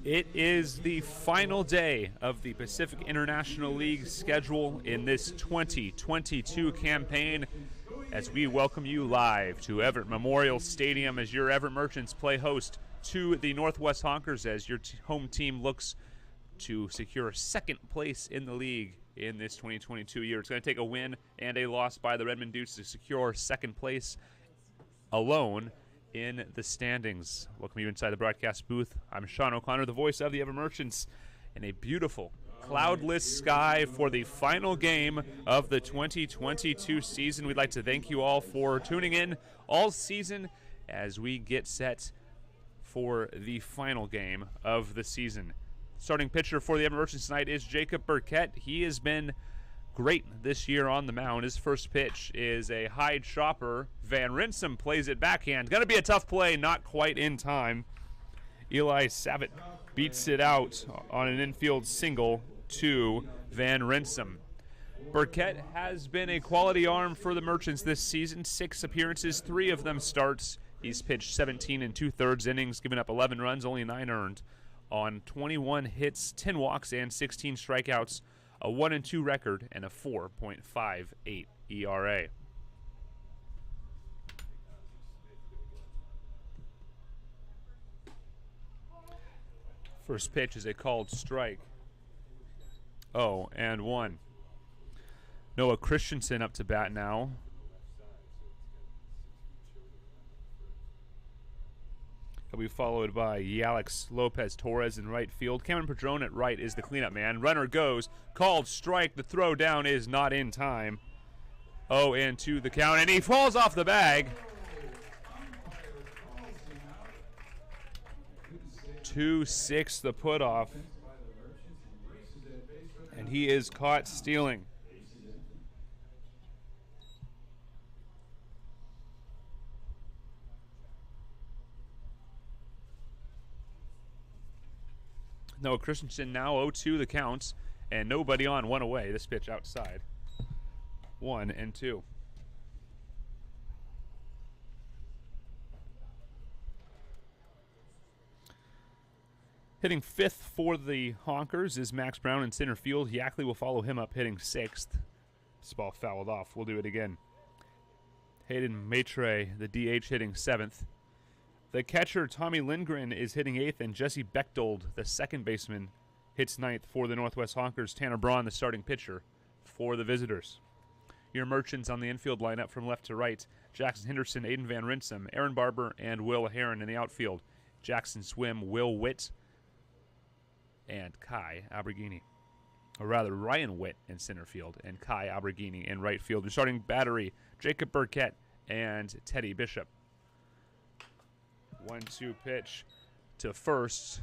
It is the final day of the Pacific International League schedule in this 2022 campaign as we welcome you live to Everett Memorial Stadium as your Everett Merchants play host to the Northwest Honkers as your home team looks to secure second place in the league in this 2022 year. It's going to take a win and a loss by the Redmond Dukes to secure second place alone in the standings. Welcome you inside the broadcast booth. I'm Sean O'Connor, the voice of the Everett Merchants, in a beautiful cloudless sky for the final game of the 2022 season. We'd like to thank you all for tuning in all season as we get set for the final game of the season. Starting pitcher for the Everett Merchants tonight is Jacob Burkett. He has been great this year on the mound. His first pitch is a high chopper. Van Rinsum plays it backhand. Going to be a tough play, not quite in time. Eli Savitt beats it out on an infield single to Van Rinsum. Burkett has been a quality arm for the Merchants this season. 6 appearances, 3 of them starts. He's pitched 17 2/3 innings, given up 11 runs, only 9 earned, on 21 hits, 10 walks, and 16 strikeouts. A 1-2 record and a 4.58 ERA. First pitch is a called strike. 0-1. Noah Christensen up to bat now. He'll be followed by Alex Lopez-Torres in right field. Cameron Padron at right is the cleanup man. Runner goes. Called strike. The throw down is not in time. 0-2 the count, and he falls off the bag. 2-6 the put off. And he is caught stealing. Noah Christensen now 0-2 the counts, and nobody on, 1 away. This pitch outside. 1-2. Hitting 5th for the Honkers is Max Brown in center field. Yackley will follow him up, hitting 6th. This ball fouled off. We'll do it again. Hayden Maitre, the DH, hitting 7th. The catcher, Tommy Lindgren, is hitting 8th, and Jesse Bechtold, the second baseman, hits 9th for the Northwest Honkers. Tanner Braun, the starting pitcher for the visitors. Your Merchants on the infield lineup from left to right: Jackson Henderson, Aiden Van Rinsum, Aaron Barber, and Will Heron in the outfield. Jackson Swim, Will Witt, and Kai Alberghini. Or rather, Ryan Witt in center field and Kai Alberghini in right field. Your starting battery: Jacob Burkett and Teddy Bishop. 1-2 pitch to first.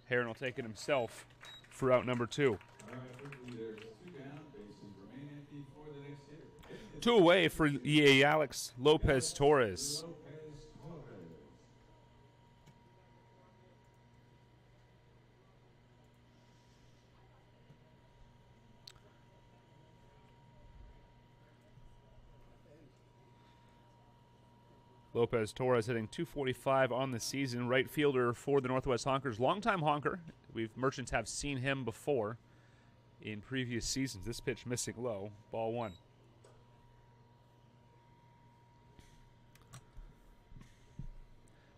Heron will take it himself for out number 2. 2 away for Alex Lopez-Torres. Lopez-Torres hitting .245 on the season. Right fielder for the Northwest Honkers. Longtime Honker. Merchants have seen him before in previous seasons. This pitch missing low. Ball 1.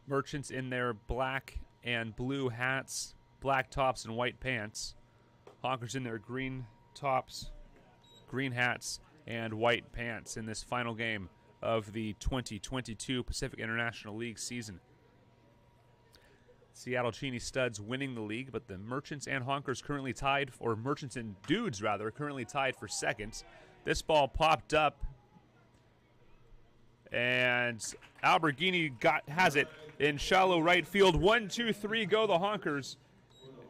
Merchants in their black and blue hats, black tops and white pants. Honkers in their green tops, green hats, and white pants in this final game of the 2022 Pacific International League season. Seattle Cheney Studs winning the league, but the Merchants and Honkers currently tied, or Merchants and Dudes rather, currently tied for second. This ball popped up, and Alberghini has it in shallow right field. 1-2-3 go the Honkers,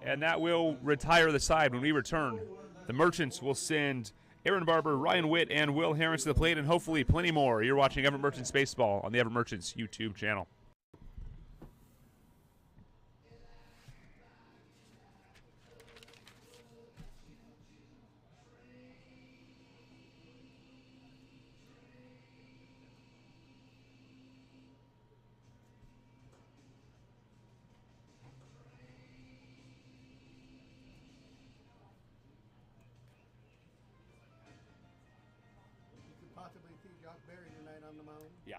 and that will retire the side. When we return, the Merchants will send Aaron Barber, Ryan Witt, and Will Heron to the plate, and hopefully plenty more. You're watching Everett Merchants Baseball on the Everett Merchants YouTube channel. possibly see Josh Berry tonight on the mound? Yeah.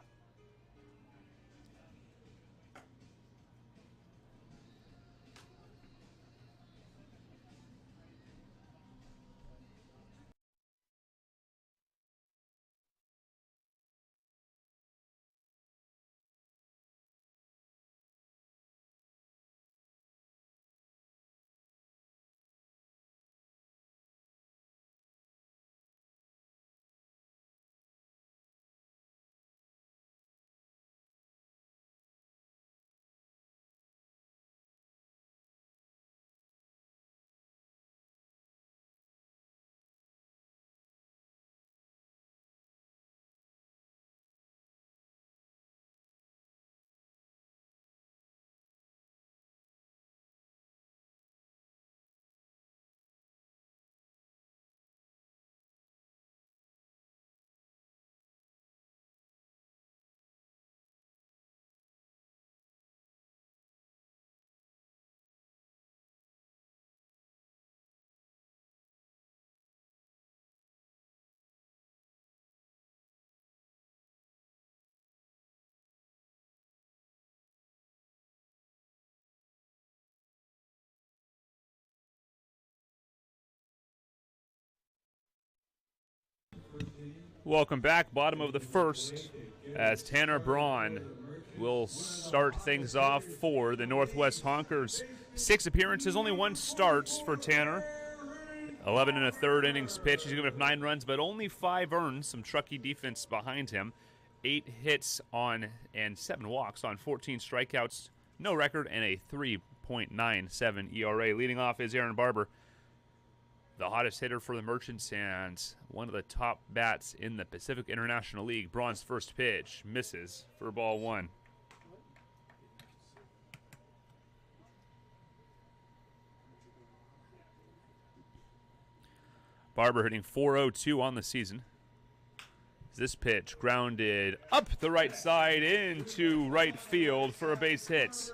Welcome back. Bottom of the first, as Tanner Braun will start things off for the Northwest Honkers. 6 appearances, only 1 starts for Tanner. 11 and a third innings pitch. He's given up 9 runs, but only 5 earned. Some trucky defense behind him. 8 hits on and 7 walks on 14 strikeouts. No record and a 3.97 ERA. Leading off is Aaron Barber, the hottest hitter for the Merchants and one of the top bats in the Pacific International League. Braun's first pitch misses for ball 1. Barber hitting .402 on the season. This pitch grounded up the right side into right field for a base hit.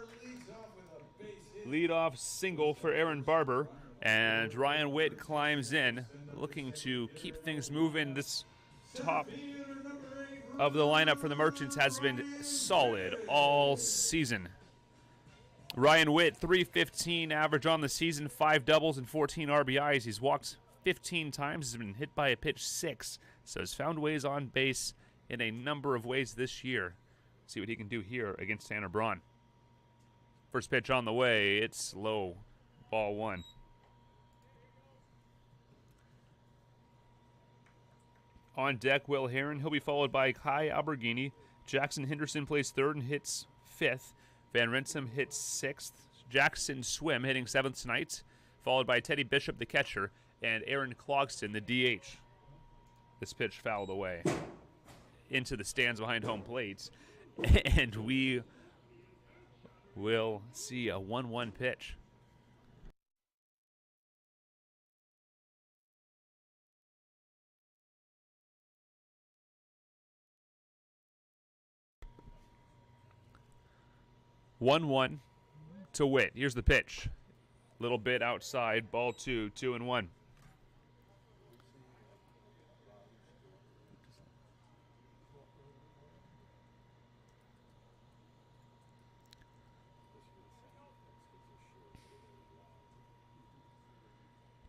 Leadoff single for Aaron Barber, and Ryan Witt climbs in, looking to keep things moving. This top of the lineup for the Merchants has been solid all season. Ryan Witt, .315 average on the season, 5 doubles and 14 RBIs. He's walked 15 times, has been hit by a pitch 6, so has found ways on base in a number of ways this year. See what he can do here against Tanner Braun. First pitch on the way, it's low, ball 1. On deck, Will Heron. He'll be followed by Kai Alberghini. Jackson Henderson plays 3rd and hits 5th. Van Renssum hits 6th. Jackson Swim hitting 7th tonight, followed by Teddy Bishop, the catcher, and Aaron Clogston, the DH. This pitch fouled away into the stands behind home plate, and we will see a 1-1 pitch. (1-1) to Witt. Here's the pitch. Little bit outside, ball 2, 2-1.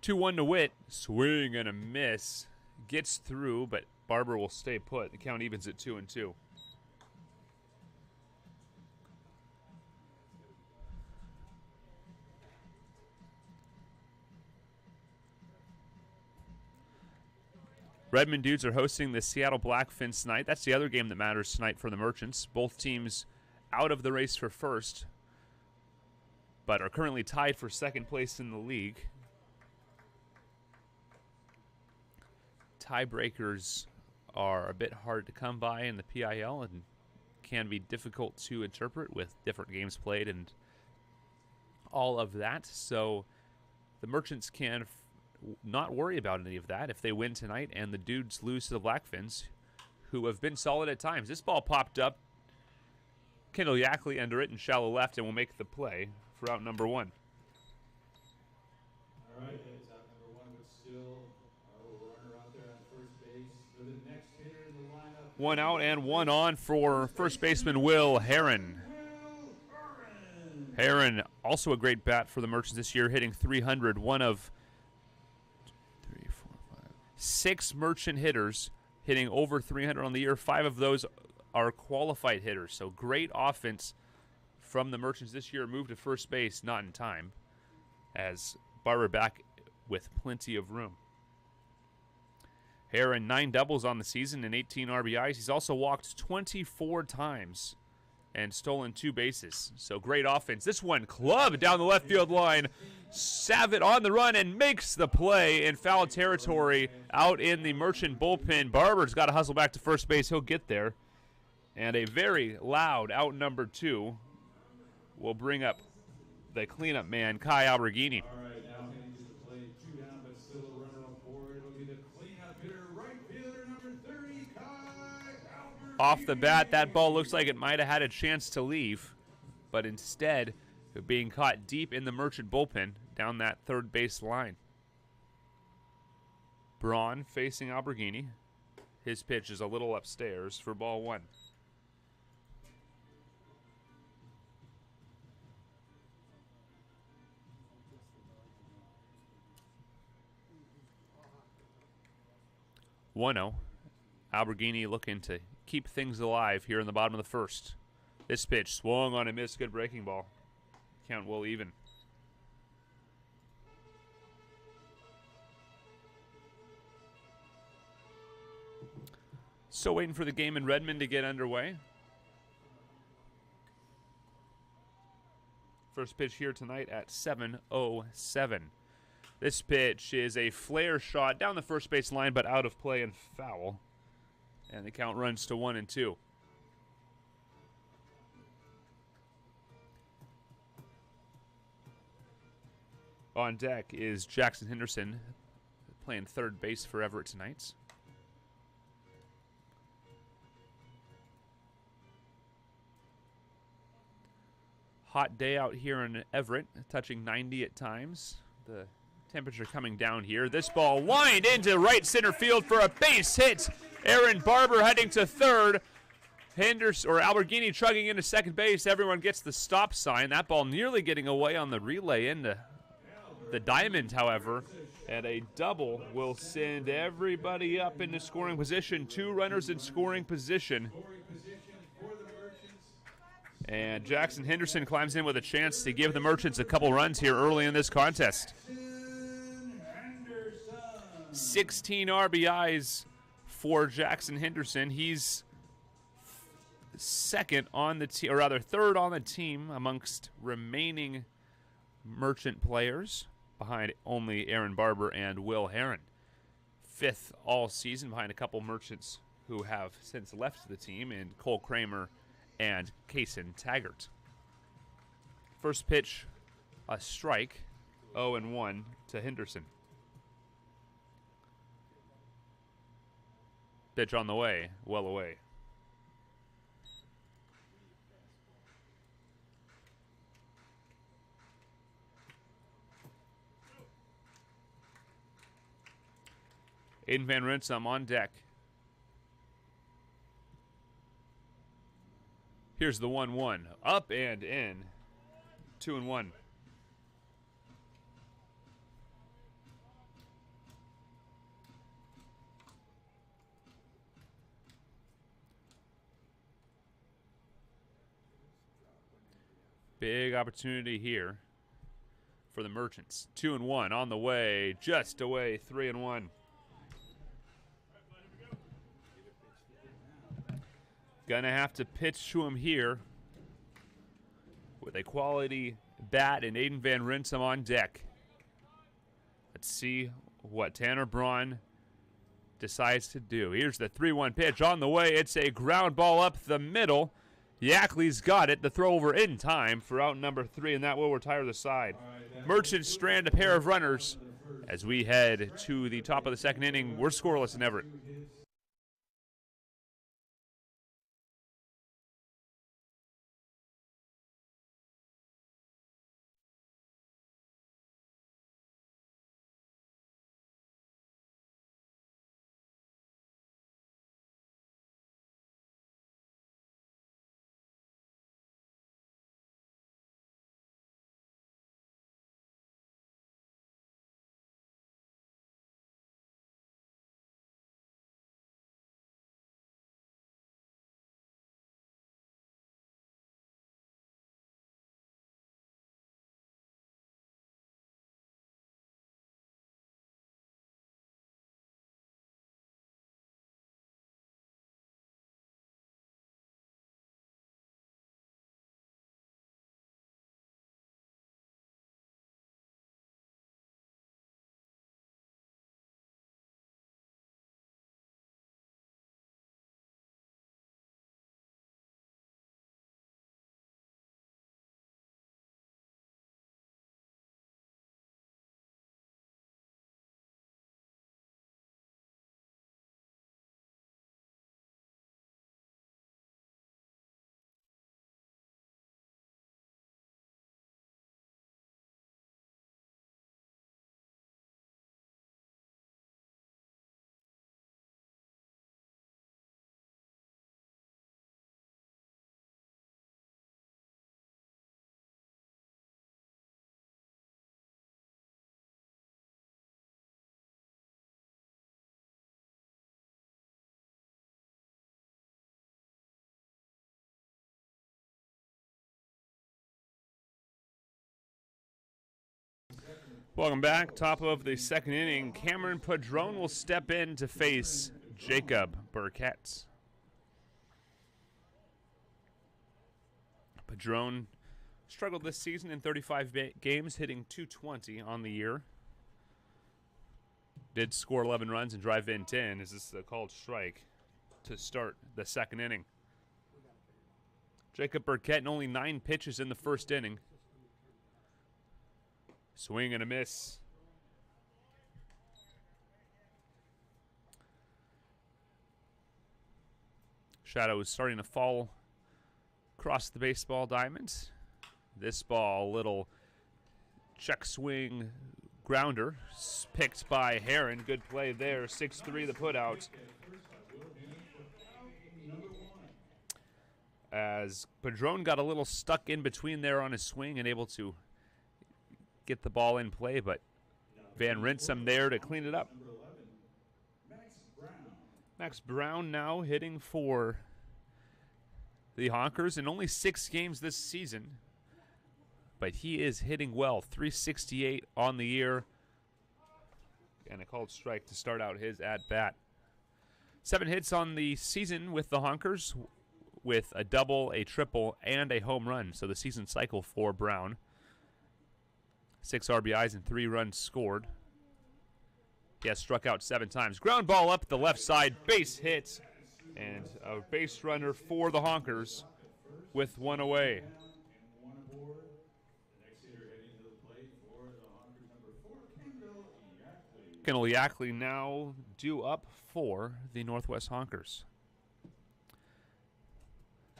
(2-1) to Witt. Swing and a miss. Gets through, but Barber will stay put. The count evens at 2-2. Redmond Dudes are hosting the Seattle Blackfins tonight. That's the other game that matters tonight for the Merchants. Both teams out of the race for first, but are currently tied for 2nd place in the league. Tiebreakers are a bit hard to come by in the PIL and can be difficult to interpret with different games played and all of that. So the Merchants can not worry about any of that if they win tonight and the Dudes lose to the Blackfins, who have been solid at times. This ball popped up. Kendall Yackley under it in shallow left and will make the play for out number 1. All right, it's out number 1, but still our runner out there on first base. So the next hitter in the One out and one on for first baseman Will Herron. Herron, also a great bat for the Merchants this year, hitting 300. One of 6 Merchant hitters hitting over 300 on the year. 5 of those are qualified hitters. So great offense from the Merchants this year. Moved to first base, not in time, as Barber back with plenty of room. Herron, 9 doubles on the season and 18 RBIs. He's also walked 24 times and stolen 2 bases. So great offense. This one clubbed down the left field line. Savitt on the run and makes the play in foul territory out in the Merchant bullpen. Barber's got to hustle back to first base. He'll get there. And a very loud out number 2 will bring up the cleanup man, Kai Alberghini. All right, now heading to the plate, 2 down, but still a runner on board. It'll be the cleanup hitter, right fielder, number 30, Kai Alberghini. Off the bat, that ball looks like it might have had a chance to leave, but instead of being caught deep in the Merchant bullpen down that third base line. Braun facing Alberghini. His pitch is a little upstairs for ball 1. One-0. Alberghini looking to keep things alive here in the bottom of the first. This pitch swung on and missed. Good breaking ball. Count will even. Still waiting for the game in Redmond to get underway. First pitch here tonight at 7:07. This pitch is a flare shot down the first base line, but out of play and foul. And the count runs to 1-2. On deck is Jackson Henderson, playing third base for Everett tonight. Hot day out here in Everett, touching 90 at times. The temperature coming down here. This ball lined into right center field for a base hit. Aaron Barber heading to third. Henderson or Alberghini chugging into second base. Everyone gets the stop sign. That ball nearly getting away on the relay into the diamond, however. And a double will send everybody up into scoring position. 2 runners in scoring position. And Jackson Henderson climbs in with a chance to give the Merchants a couple runs here early in this contest. 16 RBIs for Jackson Henderson. He's second on the team, or rather third on the team amongst remaining Merchant players, behind only Aaron Barber and Will Herron. 5th all season behind a couple Merchants who have since left the team, and Cole Kramer and Kaysen Taggart. First pitch, a strike, 0-1 to Henderson. Pitch on the way, well away. Aiden Van Rinsum on deck. Here's the 1-1. Up and in. 2-1. Big opportunity here for the Merchants. 2-1 on the way, just away, 3-1. Gonna have to pitch to him here with a quality bat and Aiden Van Rinsum on deck. Let's see what Tanner Braun decides to do. Here's the 3-1 pitch on the way. It's a ground ball up the middle. Yackley's got it. The throw over in time for out number 3, and that will retire the side. Merchants strand a pair of runners as we head to the top of the second inning. We're scoreless in Everett. Welcome back. Top of the second inning. Cameron Padron will step in to face Jacob Burkett. Padron struggled this season in 35 games, hitting .220 on the year. Did score 11 runs and drive in 10. Is this a called strike to start the second inning? Jacob Burkett in only 9 pitches in the first inning. Swing and a miss. Shadow is starting to fall across the baseball diamond. This ball, little check swing grounder, picked by Heron. Good play there. 6-3 the putout. As Padron got a little stuck in between there on his swing and able to get the ball in play, but Van Rinsum there to clean it up. Max Brown now hitting for the Honkers in only 6 games this season, but he is hitting well. .368 on the year, and a called strike to start out his at-bat. 7 hits on the season with the Honkers, with a double, a triple, and a home run. So the season cycle for Brown. 6 RBIs and 3 runs scored. He has struck out 7 times. Ground ball up the left side, base hit, and a base runner for the Honkers with 1 away. Kendall Yackley now due up for the Northwest Honkers.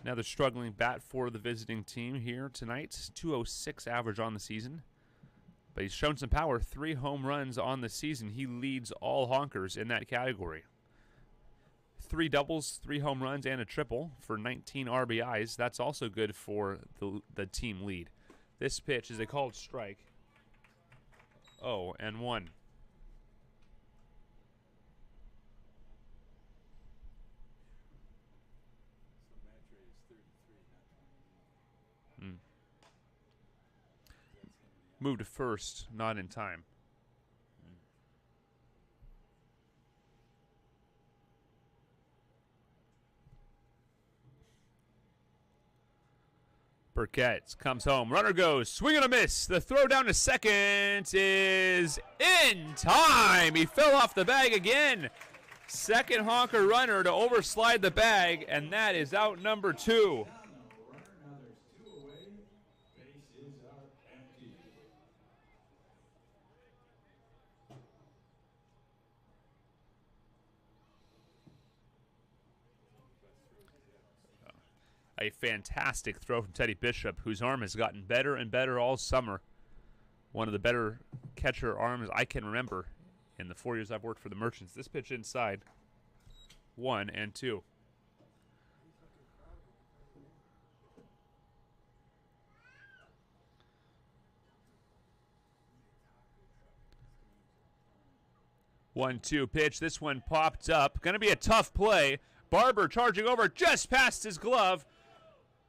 Another struggling bat for the visiting team here tonight. .206 average on the season. But he's shown some power. 3 home runs on the season. He leads all Honkers in that category. 3 doubles, 3 home runs, and a triple for 19 RBIs. That's also good for the team lead. This pitch is a called strike. 0-1. Move to first, not in time. Burkett comes home. Runner goes. Swing and a miss. The throw down to second is in time. He fell off the bag again. Second Honker runner to overslide the bag, and that is out number 2. A fantastic throw from Teddy Bishop, whose arm has gotten better and better all summer. One of the better catcher arms I can remember in the 4 years I've worked for the Merchants. This pitch inside, 1-2. One-two pitch. This one popped up. Going to be a tough play. Barber charging over just past his glove.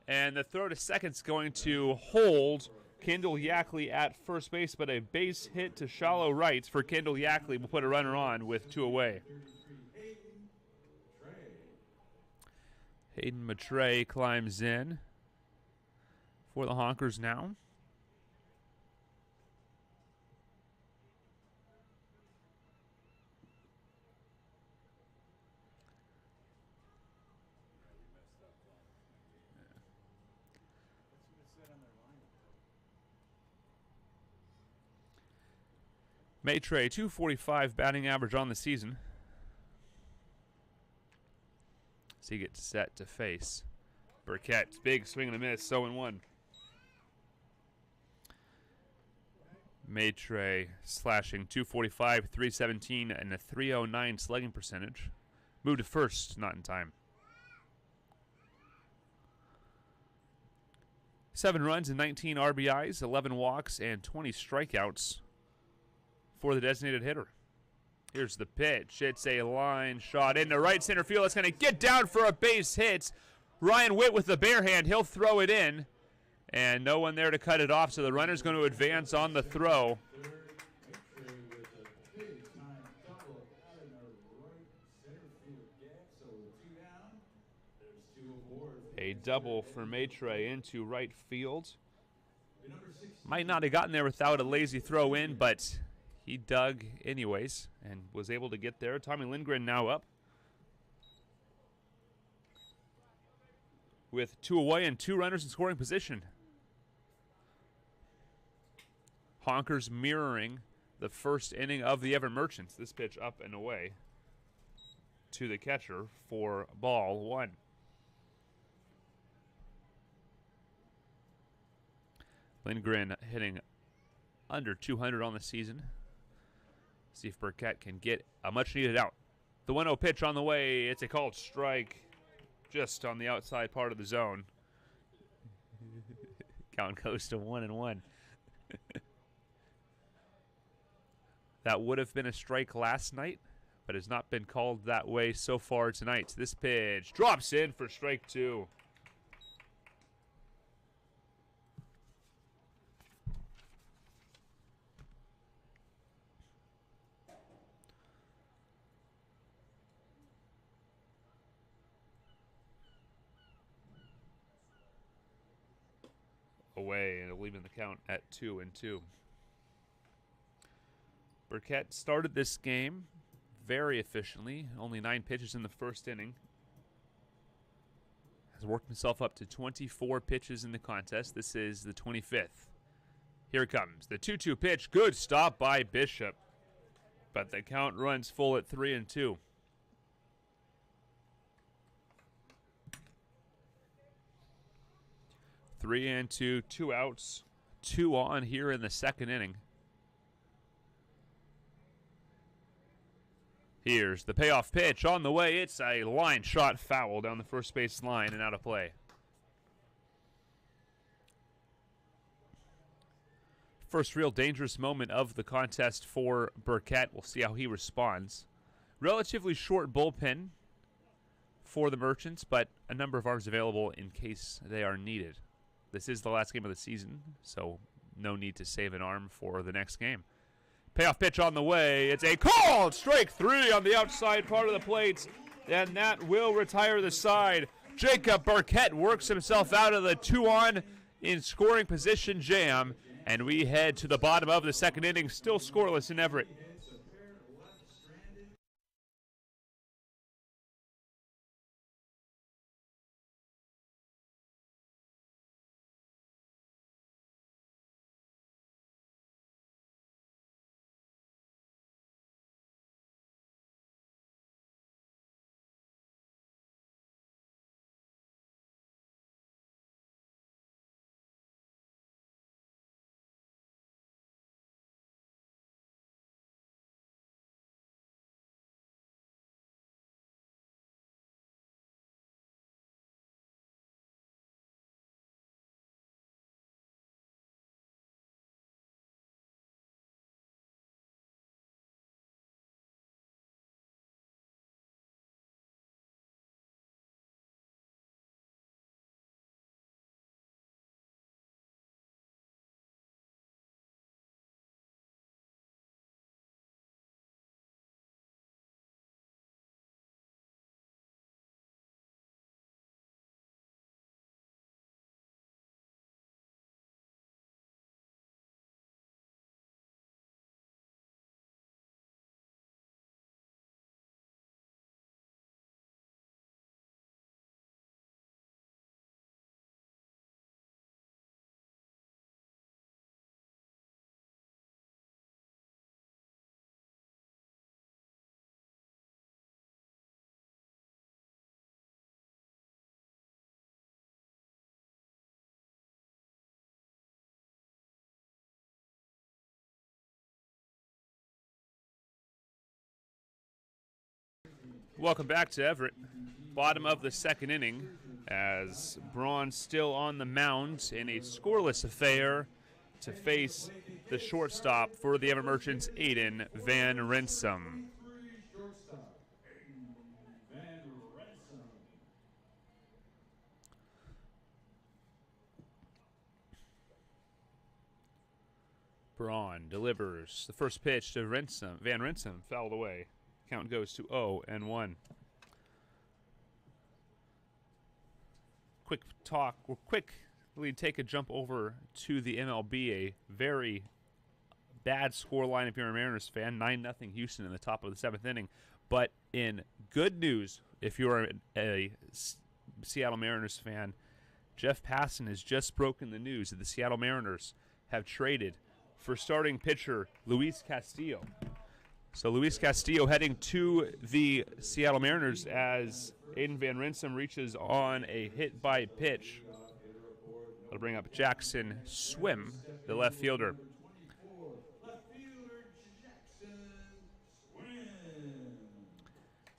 And the throw to second's going to hold Kendall Yackley at first base, but a base hit to shallow right for Kendall Yackley will put a runner on with 2 away. Hayden Matre climbs in for the Honkers now. Matre, .245 batting average on the season. So he gets set to face Burkett. Big swing and a miss, 0-1. Matre slashing .245, .317, and a .309 slugging percentage. Moved to first, not in time. 7 runs and 19 RBIs, 11 walks, and 20 strikeouts for the designated hitter. Here's the pitch. It's a line shot into right center field. It's going to get down for a base hit. Ryan Witt with the bare hand. He'll throw it in. And no one there to cut it off, so the runner's going to advance on the throw. A double for Maitre into right field. Might not have gotten there without a lazy throw in, but he dug anyways and was able to get there. Tommy Lindgren now up with 2 away and 2 runners in scoring position. Honkers mirroring the first inning of the Everett Merchants. This pitch up and away to the catcher for ball 1. Lindgren hitting under 200 on the season. See if Burkett can get a much-needed out. The 1-0 pitch on the way. It's a called strike just on the outside part of the zone. Count goes to 1-1. That would have been a strike last night, but has not been called that way so far tonight. This pitch drops in for strike 2. Away and leaving the count at 2-2. Burkett started this game very efficiently. Only 9 pitches in the first inning. Has worked himself up to 24 pitches in the contest. This is the 25th. Here it comes. The 2-2 pitch. Good stop by Bishop. But the count runs full at 3-2. Three and two, 2 outs, 2 on here in the second inning. Here's the payoff pitch on the way. It's a line shot foul down the first base line and out of play. First real dangerous moment of the contest for Burkett. We'll see how he responds. Relatively short bullpen for the Merchants, but a number of arms available in case they are needed. This is the last game of the season, so no need to save an arm for the next game. Payoff pitch on the way. It's a called strike 3 on the outside part of the plate, and that will retire the side. Jacob Burkett works himself out of the 2-on in scoring position jam, and we head to the bottom of the second inning, still scoreless in Everett. Welcome back to Everett. Bottom of the second inning as Braun still on the mound in a scoreless affair to face the shortstop for the Everett Merchants, Aiden Van Rensum. Braun delivers the first pitch to Van Rensum, fouled away. Count goes to 0-1. quick talk. We'll quickly take a jump over to the MLB. A very bad score line if you're a Mariners fan. 9-0 Houston in the top of the 7th inning. But in good news, if you're a Seattle Mariners fan, Jeff Passan has just broken the news that the Seattle Mariners have traded for starting pitcher Luis Castillo. So Luis Castillo heading to the Seattle Mariners as Aiden Van Rinsum reaches on a hit by pitch. That'll bring up Jackson Swim, the left fielder.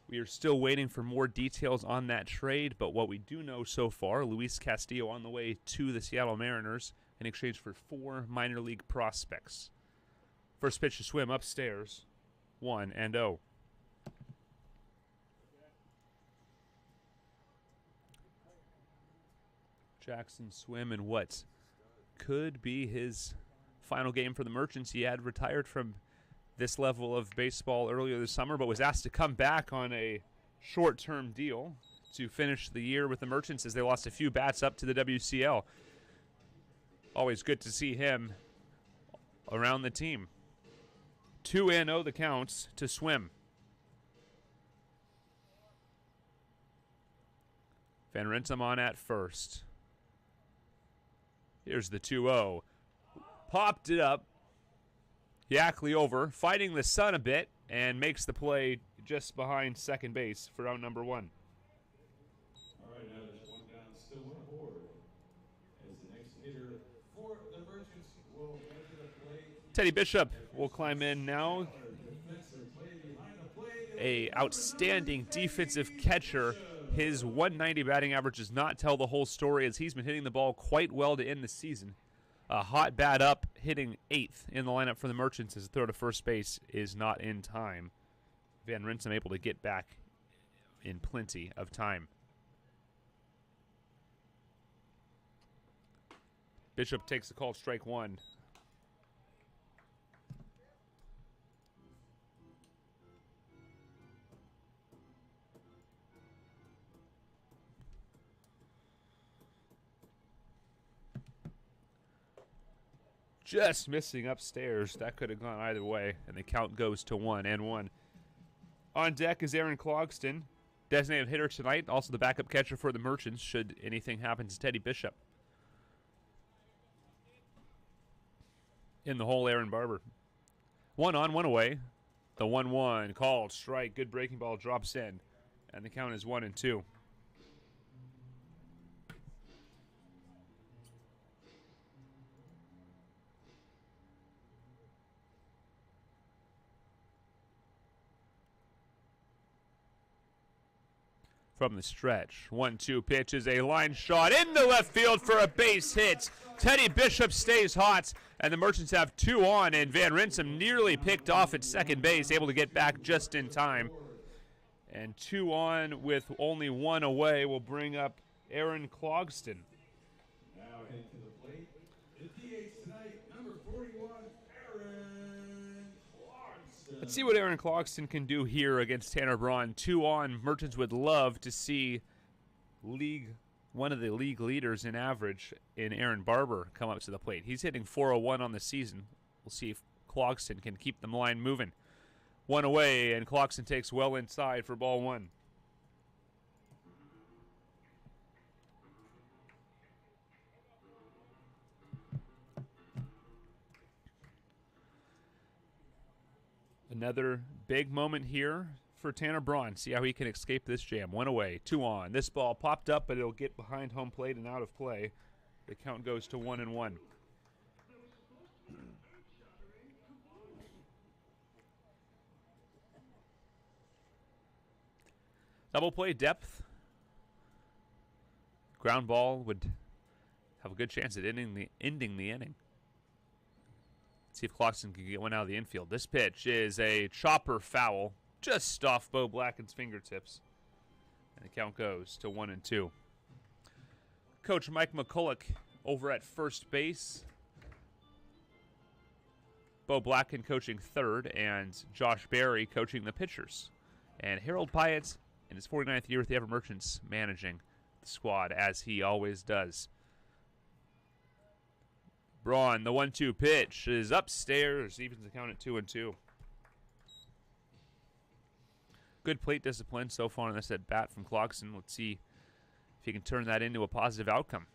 We are still waiting for more details on that trade, but what we do know so far, Luis Castillo on the way to the Seattle Mariners in exchange for 4 minor league prospects. First pitch to Swim upstairs, 1-0. Jackson Swim in what could be his final game for the Merchants. He had retired from this level of baseball earlier this summer, but was asked to come back on a short-term deal to finish the year with the Merchants as they lost a few bats up to the WCL. Always good to see him around the team. 2-0 the counts to Swim. Van Rinsum on at first. Here's the 2-0. Popped it up. Yackley over, fighting the sun a bit, and makes the play just behind second base for out number 1. All right, now there's one down, still one aboard. As the next hitter for the Merchants will enter the play. Teddy Bishop will climb in now. A outstanding defensive catcher. His 190 batting average does not tell the whole story as he's been hitting the ball quite well to end the season. A hot bat up, hitting 8th in the lineup for the Merchants as the throw to first base is not in time. Van Rinsum able to get back in plenty of time. Bishop takes the call, strike 1. Just missing upstairs. That could have gone either way, and the count goes to 1-1. On deck is Aaron Clogston, designated hitter tonight, also the backup catcher for the Merchants should anything happen to Teddy Bishop. In the hole, Aaron Barber. 1 on, 1 away. The 1-1 called strike. Good breaking ball drops in, and the count is 1-2. From the stretch, 1-2 pitch is a line shot in the left field for a base hit. Teddy Bishop stays hot, and the Merchants have 2 on, and Van Rinsum nearly picked off at second base, able to get back just in time. And 2 on with only 1 away will bring up Aaron Clogston. Now head to the plate. The DH tonight, number 41, Aaron Clogston. Let's see what Aaron Clogston can do here against Tanner Braun. 2 on. Merchants would love to see one of the league leaders in average in Aaron Barber come up to the plate. He's hitting .401 on the season. We'll see if Clogston can keep the line moving. 1 away, and Clogston takes well inside for ball 1. Another big moment here for Tanner Braun. See how he can escape this jam. 1 away, 2 on. This ball popped up, but it'll get behind home plate and out of play. The count goes to 1-1. Double play depth. Ground ball would have a good chance at ending the inning. See if Clogston can get one out of the infield. This pitch is a chopper foul, just off Bo Blacken's fingertips. And the count goes to 1-2. Coach Mike McCulloch over at first base. Bo Blacken coaching third, and Josh Berry coaching the pitchers. And Harold Pyatt, in his 49th year with the Everett Merchants, managing the squad, as he always does. Braun, the 1-2 pitch is upstairs, evens the count at 2-2. Good plate discipline so far on this at bat from Clarkson. Let's see if he can turn that into a positive outcome.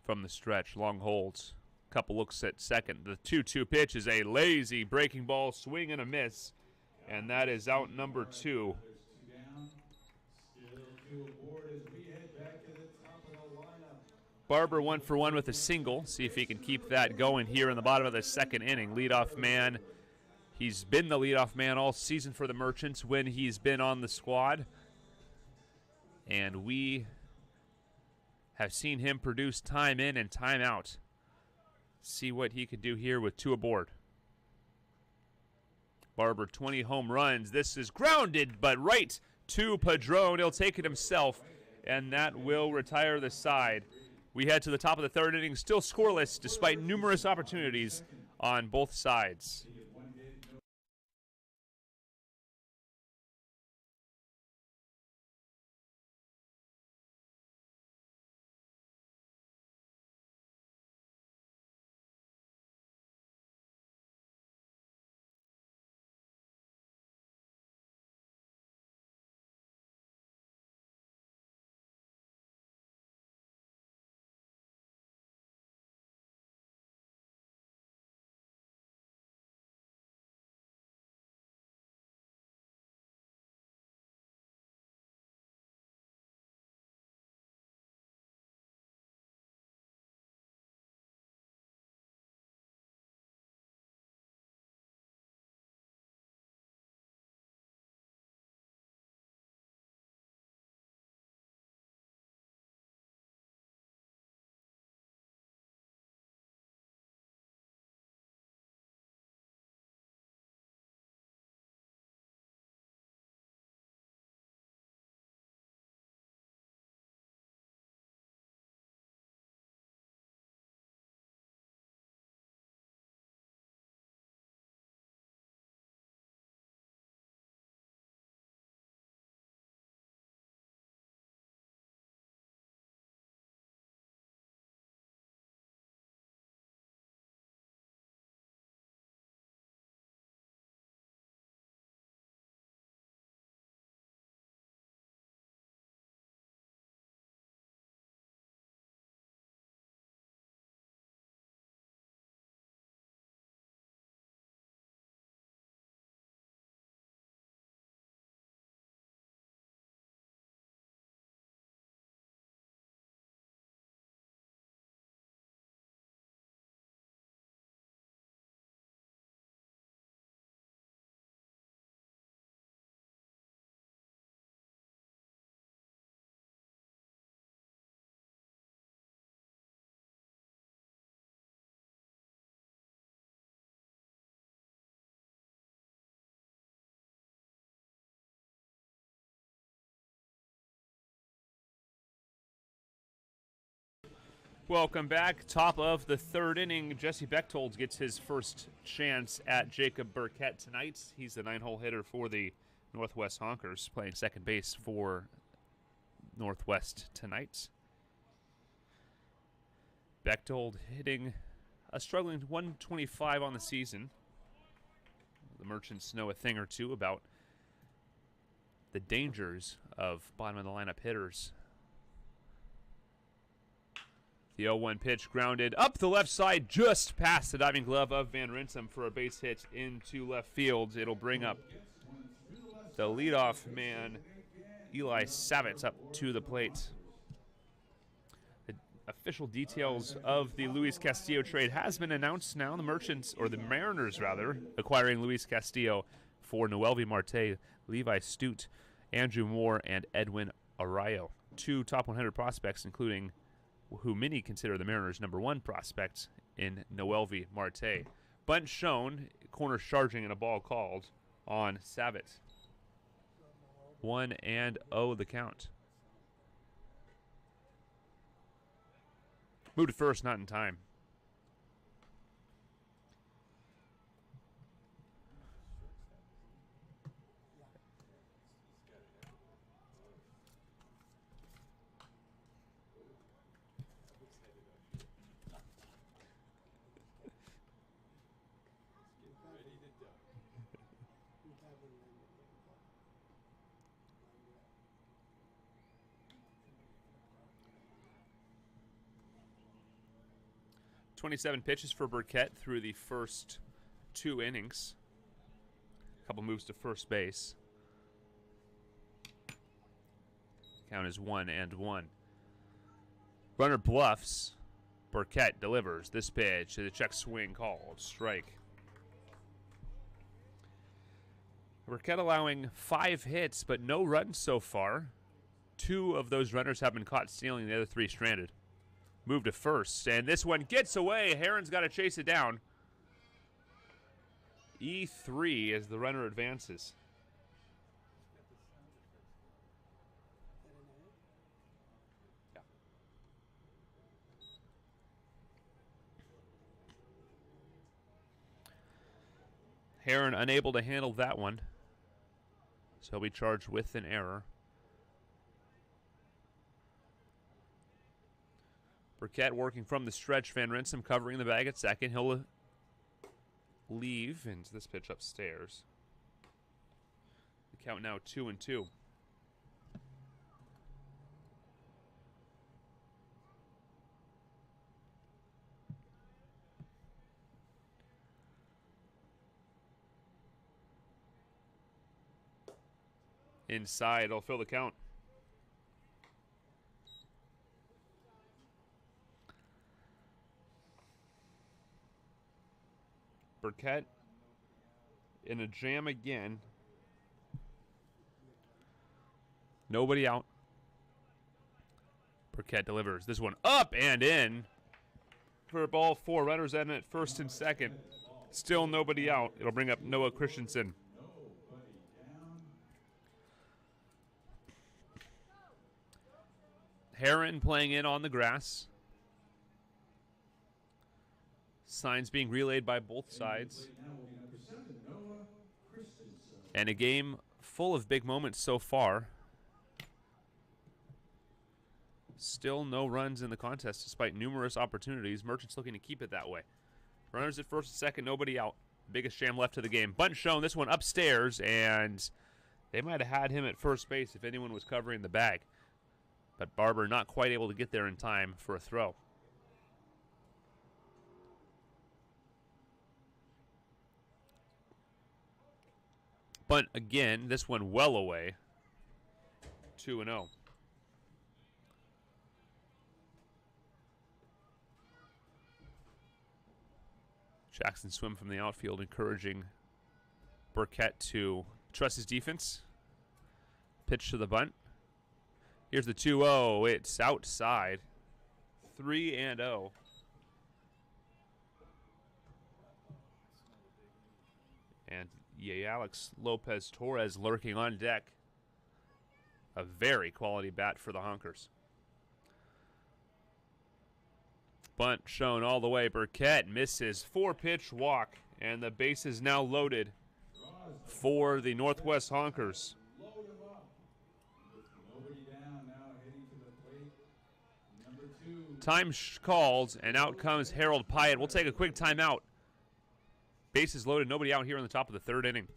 From the stretch, long holds. Couple looks at second. The 2-2 pitch is a lazy breaking ball, swing and a miss. And that is out number 2. Barber 1 for 1 with a single. See if he can keep that going here in the bottom of the second inning. Leadoff man. He's been the leadoff man all season for the Merchants when he's been on the squad. And we have seen him produce time in and time out. See what he could do here with 2 aboard. Barber, 20 home runs. This is grounded, but right to Padron. He'll take it himself, and that will retire the side. We head to the top of the third inning, still scoreless despite numerous opportunities on both sides. Welcome back. Top of the third inning. Jesse Bechtold gets his first chance at Jacob Burkett tonight. He's the 9-hole hitter for the Northwest Honkers, playing second base for Northwest tonight. Bechtold hitting a struggling 125 on the season. The Merchants know a thing or two about the dangers of bottom-of-the-lineup hitters. The 0-1 pitch grounded up the left side, just past the diving glove of Van Rinsum for a base hit into left field. It'll bring up the leadoff man, Eli Savitz, up to the plate. The official details of the Luis Castillo trade has been announced now. The Merchants, or the Mariners rather, acquiring Luis Castillo for Noelvi Marte, Levi Stute, Andrew Moore, and Edwin Arroyo. 2 top 100 prospects, including who many consider the Mariners' #1 prospect in Noelvi Marte. Bunt shown, corner charging, and a ball called on Savitz. 1-0 the count. Moved to first, not in time. 27 pitches for Burkett through the first 2 innings. A couple moves to first base. Count is 1-1. Runner bluffs. Burkett delivers this pitch to the check swing, called strike. Burkett allowing 5 hits, but no runs so far. 2 of those runners have been caught stealing, the other 3 stranded. Move to first, and this one gets away. Heron's got to chase it down. E3 as the runner advances. Heron unable to handle that one, so he'll be charged with an error. Burkett working from the stretch. Van Rinsum covering the bag at second. He'll leave into this pitch upstairs. The count now 2-2. Inside, it'll fill the count. Burkett in a jam again. Nobody out. Burkett delivers this one up and in for a ball. 4 runners in at first and second. Still nobody out. It'll bring up Noah Christensen. Heron playing in on the grass. Signs being relayed by both sides. And a game full of big moments so far. Still no runs in the contest despite numerous opportunities. Merchants looking to keep it that way. Runners at first and second, nobody out. Biggest jam left of the game. Bunt shown, this one upstairs, and they might have had him at first base if anyone was covering the bag. But Barber not quite able to get there in time for a throw. Bunt again, this one well away. 2-0. Jackson swim from the outfield, encouraging Burkett to trust his defense. Pitch to the bunt. Here's the 2-0. It's outside. 3-0. And Alex Lopez Torres lurking on deck. A very quality bat for the Honkers. Bunt shown all the way. Burkett misses. 4-pitch walk. And the base is now loaded for the Northwest Honkers. Time called, and out comes Harold Pyatt. We'll take a quick timeout. Bases loaded, nobody out here in the top of the 3rd inning.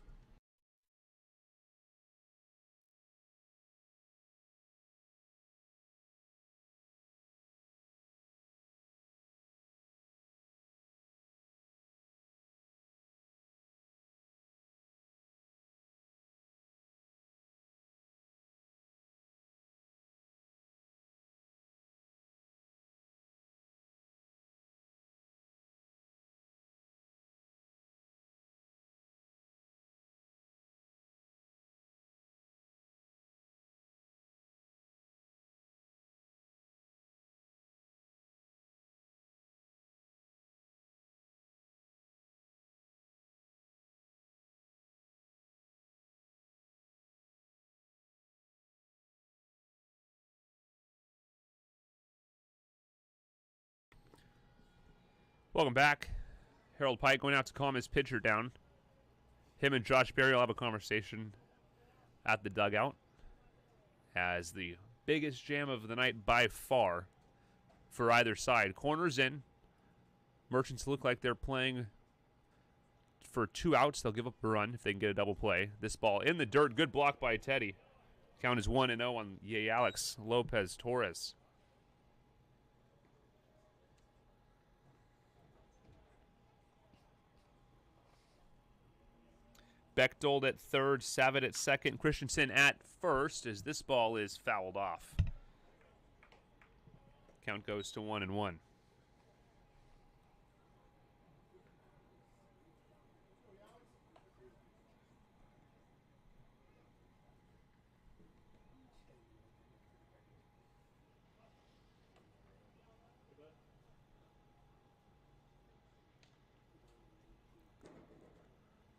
Welcome back. Harold Pyatt going out to calm his pitcher down. Him and Josh Berry will have a conversation at the dugout as the biggest jam of the night by far for either side. Corners in. Merchants look like they're playing for 2 outs. They'll give up a run if they can get a double play. This ball in the dirt. Good block by Teddy. Count is 1-0 on Alex Lopez Torres. Bechtold at third, Savitt at second, Christensen at first as this ball is fouled off. Count goes to 1-1.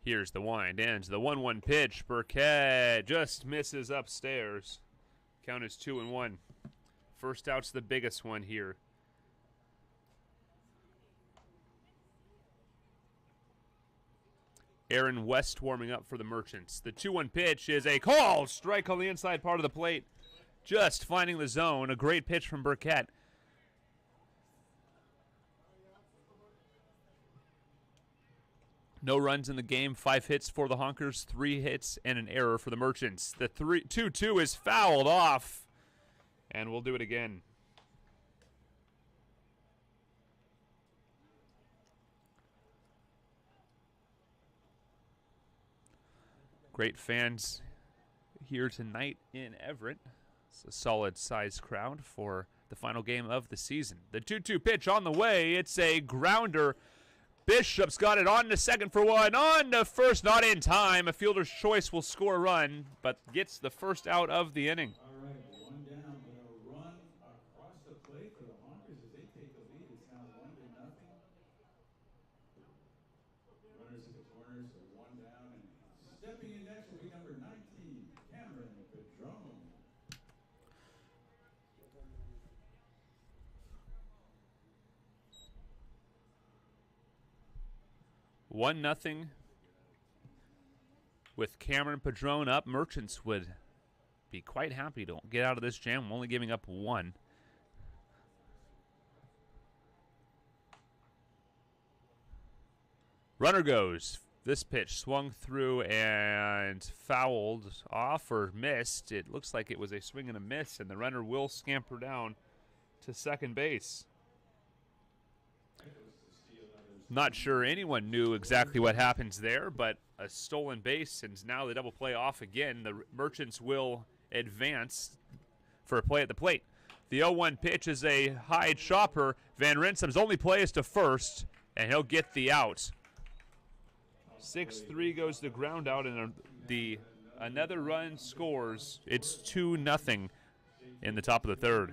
Here's the wind, ends the 1-1 pitch. Burkett just misses upstairs. Count is 2-1. First out's the biggest one here. Aaron West warming up for the Merchants. The 2-1 pitch is a call. Strike on the inside part of the plate. Just finding the zone. A great pitch from Burkett. No runs in the game, 5 hits for the Honkers, 3 hits and an error for the Merchants. The 2-2 is fouled off, and we'll do it again. Great fans here tonight in Everett. It's a solid-sized crowd for the final game of the season. The 2-2 pitch on the way. It's a grounder. Bishop's got it on to second for one, on to first, not in time. A fielder's choice will score a run, but gets the first out of the inning. All right, one down, but a run across the plate for the Honkers as they take the lead. It's now 1-0. Runners at the corners, so one down, and stepping in next will be number 19, Cameron Padron. 1-0 with Cameron Padron up. Merchants would be quite happy to get out of this jam, only giving up 1. Runner goes. This pitch swung through and fouled off or missed. It looks like it was a swing and a miss, and the runner will scamper down to second base. Not sure anyone knew exactly what happens there, but a stolen base, and now the double play off again. The Merchants will advance for a play at the plate. The 0-1 pitch is a high chopper. Van Rinsum's only play is to first, and he'll get the out. 6-3 goes the ground out, and another run scores. It's 2-0 in the top of the third.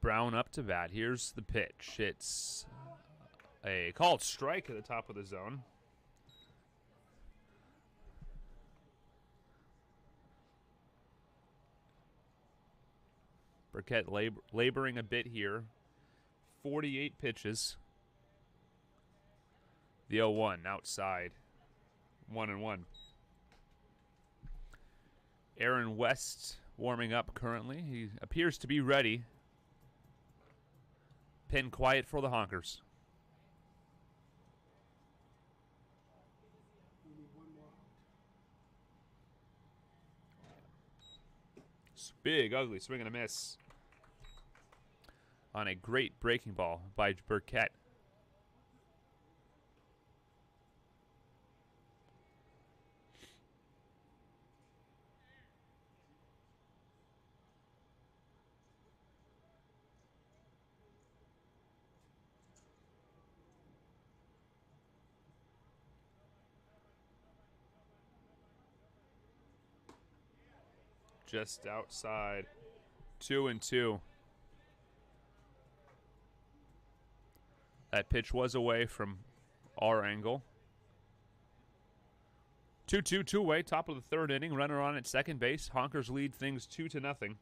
Brown up to bat. Here's the pitch. It's a called strike at the top of the zone. Burkett laboring a bit here. 48 pitches. The 0-1 outside. 1-1. Aaron West warming up currently. He appears to be ready. Pin quiet for the Honkers. Big, ugly swing and a miss on a great breaking ball by Burkett. Just outside. 2-2. That pitch was away from our angle. 2-2, two-way, top of the third inning. Runner on at second base. Honkers lead things 2-0.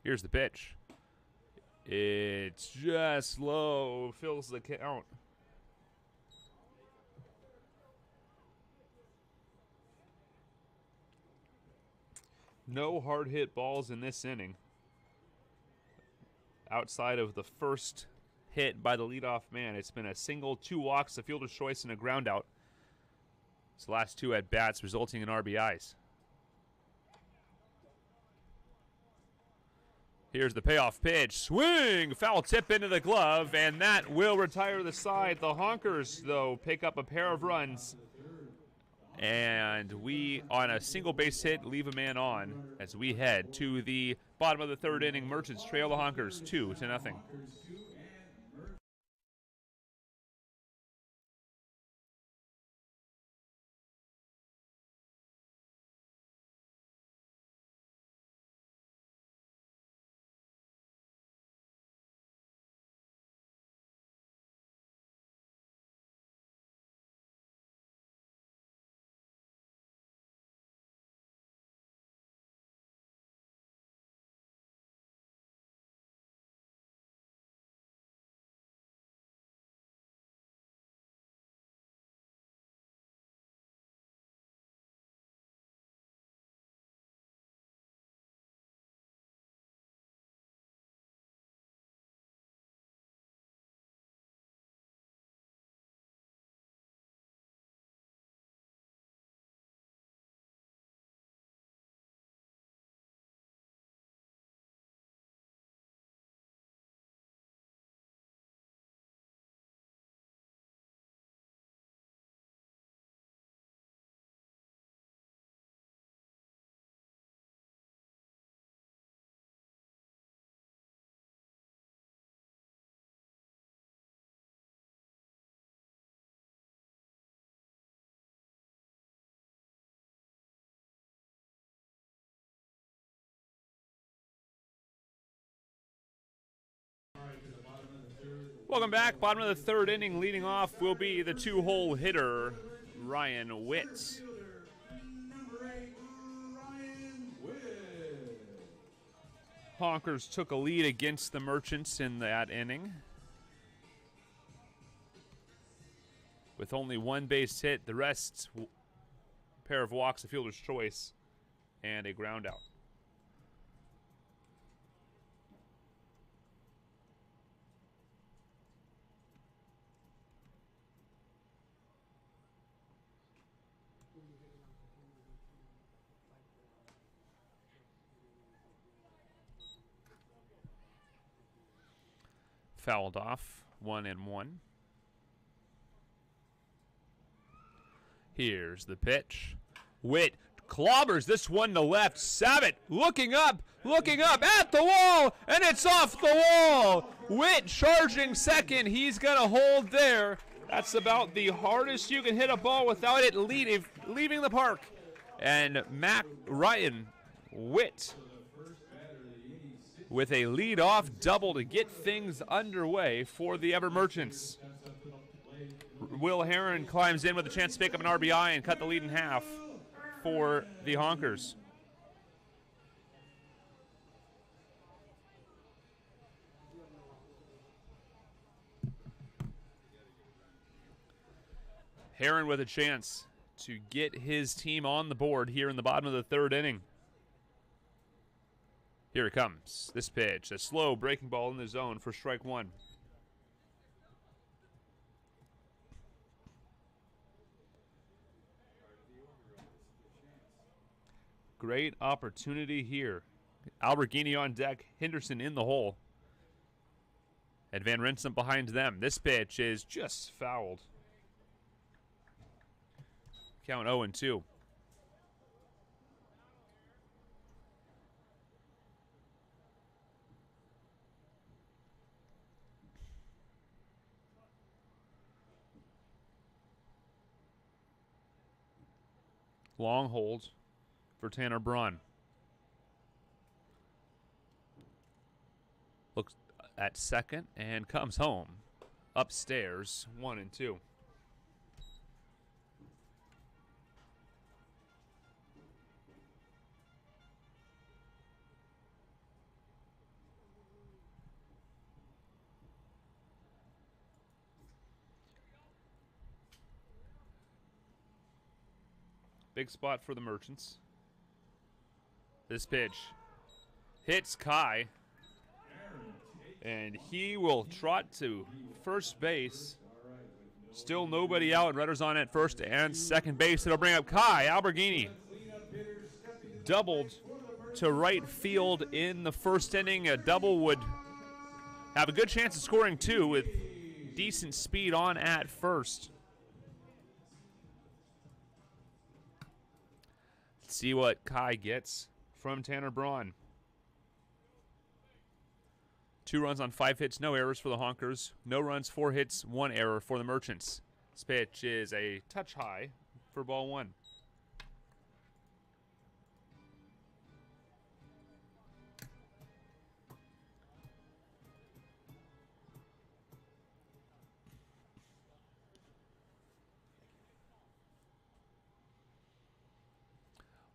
Here's the pitch. It's just low. Fills the count. No hard hit balls in this inning. Outside of the first hit by the leadoff man, it's been a single, 2 walks, a fielder's choice, and a ground out. It's the last 2 at bats, resulting in RBIs. Here's the payoff pitch. Swing! Foul tip into the glove, and that will retire the side. The Honkers, though, pick up a pair of runs. And we, on a single base hit, leave a man on as we head to the bottom of the 3rd inning. Merchants trail the Honkers 2-0. Welcome back. Bottom of the 3rd inning. Leading off will be the 2-hole hitter, Ryan Witt. Honkers took a lead against the Merchants in that inning. With only 1 base hit, the rest, pair of walks, a fielder's choice, and a ground out. Fouled off, 1-1. Here's the pitch. Witt clobbers this one to left. Savitt looking up at the wall, and it's off the wall. Witt charging second. He's going to hold there. That's about the hardest you can hit a ball without it leaving the park. And Ryan Witt with a lead-off double to get things underway for the Everett Merchants. Will Heron climbs in with a chance to pick up an RBI and cut the lead in half for the Honkers. Heron with a chance to get his team on the board here in the bottom of the 3rd inning. Here it comes. This pitch, a slow breaking ball in the zone for strike 1. Great opportunity here. Alberghini on deck, Henderson in the hole. And Van Rensen behind them. This pitch is just fouled. Count 0-2. Long hold for Tanner Braun. Looks at second and comes home. Upstairs, 1-2. Big spot for the Merchants. This pitch hits Kai, and he will trot to first base. Still nobody out. Runners on at first and second base. It'll bring up Kai Alberghini. Doubled to right field in the first inning. A double would have a good chance of scoring two with decent speed on at first. Let's see what Kai gets from Tanner Braun. 2 runs on 5 hits, no errors for the Honkers. No runs, 4 hits, 1 error for the Merchants. This pitch is a touch high for ball 1.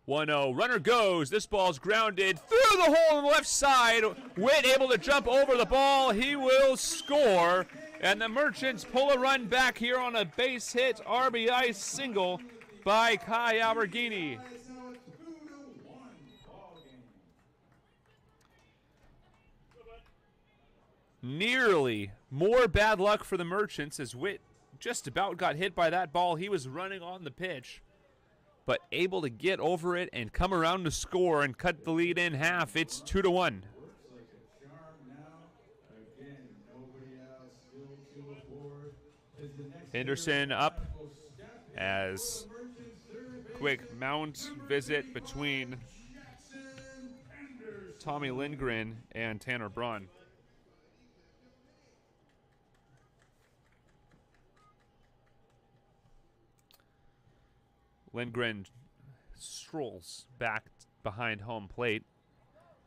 1-0. Runner goes. This ball's grounded through the hole on the left side. Witt able to jump over the ball. He will score. And the Merchants pull a run back here on a base hit RBI single by Kai Alberghini. Nearly more bad luck for the Merchants as Witt just about got hit by that ball. He was running on the pitch, but able to get over it and come around to score and cut the lead in half. It's 2-1. Henderson up as quick mount visit between Tommy Lindgren and Tanner Braun. Lindgren strolls back behind home plate.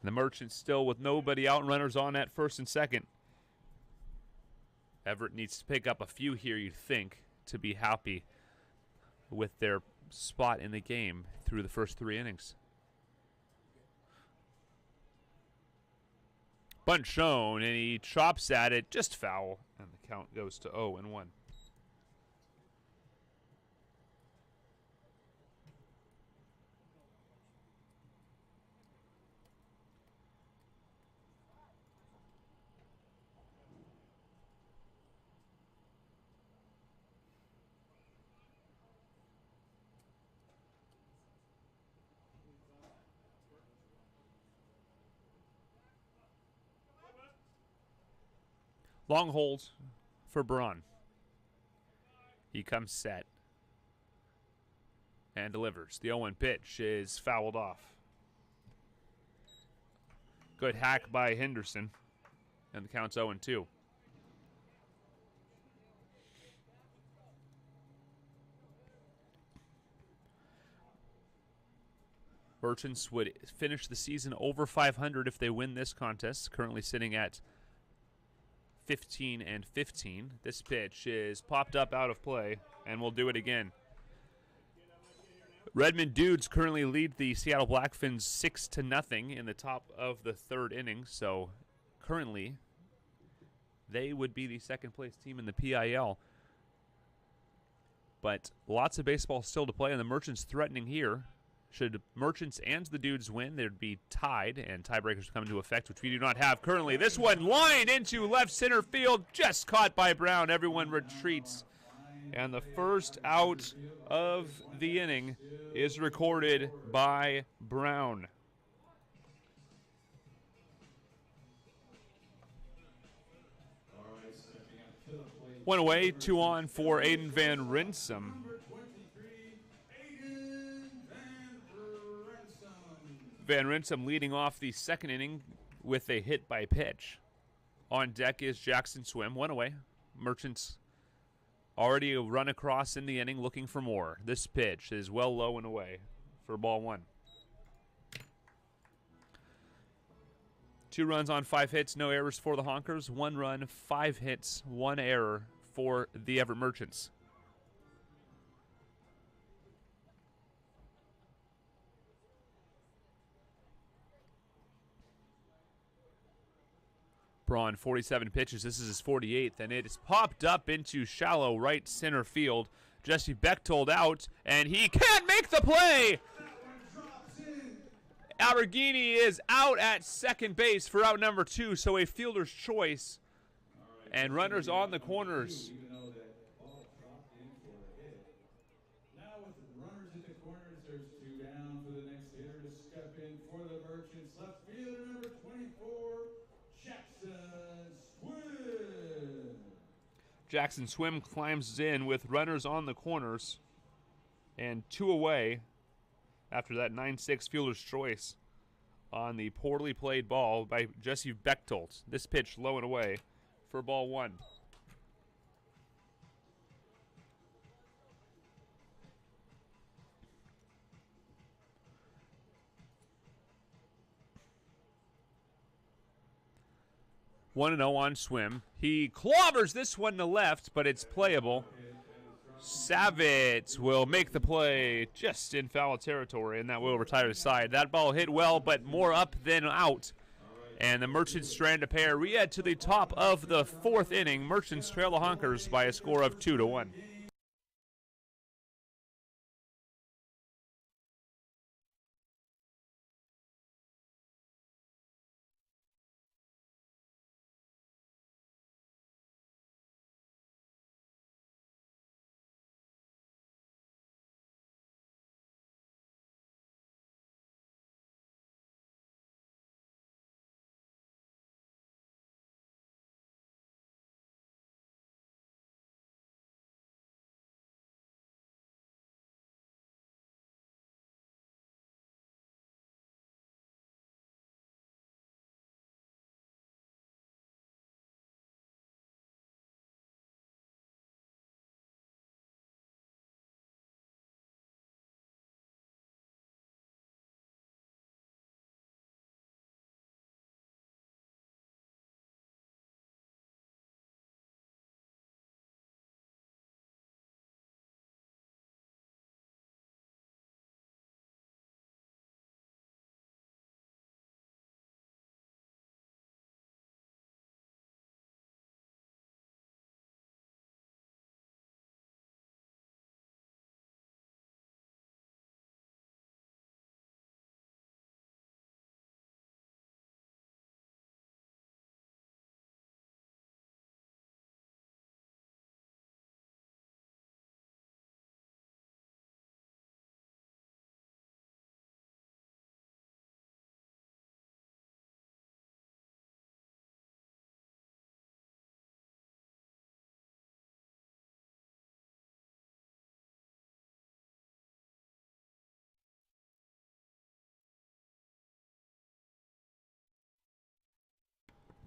And the Merchants still with nobody out and runners on at first and second. Everett needs to pick up a few here, you'd think, to be happy with their spot in the game through the first 3 innings. Bunt shown, and he chops at it, just foul, and the count goes to 0-1. Long hold for Braun. He comes set and delivers. The 0-1 pitch is fouled off. Good hack by Henderson, and the count's 0-2. Merchants would finish the season over 500 if they win this contest, currently sitting at 15-15. This pitch is popped up out of play, and we'll do it again. Redmond Dudes currently lead the Seattle Blackfins 6-0 in the top of the 3rd inning, so currently they would be the second-place team in the PIL. But lots of baseball still to play, and the Merchants threatening here. Should Merchants and the Dudes win, they'd be tied, and tiebreakers come into effect, which we do not have currently. This one lined into left center field, just caught by Brown. Everyone retreats, and the first out of the inning is recorded by Brown. One away, 2 on for Aiden Van Rinsum. Van Rinsum leading off the 2nd inning with a hit by pitch. On deck is Jackson Swim. 1 away. Merchants already run across in the inning looking for more. This pitch is well low and away for ball 1. 2 runs on 5 hits, no errors for the Honkers. 1 run, 5 hits, 1 error for the Everett Merchants. Braun, 47 pitches. This is his 48th, and it is popped up into shallow right center field. Jesse Bechtold out, and he can't make the play! Alberghini is out at second base for out number 2, so a fielder's choice. And runners on the corners. Even though that ball dropped in for a hit. Now with runners at the corners, there's 2 down for the next hitter to step in for the Merchants. Left fielder number 24, Jackson Swim. Jackson Swim climbs in with runners on the corners and 2 away after that 9-6 fielder's choice on the poorly played ball by Jesse Bechtold. This pitch low and away for ball 1. One and 0 on Swim. He clobbers this one to left, but it's playable. Savitz will make the play just in foul territory, and that will retire the side. That ball hit well, but more up than out. And the Merchants strand a pair. We head to the top of the 4th inning. Merchants trail the Honkers by a score of 2-1.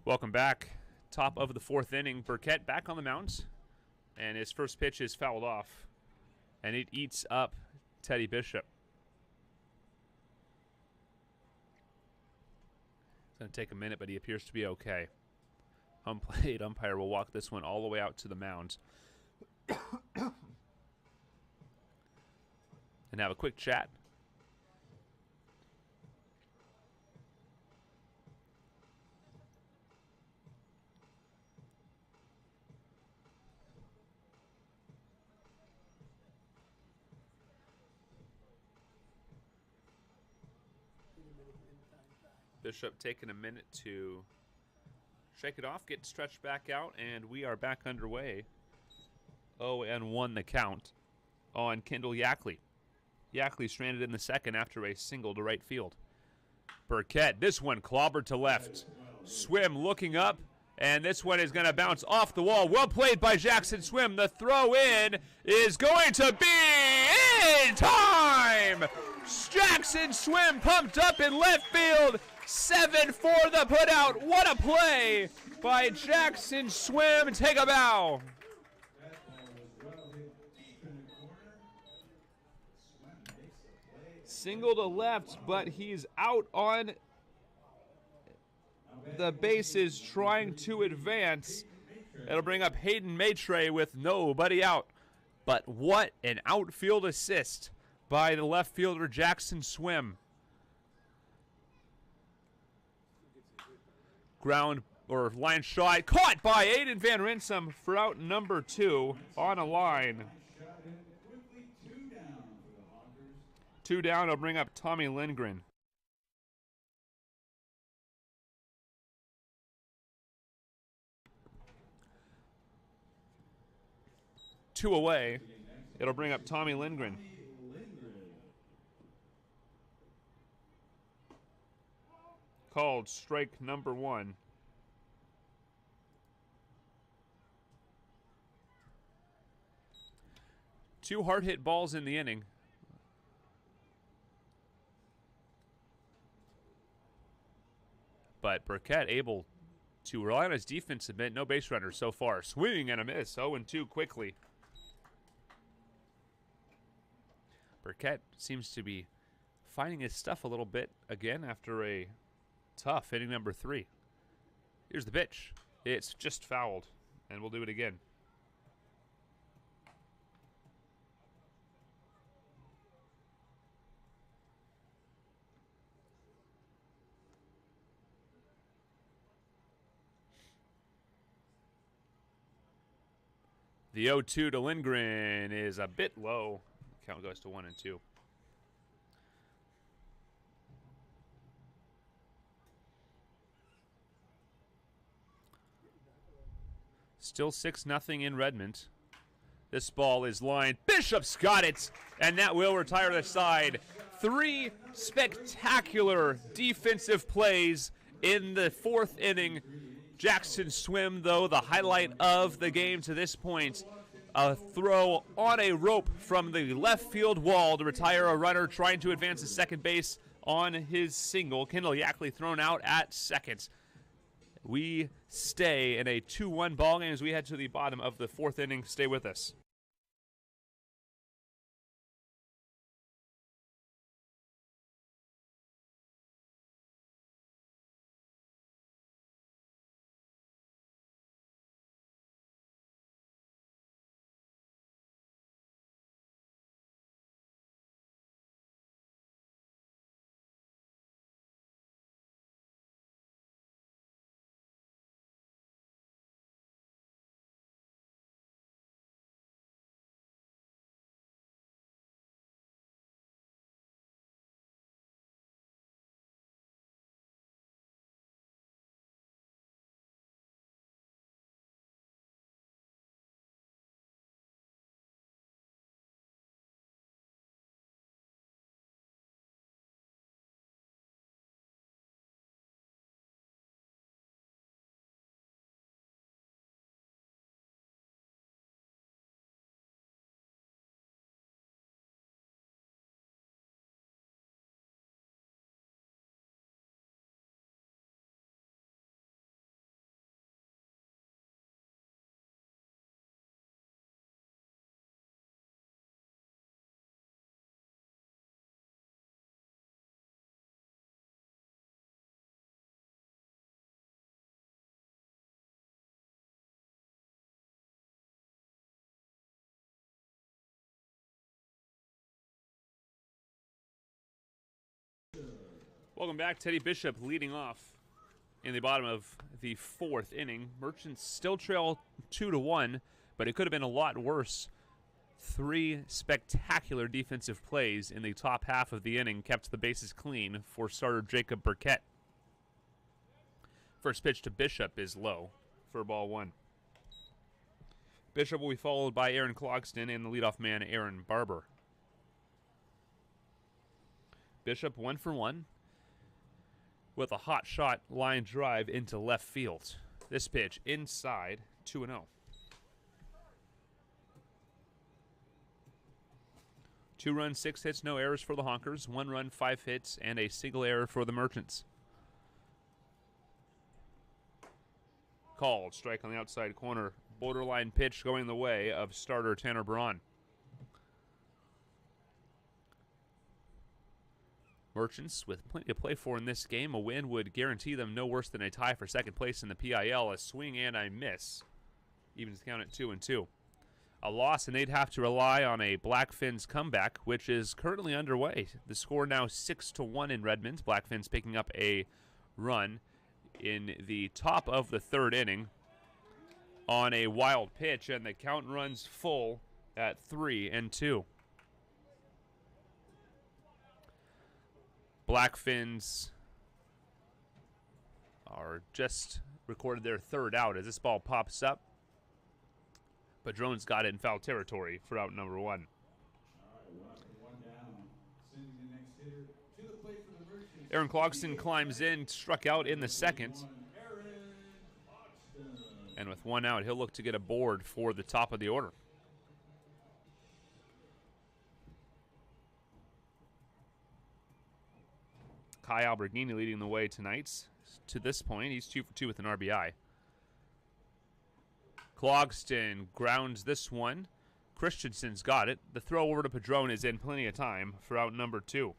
Welcome back. Top of the 4th inning. Burkett back on the mound, and his first pitch is fouled off, and it eats up Teddy Bishop. It's going to take a minute, but he appears to be okay. Home plate umpire will walk this one all the way out to the mound and have a quick chat. Bishop taking a minute to shake it off, get stretched back out, and we are back underway. 0-1 the count on Kendall Yackley. Yackley stranded in the second after a single to right field. Burkett, this one clobbered to left. Swim looking up, and this one is going to bounce off the wall. Well played by Jackson Swim. The throw in is going to be in time. Jackson Swim pumped up in left field. 7 for the putout. What a play by Jackson Swim. Take a bow. Single to left, but he's out on the bases trying to advance. It'll bring up Hayden Maitre with nobody out. But what an outfield assist by the left fielder Jackson Swim. Ground or line shot caught by Aiden Van Rinsum for out number 2 on a line. 2 down, will bring up Tommy Lindgren. 2 away. It'll bring up Tommy Lindgren. Called strike number 1. Two hard hit balls in the inning. But Burkett able to rely on his defense a bit. No base runners so far. Swing and a miss. 0-2 quickly. Burkett seems to be finding his stuff a little bit again after a tough inning number 3. Here's the pitch. It's just fouled, and we'll do it again. The 0-2 to Lindgren is a bit low. Count goes to 1-2. Still 6-0 in Redmond. This ball is lined. Bishop's got it, and that will retire the side. 3 spectacular defensive plays in the 4th inning. Jackson Swim, though, the highlight of the game to this point. A throw on a rope from the left field wall to retire a runner trying to advance to second base on his single. Kendall Yackley thrown out at second. We stay in a 2-1 ball game as we head to the bottom of the 4th inning. Stay with us. Welcome back. Teddy Bishop leading off in the bottom of the 4th inning. Merchants still trail 2-1, but it could have been a lot worse. 3 spectacular defensive plays in the top half of the inning kept the bases clean for starter Jacob Burkett. First pitch to Bishop is low for ball 1. Bishop will be followed by Aaron Clogston and the leadoff man Aaron Barber. Bishop 1 for 1 with a hot shot line drive into left field. This pitch inside, 2-0. 2 runs, 6 hits, no errors for the Honkers. 1 run, 5 hits, and a single error for the Merchants. Called, strike on the outside corner. Borderline pitch going the way of starter Tanner Braun. Merchants with plenty to play for in this game. A win would guarantee them no worse than a tie for second place in the PIL. A swing and a miss evens the count at 2-2. A loss, and they'd have to rely on a Blackfins comeback, which is currently underway. The score now 6-1 in Redmond. Blackfins picking up a run in the top of the 3rd inning on a wild pitch, and the count runs full at 3-2. Blackfins are just recorded their 3rd out as this ball pops up. Padron's got it in foul territory for out number 1. One down. Sending the next hitter to the plate for the Merchants. Aaron Clogston climbs in, struck out in the second. And with 1 out, he'll look to get a board for the top of the order. Kai Alberghini leading the way tonight. To this point, he's 2 for 2 with an RBI. Clogston grounds this one. Christensen's got it. The throw over to Padron is in plenty of time for out number 2.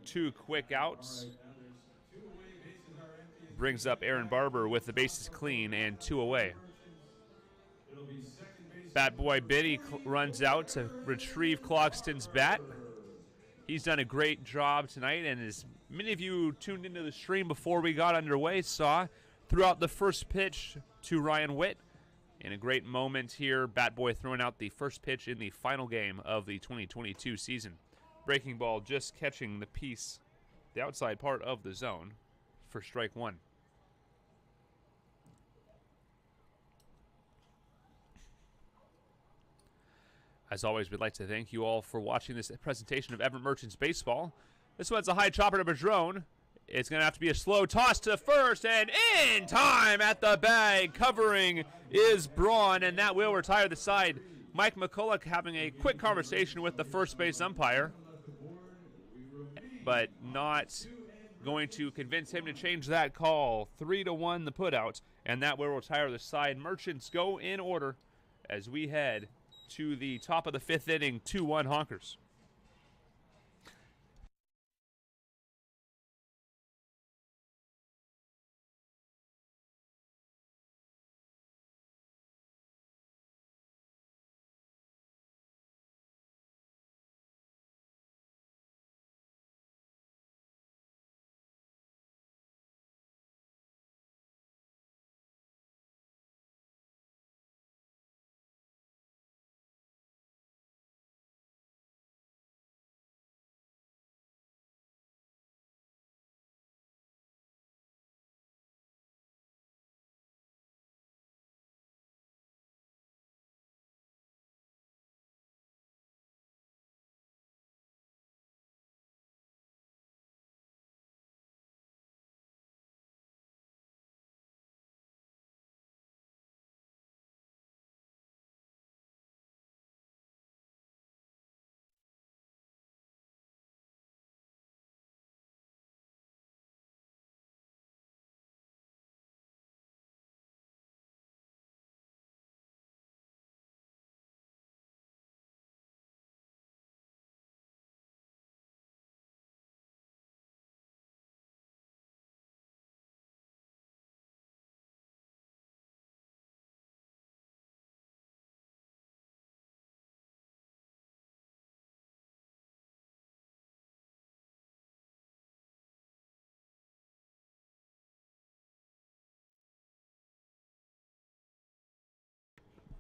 2 quick outs. Brings up Aaron Barber with the bases clean and 2 away. Bat boy Biddy runs out to retrieve Clogston's bat. He's done a great job tonight, and as many of you tuned into the stream before we got underway saw, throughout the first pitch to Ryan Witt. In a great moment here, Bat Boy throwing out the first pitch in the final game of the 2022 season. Breaking ball just catching the piece, the outside part of the zone for strike 1. As always, we'd like to thank you all for watching this presentation of Everett Merchants Baseball. This one's a high chopper to Padron. It's going to have to be a slow toss to first, and in time at the bag. Covering is Braun, and that will retire the side. Mike McCulloch having a quick conversation with the first base umpire, but not going to convince him to change that call. 3-1 the putout, and that will retire the side. Merchants go in order as we head to the top of the 5th inning, 2-1 Honkers.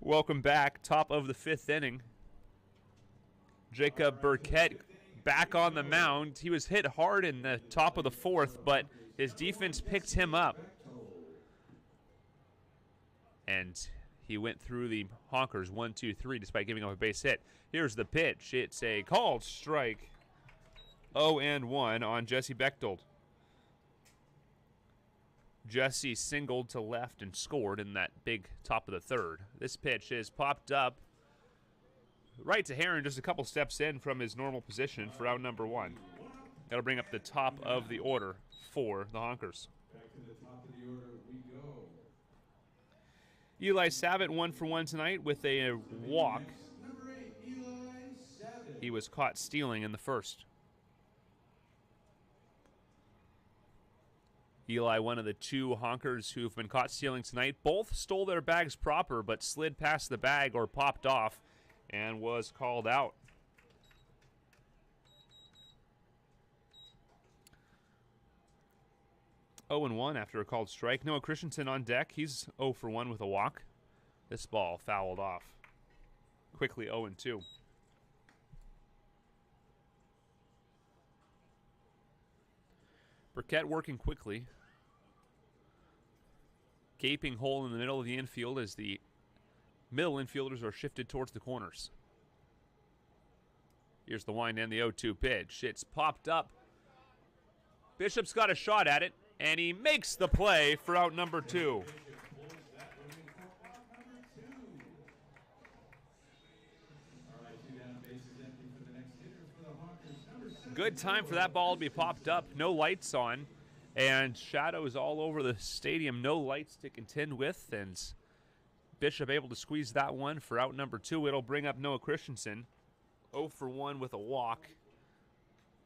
Welcome back, top of the 5th inning. Jacob Burkett back on the mound. He was hit hard in the top of the 4th, but his defense picked him up. And he went through the Honkers 1-2-3 despite giving up a base hit. Here's the pitch. It's a called strike. 0-1 on Jesse Bechtold. Jesse singled to left and scored in that big top of the 3rd. This pitch is popped up right to Heron, just a couple steps in from his normal position for out number 1. That'll bring up the top of the order for the Honkers. Back to the top of the order we go. Eli Savitt 1 for 1 tonight with a walk. Number 8, Eli Savitt. He was caught stealing in the 1st. Eli, one of the 2 Honkers who've been caught stealing tonight. Both stole their bags proper, but slid past the bag or popped off and was called out. Oh and 1 after a called strike. Noah Christensen on deck. He's 0 for 1 with a walk. This ball fouled off. Quickly 0 and 2. Burkett working quickly. Gaping hole in the middle of the infield as the Middle infielders are shifted towards the corners. Here's the wind and the 0-2 pitch. It's popped up. Bishop's got a shot at it, and he makes the play for out number 2. Good time for that ball to be popped up. No lights on, and shadows all over the stadium. No lights to contend with, and Bishop able to squeeze that one for out number 2. It'll bring up Noah Christensen. 0 for 1 with a walk,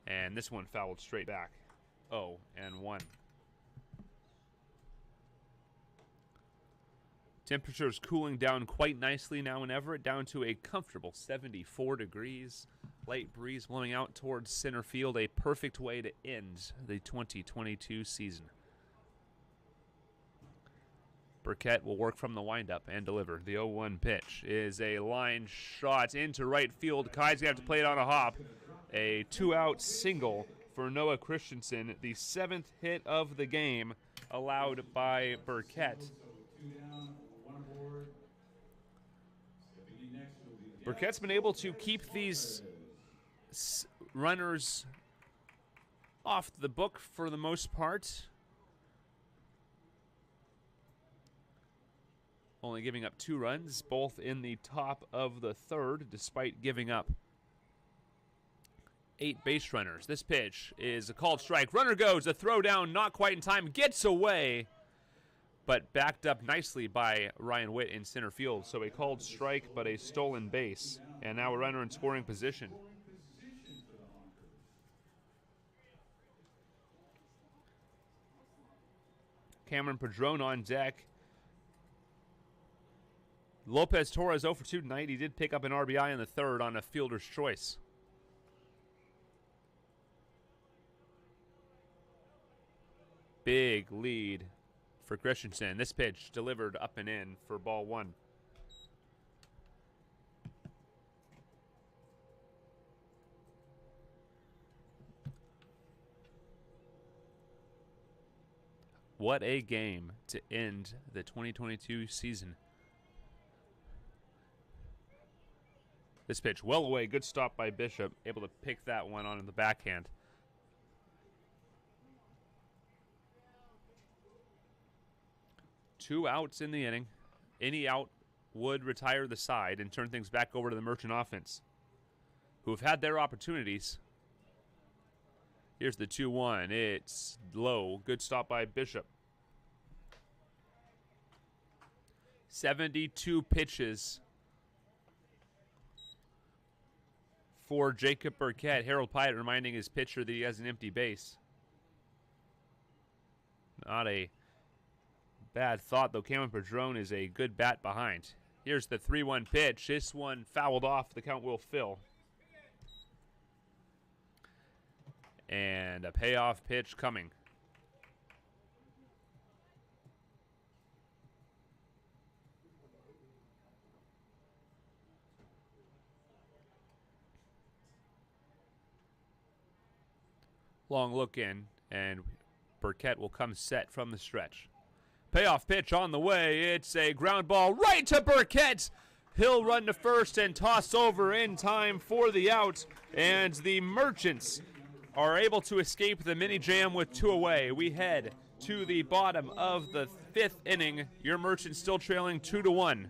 and this one fouled straight back. 0-1. Temperatures cooling down quite nicely now in Everett, down to a comfortable 74 degrees. Light breeze blowing out towards center field, a perfect way to end the 2022 season. Burkett will work from the windup and deliver. The 0-1 pitch is a line shot into right field. Kai's going to have to play it on a hop. A 2-out single for Noah Christensen, the 7th hit of the game allowed by Burkett. Burkett's been able to keep these runners off the book for the most part. Only giving up 2 runs, both in the top of the 3rd, despite giving up 8 base runners. This pitch is a called strike. Runner goes, a throw down, not quite in time, gets away, but backed up nicely by Ryan Witt in center field. So a called strike, but a stolen base. And now a runner in scoring position. Cameron Padron on deck. Lopez Torres 0 for 2 tonight. He did pick up an RBI in the 3rd on a fielder's choice. Big lead for Christensen. This pitch delivered up and in for ball 1. What a game to end the 2022 season. This pitch well away. Good stop by Bishop. Able to pick that one on in the backhand. Two outs in the inning. Any out would retire the side and turn things back over to the Merchant offense, who have had their opportunities. Here's the 2-1. It's low. Good stop by Bishop. 72 pitches for Jacob Burkett. Harold Pyatt reminding his pitcher that he has an empty base. Not a bad thought, though. Cameron Padron is a good bat behind. Here's the 3-1 pitch. This one fouled off. The count will fill. And a payoff pitch coming. Long look in, and Burkett will come set from the stretch. Payoff pitch on the way. It's a ground ball right to Burkett. He'll run to first and toss over in time for the out. And the Merchants are able to escape the mini jam with 2 away. We head to the bottom of the 5th inning. Your Merchants still trailing 2-1.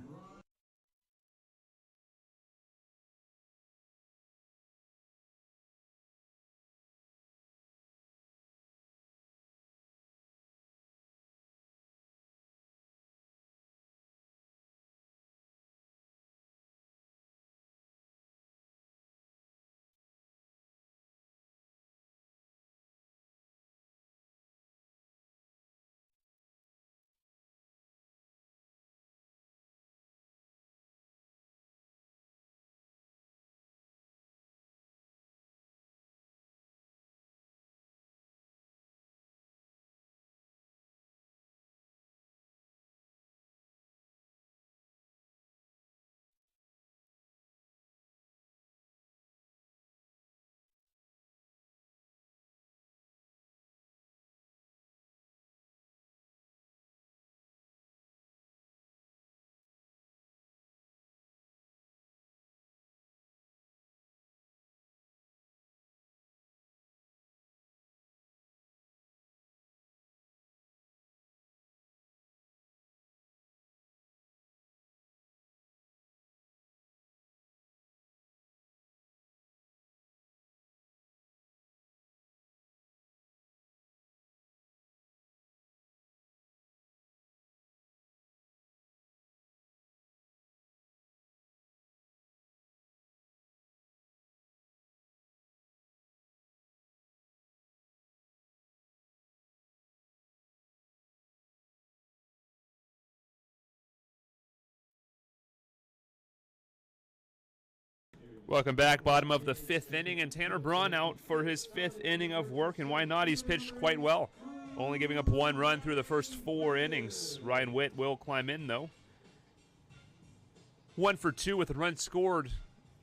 Welcome back. Bottom of the 5th inning, and Tanner Braun out for his 5th inning of work, and why not? He's pitched quite well, only giving up 1 run through the first 4 innings. Ryan Witt will climb in, though. 1 for 2 with a run scored,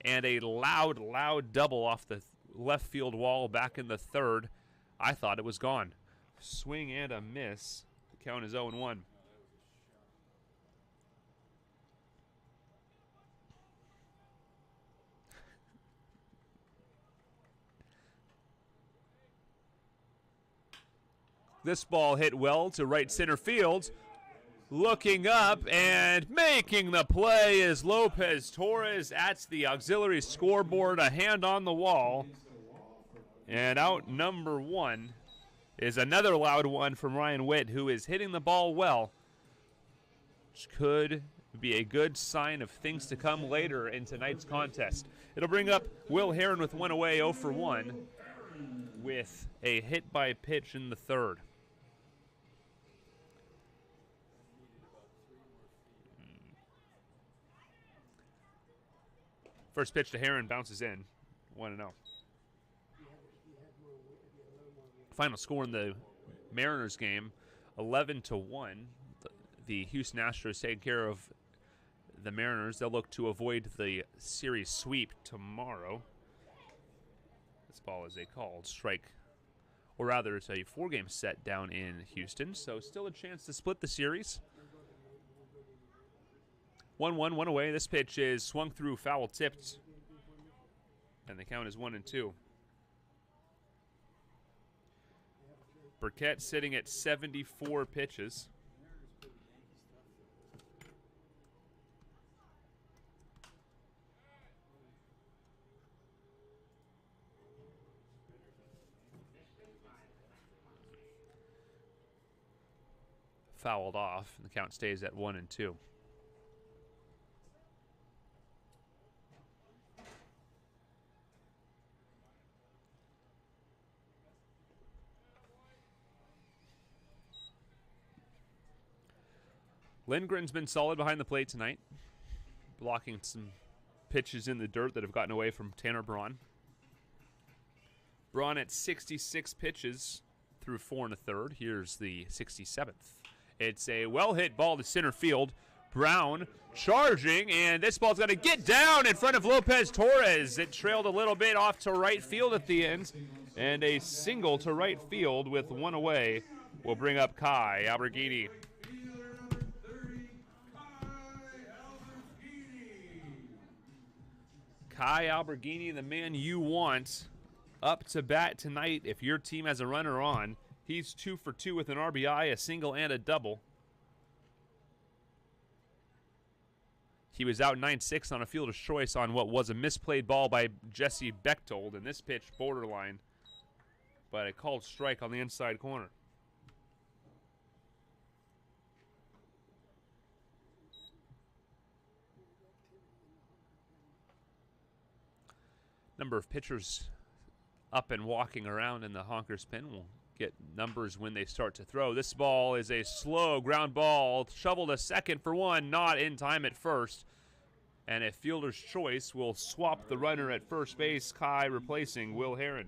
and a loud double off the left field wall back in the 3rd. I thought it was gone. Swing and a miss. The count is 0-1. This ball hit well to right center field. Looking up and making the play is Lopez Torres at the auxiliary scoreboard, a hand on the wall. And out number 1 is another loud one from Ryan Witt, who is hitting the ball well, which could be a good sign of things to come later in tonight's contest. It'll bring up Will Heron with 1 away, 0 for 1, with a hit by pitch in the 3rd. First pitch to Heron bounces in, 1-0. Final score in the Mariners game, 11-1. The Houston Astros taking care of the Mariners. They'll look to avoid the series sweep tomorrow. This ball is a called strike, or rather it's a 4-game set down in Houston, so still a chance to split the series. 1-1, 1 away. This pitch is swung through, foul tipped, and the count is 1-2. Burkett sitting at 74 pitches. Fouled off, and the count stays at 1-2. Lindgren's been solid behind the plate tonight, blocking some pitches in the dirt that have gotten away from Tanner Braun. Braun at 66 pitches through 4 1/3. Here's the 67th. It's a well-hit ball to center field. Brown charging, and this ball's going to get down in front of Lopez Torres. It trailed a little bit off to right field at the end, and a single to right field with 1 away will bring up Kai Alberghini. Kai Alberghini, the man you want up to bat tonight if your team has a runner on. He's 2 for 2 with an RBI, a single, and a double. He was out 9-6 on a fielder's choice on what was a misplayed ball by Jesse Bechtold, and this pitch borderline, but a called strike on the inside corner. Number of pitchers up and walking around in the Honkers pen will get numbers when they start to throw. This ball is a slow ground ball, shoveled to second for 1, not in time at first. And a fielder's choice will swap the runner at first base, Kai replacing Will Heron.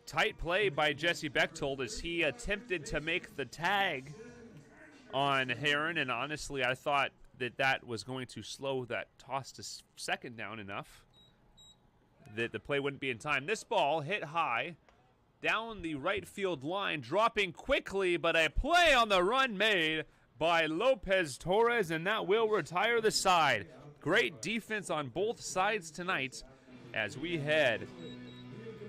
Tight play by Jesse Bechtold as he attempted to make the tag on Heron, and honestly, I thought that was going to slow that toss to second down enough that the play wouldn't be in time. This ball hit high down the right field line, dropping quickly, but a play on the run made by Lopez Torres, and that will retire the side. Great defense on both sides tonight as we head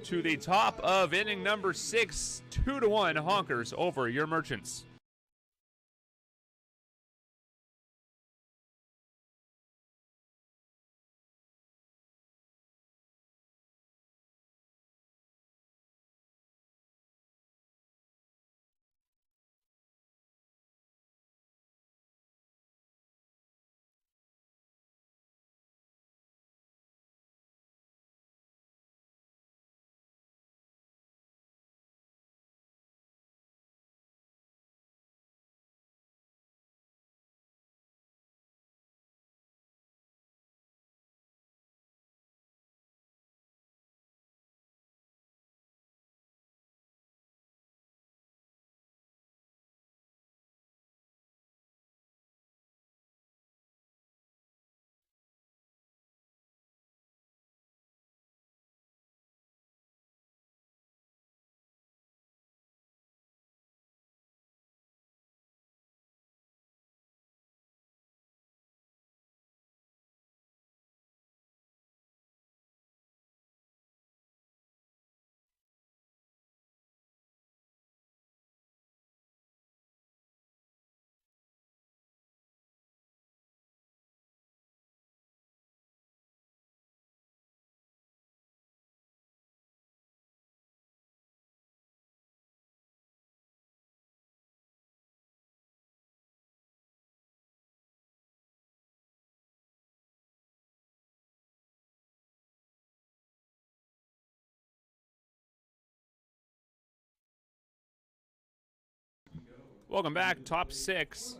to the top of inning number 6, 2-1 Honkers over your Merchants. Welcome back. Top 6.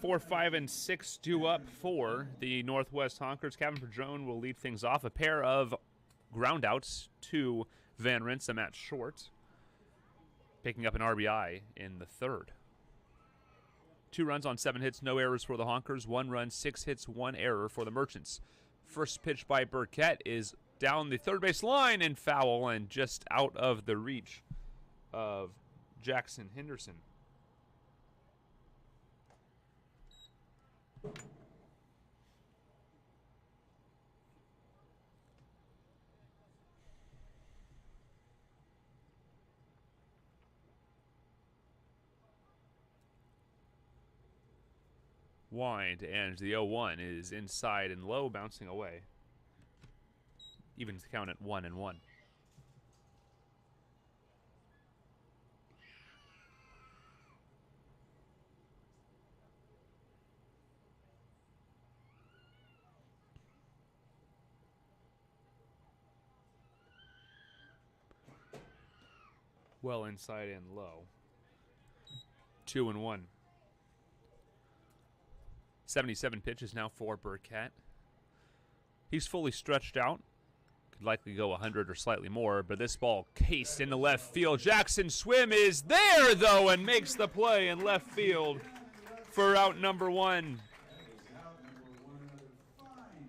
4, 5, and 6 due up for the Northwest Honkers. Kevin Padron will lead things off. A pair of groundouts to Van Rinsen at short, picking up an RBI in the third. 2 runs on 7 hits, no errors for the Honkers. 1 run, 6 hits, 1 error for the Merchants. First pitch by Burkett is down the third base line and foul and just out of the reach of Jackson Henderson. Wind, and the 0-1 is inside and low, bouncing away. Evens the count at 1-1. Well inside and low. 2-1. 77 pitches now for Burkett. He's fully stretched out. Could likely go 100 or slightly more, but this ball cased into left field. Jackson Swim is there, though, and makes the play in left field for out number 1.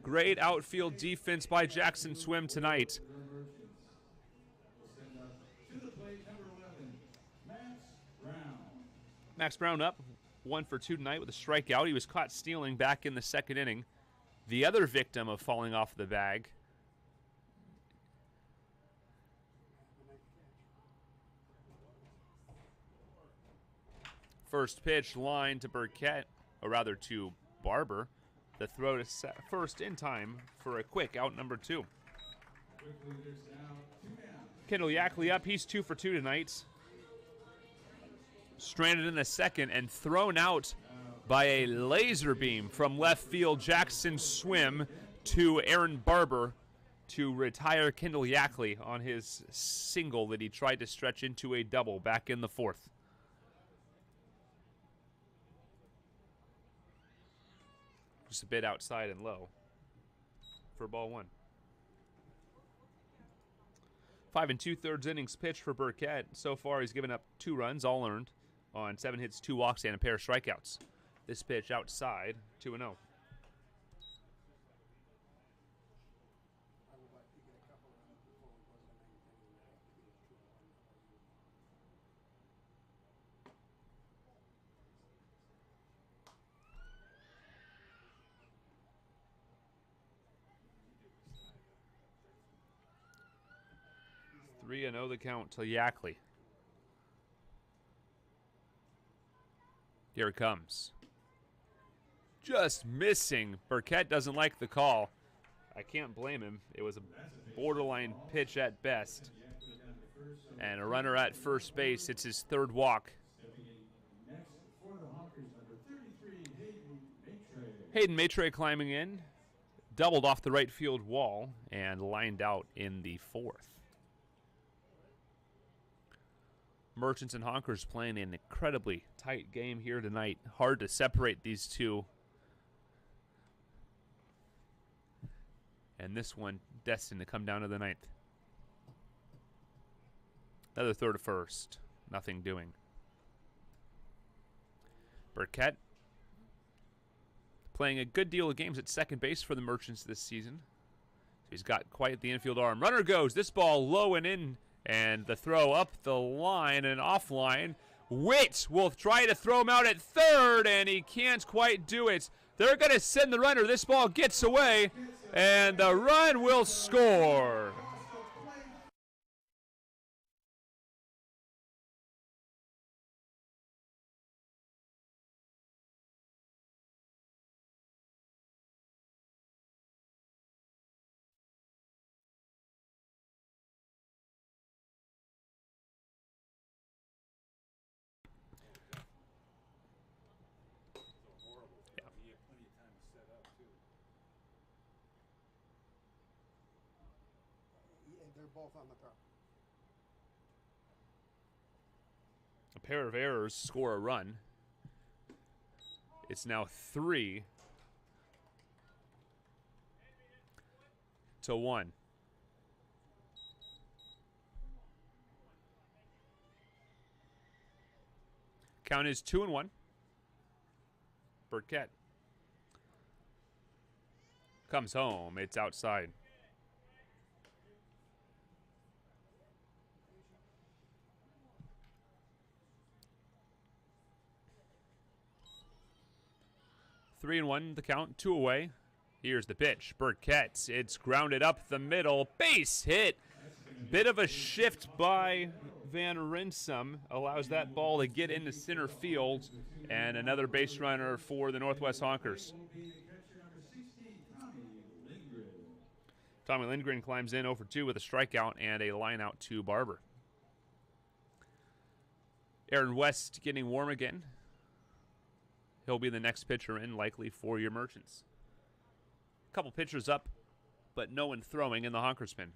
Great outfield defense by Jackson Swim tonight. Max Brown up 1 for 2 tonight with a strikeout. He was caught stealing back in the second inning. The other victim of falling off the bag. First pitch line to Burkett, or rather to Barber. The throw to first in time for a quick out number 2. Kendall Yackley up. He's 2 for 2 tonight. Stranded in the second and thrown out by a laser beam from left field. Jackson Swim to Aaron Barber to retire Kendall Yackley on his single that he tried to stretch into a double back in the 4th. Just a bit outside and low for ball 1. 5 2/3 innings pitched for Burkett. So far, he's given up 2 runs, all earned, on 7 hits, 2 walks, and a pair of strikeouts. This pitch outside, 2-0. Three and 0 the count to Yackley. Here it comes. Just missing. Burkett doesn't like the call. I can't blame him. It was a borderline pitch at best. And a runner at first base. It's his 3rd walk. Hayden Maitre climbing in. Doubled off the right field wall and lined out in the 4th. Merchants and Honkers playing an incredibly tight game here tonight. Hard to separate these two. And this one destined to come down to the 9th. Another throw to first. Nothing doing. Burkett playing a good deal of games at second base for the Merchants this season. So he's got quite the infield arm. Runner goes. This ball low and in. And the throw up the line and offline. Witt will try to throw him out at third, and he can't quite do it. They're going to send the runner. This ball gets away, and the run will score. Both on the top. pair of errors score a run. It's now 3-1. Count is 2-1. Burkett comes home. It's outside. Three and one, the count, 2 away. Here's the pitch. Burkett. It's grounded up the middle. Base hit. Bit of a shift by Van Rinsum allows that ball to get into center field, and another base runner for the Northwest Honkers. Tommy Lindgren climbs in 0 for 2 with a strikeout and a line out to Barber. Aaron West getting warm again. He'll be the next pitcher in, likely for your Merchants. A couple pitchers up, but no one throwing in the Honkers pen.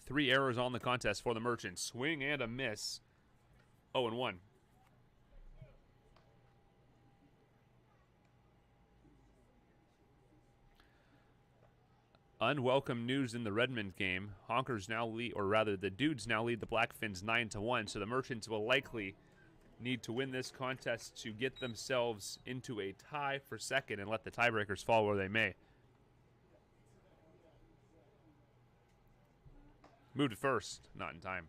3 errors on the contest for the Merchants. Swing and a miss. 0-1. Unwelcome news in the Redmond game. Honkers now lead, or rather the Dudes now lead the Blackfins 9-1, so the Merchants will likely need to win this contest to get themselves into a tie for second and let the tiebreakers fall where they may. Moved to first, not in time.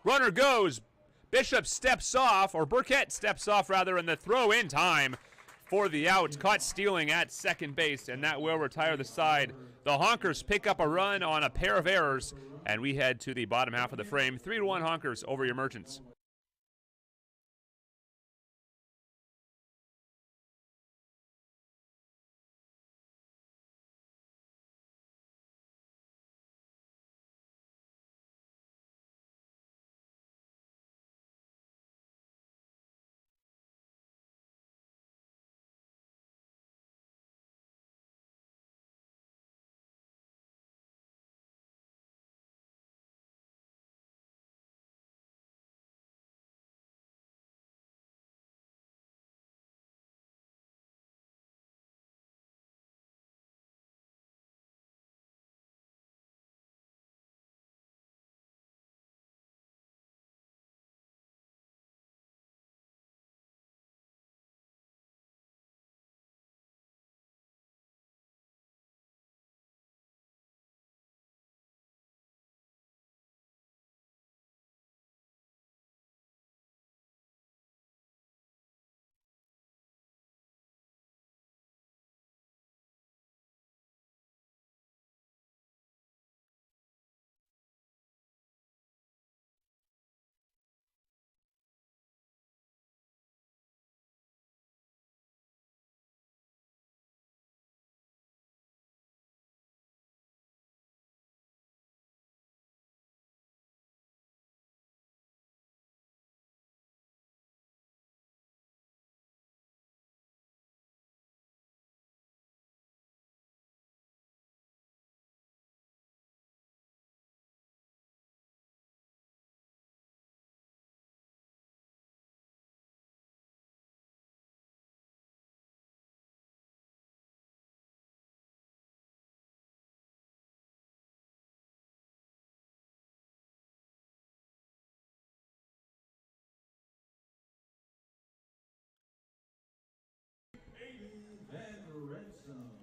Runner goes. Bishop steps off, or Burkett steps off rather, in the throw in time for the out. Caught stealing at second base, and that will retire the side. The Honkers pick up a run on a pair of errors, and we head to the bottom half of the frame. 3-1 Honkers over your Merchants.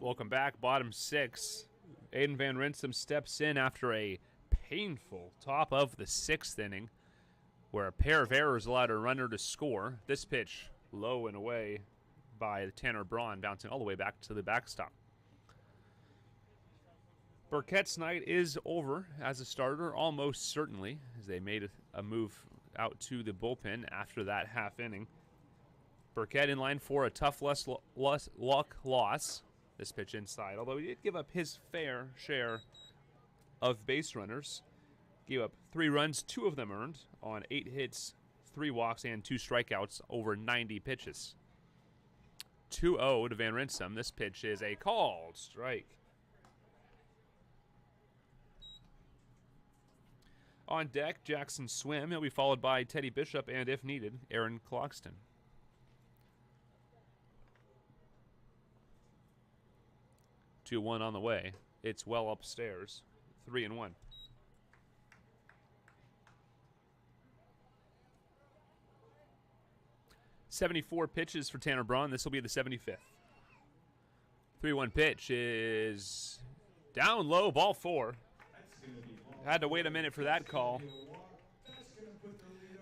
Welcome back, bottom 6. Aiden Van Rinsum steps in after a painful top of the 6th inning, where a pair of errors allowed a runner to score. This pitch low and away by Tanner Braun, bouncing all the way back to the backstop. Burkett's night is over as a starter, almost certainly, as they made a move out to the bullpen after that half inning. Burkett in line for a tough luck loss. This pitch inside, although he did give up his fair share of base runners. Gave up 3 runs, 2 of them earned on 8 hits, 3 walks, and 2 strikeouts over 90 pitches. 2-0 to Van Rinsum. This pitch is a called strike. On deck, Jackson Swim. He'll be followed by Teddy Bishop and, if needed, Aaron Clogston. Two one on the way. It's well upstairs. 3-1. .74 pitches for Tanner Braun. This will be the 75th. 3-1 pitch is down low, ball 4. Had to wait a minute for that call.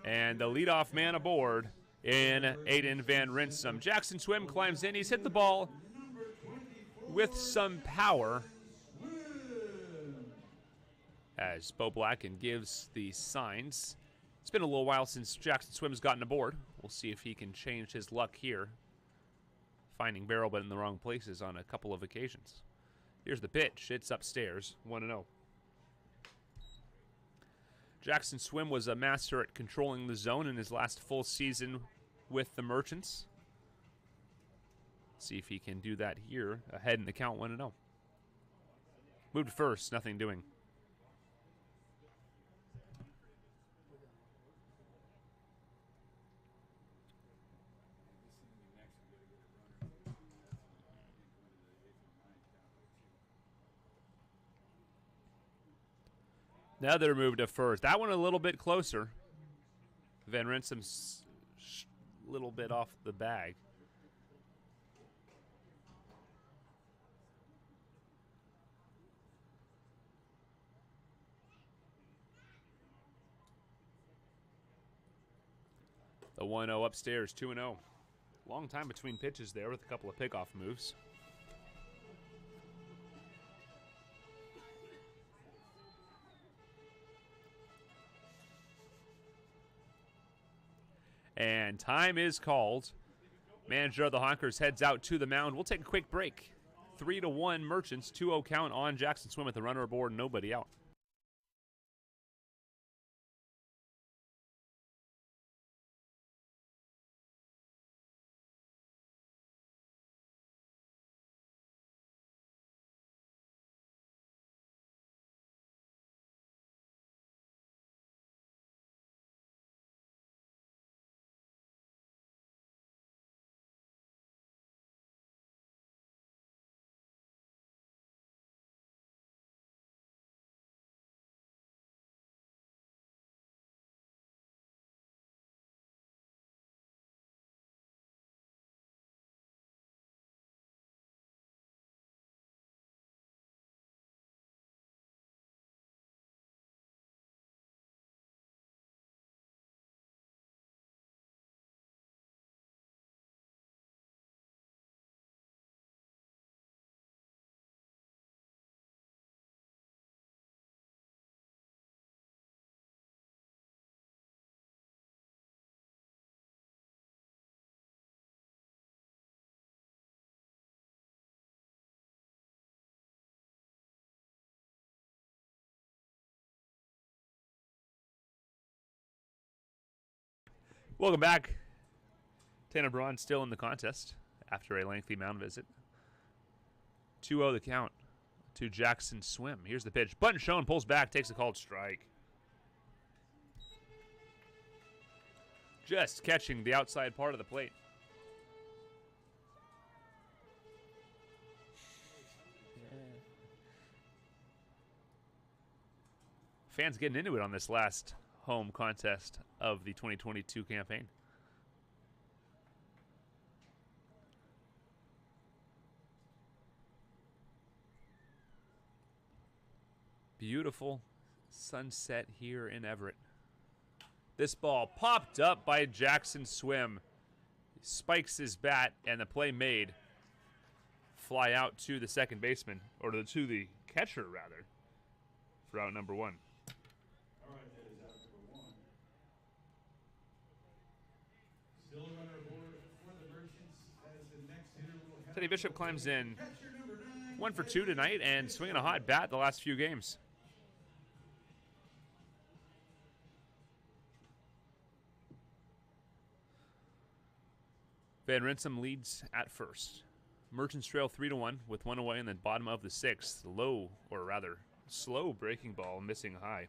And the leadoff man aboard in Aiden Van Rinsum. Jackson Swim climbs in. He's hit the ball with some power as Bo Blacken gives the signs. It's been a little while since Jackson Swim has gotten aboard. We'll see if he can change his luck here, finding barrel but in the wrong places on a couple of occasions. Here's the pitch. It's upstairs, 1-0. Jackson Swim was a master at controlling the zone in his last full season with the Merchants. See if he can do that here. Ahead in the count, 1-0. Moved first, nothing doing. Another move to first. That one a little bit closer. Van Rinsum's a little bit off the bag. The 1-0 upstairs, 2-0. Long time between pitches there with a couple of pickoff moves. And time is called. Manager of the Honkers heads out to the mound. We'll take a quick break. 3-1 Merchants, 2-0 count on Jackson Swim with the runner aboard, nobody out. Welcome back. Tanner Braun still in the contest after a lengthy mound visit. 2-0 the count to Jackson Swim. Here's the pitch. Button shown, pulls back, takes a called strike. Just catching the outside part of the plate. Fans getting into it on this last home contest of the 2022 campaign. Beautiful sunset here in Everett. This ball popped up by Jackson Swim. He spikes his bat and the play made. Fly out to the second baseman, or to the catcher rather, for out number 1. Teddy Bishop climbs in. 1 for 2 tonight and swinging a hot bat the last few games. Van Rinsum leads at first. Merchants trail 3-1 with one away in the bottom of the sixth. Low, or rather, slow breaking ball, missing high.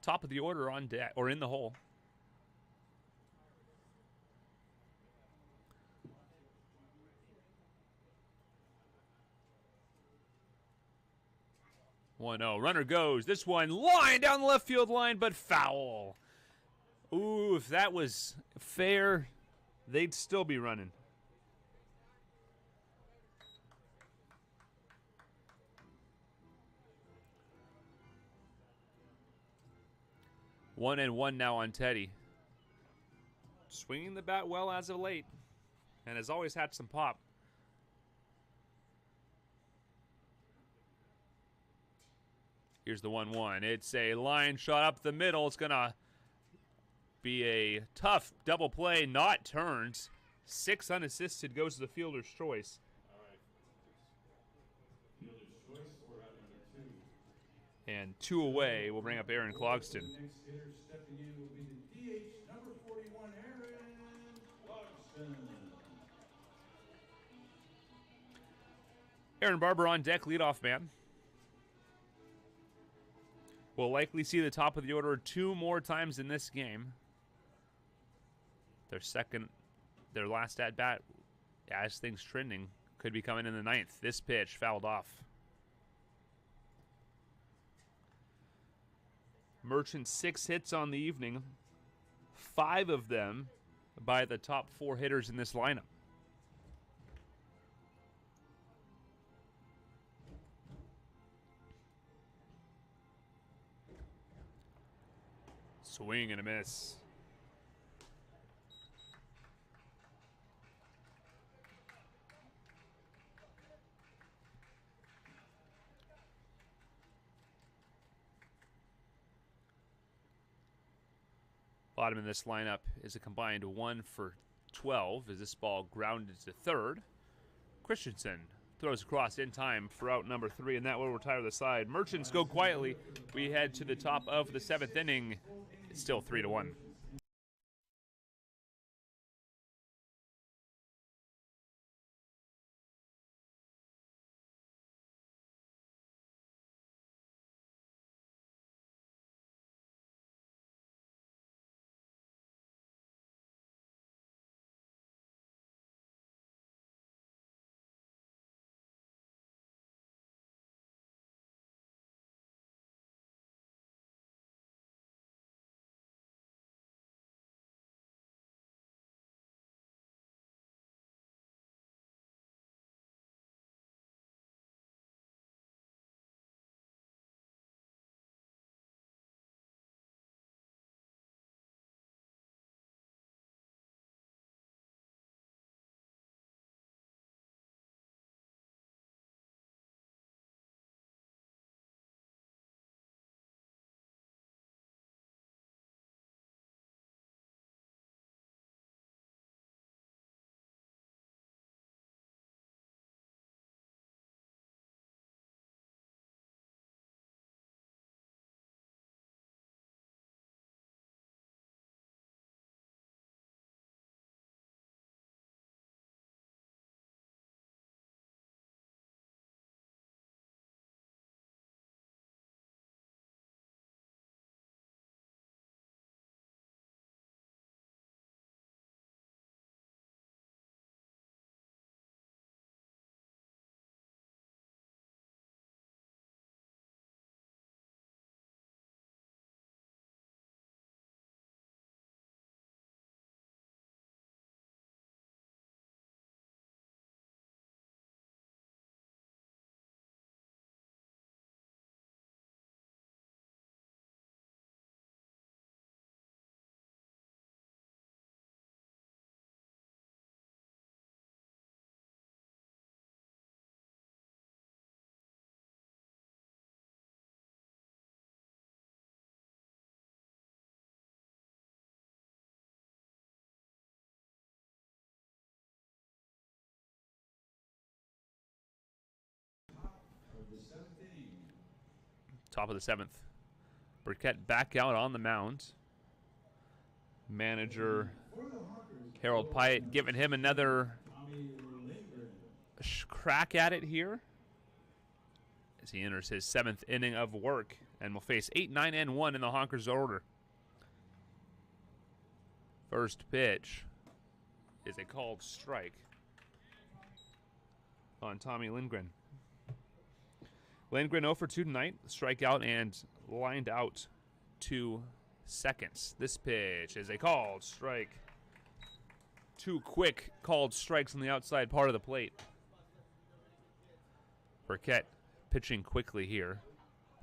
Top of the order on deck, or in the hole. One zero. Runner goes. This one line down the left field line, but foul. Ooh, if that was fair, they'd still be running. One and one now on Teddy. Swinging the bat well as of late, and has always had some pop. Here's the 1-1. It's a line shot up the middle. It's going to be a tough double play. Not turns. 6 unassisted goes to the fielder's choice. And 2 away will bring up Aaron Clogston. The next hitter stepping in will be the DH, number 41, Aaron Clogston. Aaron Barber on deck, leadoff man. We'll likely see the top of the order 2 more times in this game. Their last at bat, as things trending, could be coming in the 9th. This pitch fouled off. Merchant 6 hits on the evening, 5 of them by the top 4 hitters in this lineup. Swing and a miss. Bottom of this lineup is a combined 1 for 12 as this ball grounded to third. Christensen throws across in time for out number 3, and that will retire the side. Merchants go quietly. We head to the top of the 7th inning. It's still 3-1. Top of the 7th. Burkett back out on the mound. Manager Harold Pyatt giving him another crack at it here as he enters his 7th inning of work and will face 8, 9, and 1 in the Honkers order. First pitch is a called strike on Tommy Lindgren. Lindgren 0 for 2 tonight, strikeout and lined out 2 seconds. This pitch is a called strike. 2 quick called strikes on the outside part of the plate. Burkett pitching quickly here.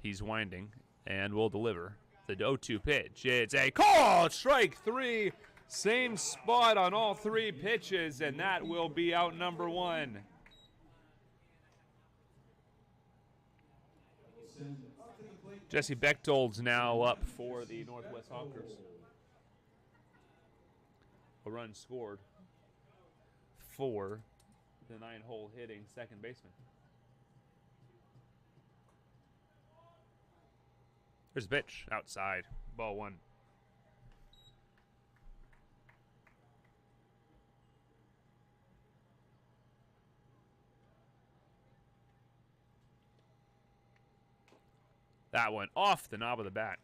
He's winding and will deliver the 0-2 pitch. It's a called strike 3. Same spot on all 3 pitches, and that will be out number 1. Jesse Bechtold's now up for the Northwest Honkers. A run scored for the 9-hole hitting second baseman. There's a pitch outside. Ball 1. That one off the knob of the bat.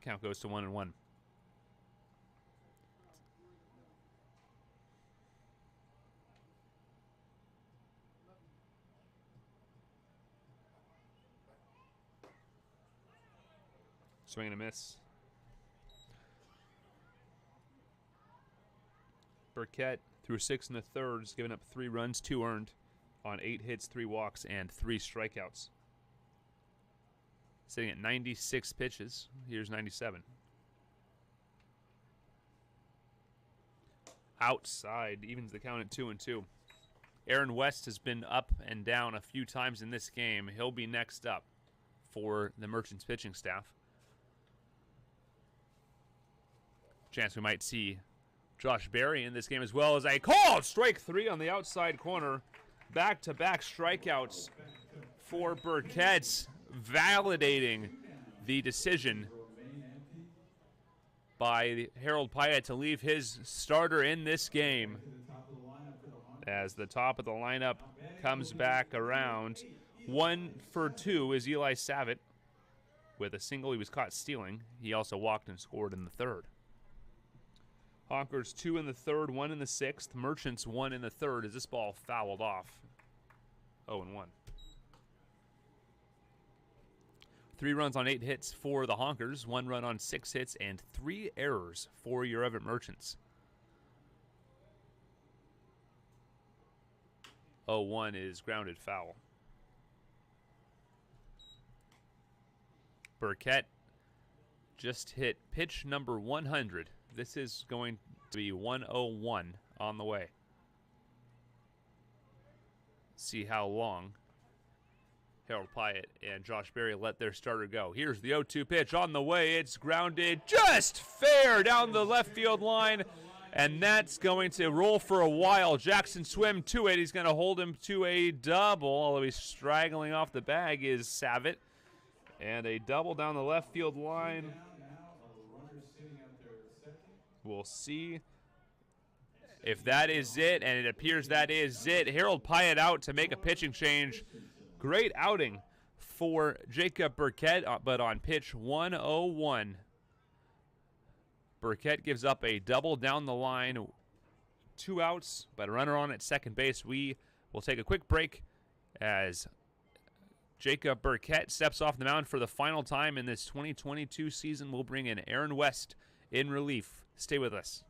Count goes to 1-1. Swing and a miss. Burkett through 6 1/3, giving up 3 runs, 2 earned on 8 hits, 3 walks, and 3 strikeouts. Sitting at 96 pitches. Here's 97. Outside, evens the count at 2-2. Aaron West has been up and down a few times in this game. He'll be next up for the Merchants pitching staff. Chance we might see Josh Berry in this game as well as a called strike 3 on the outside corner. Back-to-back strikeouts for Burkett, validating the decision by Harold Pyatt to leave his starter in this game. As the top of the lineup comes back around. 1 for 2 is Eli Savitt with a single he was caught stealing. He also walked and scored in the 3rd. Honkers 2 in the 3rd, 1 in the 6th. Merchants 1 in the 3rd as this ball fouled off. 0-1. 3 runs on 8 hits for the Honkers, 1 run on 6 hits, and 3 errors for your Everett Merchants. 0-1 is grounded foul. Burkett just hit pitch number 100. This is going to be 101 on the way. See how long Harold Pyatt and Josh Berry let their starter go. Here's the 0-2 pitch on the way. It's grounded just fair down the left field line, and that's going to roll for a while. Jackson swim to it. He's going to hold him to a double, although he's straggling off the bag is Savitt. And a double down the left field line. We'll see if that is it, and it appears that is it. Harold Pyatt out to make a pitching change. Great outing for Jacob Burkett, but on pitch 101, Burkett gives up a double down the line. 2 outs, but a runner on at second base. We will take a quick break as Jacob Burkett steps off the mound for the final time in this 2022 season. We'll bring in Aaron West in relief. Stay with us.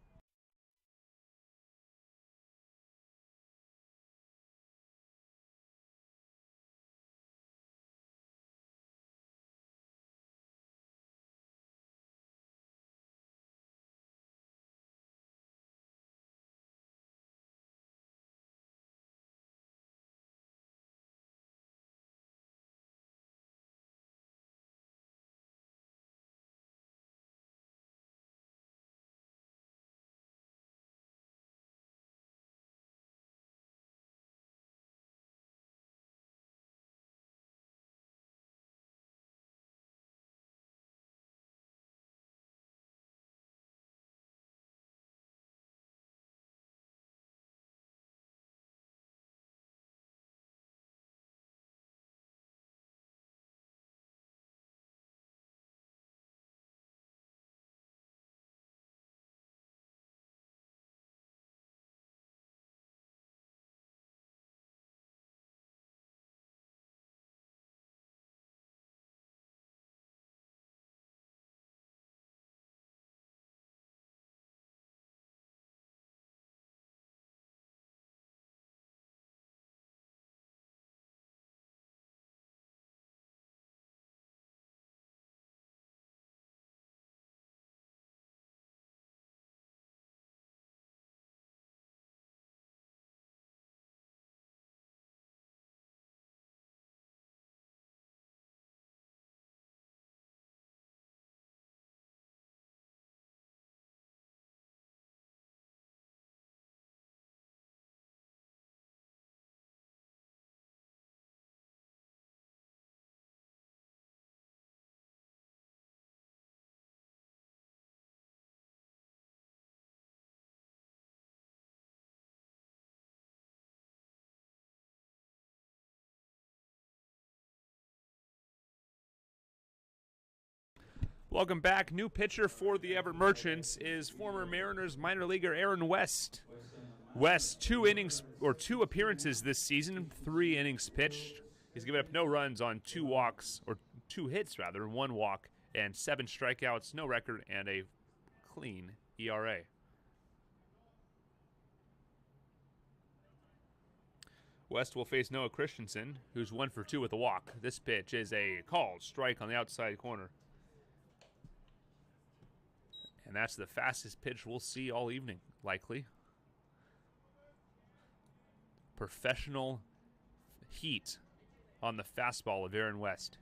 Welcome back. New pitcher for the Everett Merchants is former Mariners minor leaguer Aaron West. West, 2 appearances this season, 3 innings pitched. He's given up no runs on 2 walks, or 2 hits rather, 1 walk, and 7 strikeouts, no record, and a clean ERA. West will face Noah Christensen, who's 1 for 2 with a walk. This pitch is a called strike on the outside corner. And that's the fastest pitch we'll see all evening, likely. Professional heat on the fastball of Aaron West.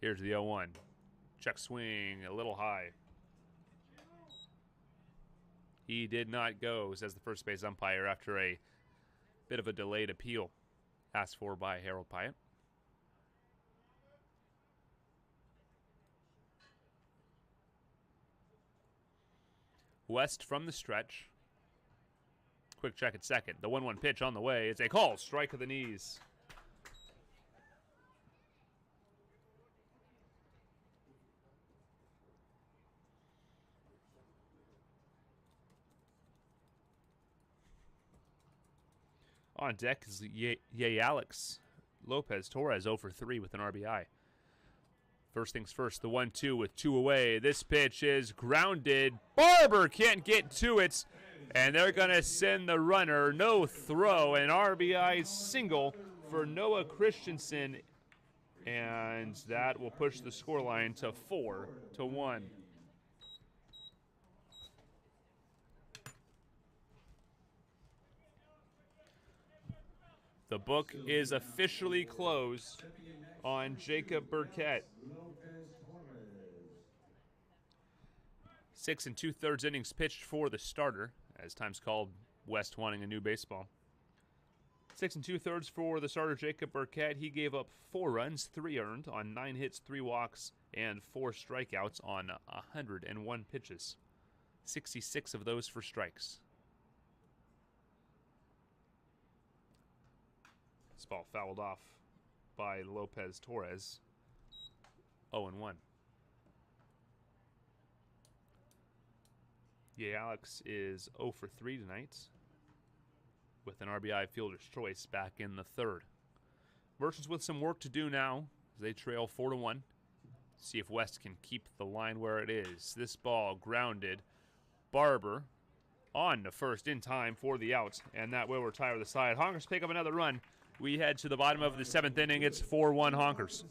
Here's the 0-1. Check swing, a little high. He did not go, says the first base umpire, after a bit of a delayed appeal asked for by Harold Pyatt. West from the stretch. Quick check at second. The 1-1 pitch on the way. It's a call. Strike of the knees. On deck is Alex Lopez Torres 0 for 3 with an RBI. First things first, the 1-2 with 2 away. This pitch is grounded. Barber can't get to it, and they're going to send the runner. No throw, an RBI single for Noah Christensen, and that will push the scoreline to 4-1. The book is officially closed on Jacob Burkett. 6 2/3 innings pitched for the starter, as time's called, West wanting a new baseball. 6 2/3 for the starter, Jacob Burkett. He gave up 4 runs, 3 earned on 9 hits, 3 walks, and 4 strikeouts on 101 pitches. 66 of those for strikes. This ball fouled off by Lopez Torres. 0-1. Alex is 0 for 3 tonight with an RBI fielder's choice back in the 3rd. Merchants with some work to do now as they trail 4-1. See if West can keep the line where it is. This ball grounded. Barber on to first in time for the out, and that will retire the side. Honkers pick up another run. We head to the bottom of the 7th inning. It's 4-1 Honkers.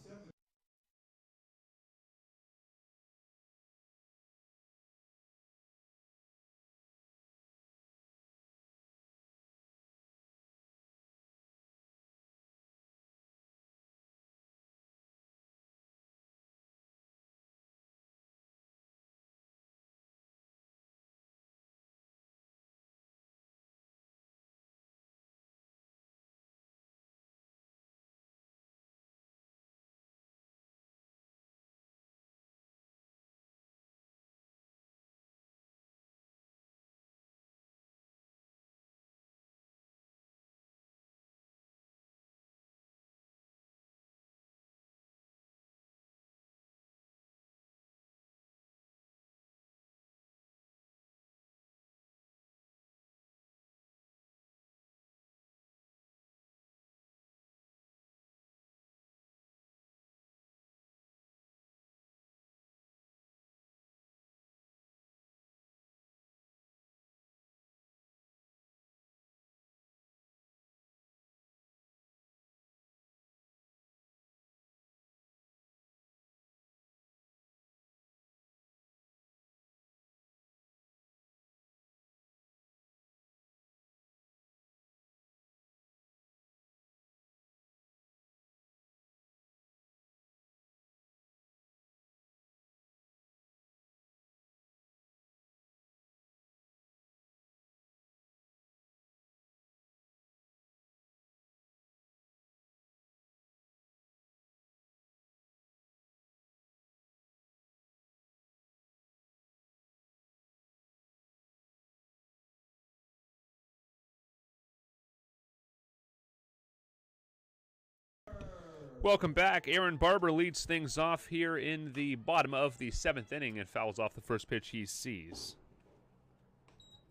Welcome back. Aaron Barber leads things off here in the bottom of the 7th inning and fouls off the first pitch he sees.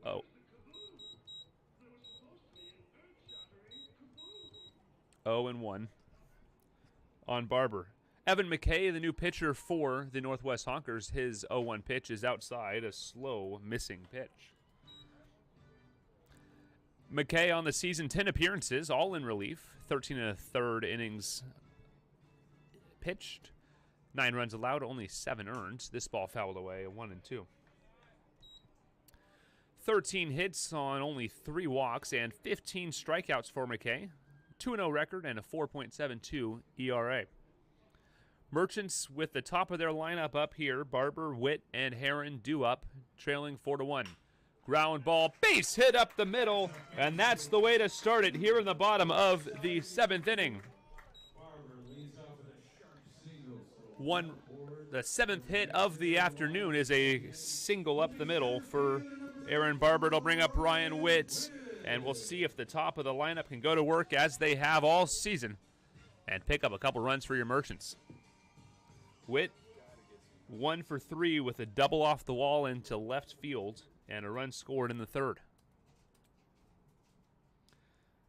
Oh. 0-1 on Barber. Evan McKay, the new pitcher for the Northwest Honkers, his 0-1 pitch is outside, a slow missing pitch. McKay on the season, 10 appearances, all in relief, 13 1/3 innings pitched, 9 runs allowed, only 7 earned. This ball fouled away, a 1-2. 13 hits on only 3 walks and 15 strikeouts for McKay, 2-0 record and a 4.72 ERA. Merchants with the top of their lineup up here, Barber, Witt, and Heron due up, trailing 4-1. Ground ball, base hit up the middle, and that's the way to start it here in the bottom of the 7th inning. The 7th hit of the afternoon is a single up the middle for Aaron Barber. It'll bring up Ryan Witt, and we'll see if the top of the lineup can go to work as they have all season and pick up a couple runs for your Merchants. Witt, 1 for 3 with a double off the wall into left field and a run scored in the 3rd.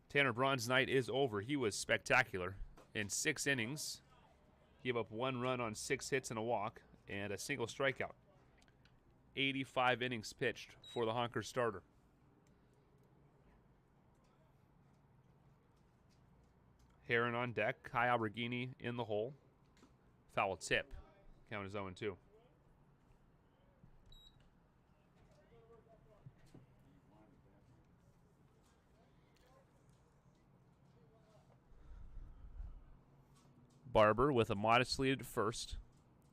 Tanner Braun's night is over. He was spectacular. In 6 innings, gave up 1 run on 6 hits and a walk and a single strikeout. 85 innings pitched for the Honkers starter. Heron on deck. Kai Alberghini in the hole. Foul tip. Count is 0-2. Barber with a modest lead at first.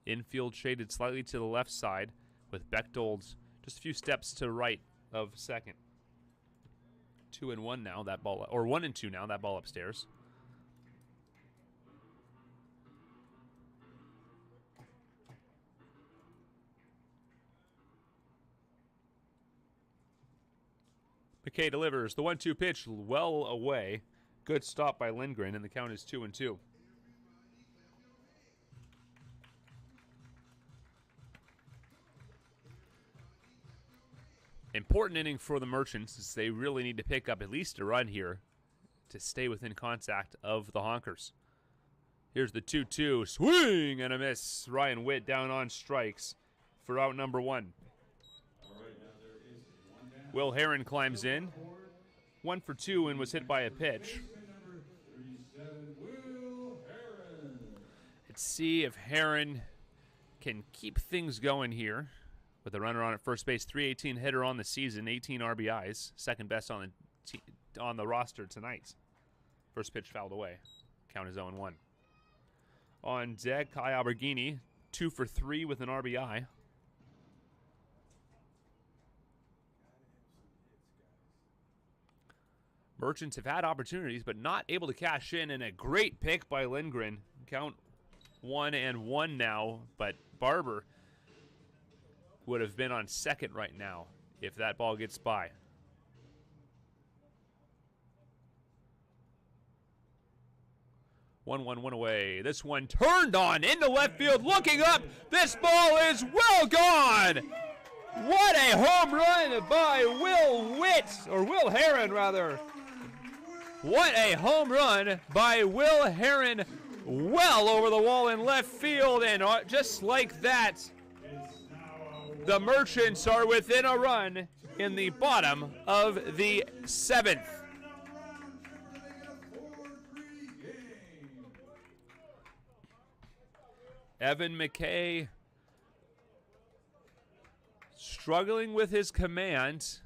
Infield shaded slightly to the left side with Bechtold just a few steps to right of second. 2-1 now, that ball, or 1-2 now, that ball upstairs. McKay delivers the 1-2 pitch well away. Good stop by Lindgren, and the count is 2-2. Important inning for the Merchants as they really need to pick up at least a run here to stay within contact of the Honkers. Here's the 2-2. Swing and a miss. Ryan Witt down on strikes for out number 1. Will Heron climbs in. 1 for 2 and was hit by a pitch. Let's see if Heron can keep things going here. With a runner on at first base, 318 hitter on the season, 18 RBIs, second best on the roster tonight. First pitch fouled away. Count is 0-1. On deck, Kai Alberghini, 2 for 3 with an RBI. Merchants have had opportunities, but not able to cash in, and a great pick by Lindgren. Count 1-1 now, but Barber would have been on second right now if that ball gets by. One away. This one turned on into left field, looking up. This ball is well gone. What a home run by Will Heron rather. What a home run by Will Heron, well over the wall in left field, and just like that, the Merchants are within a run in the bottom of the 7th. Evan McKay struggling with his command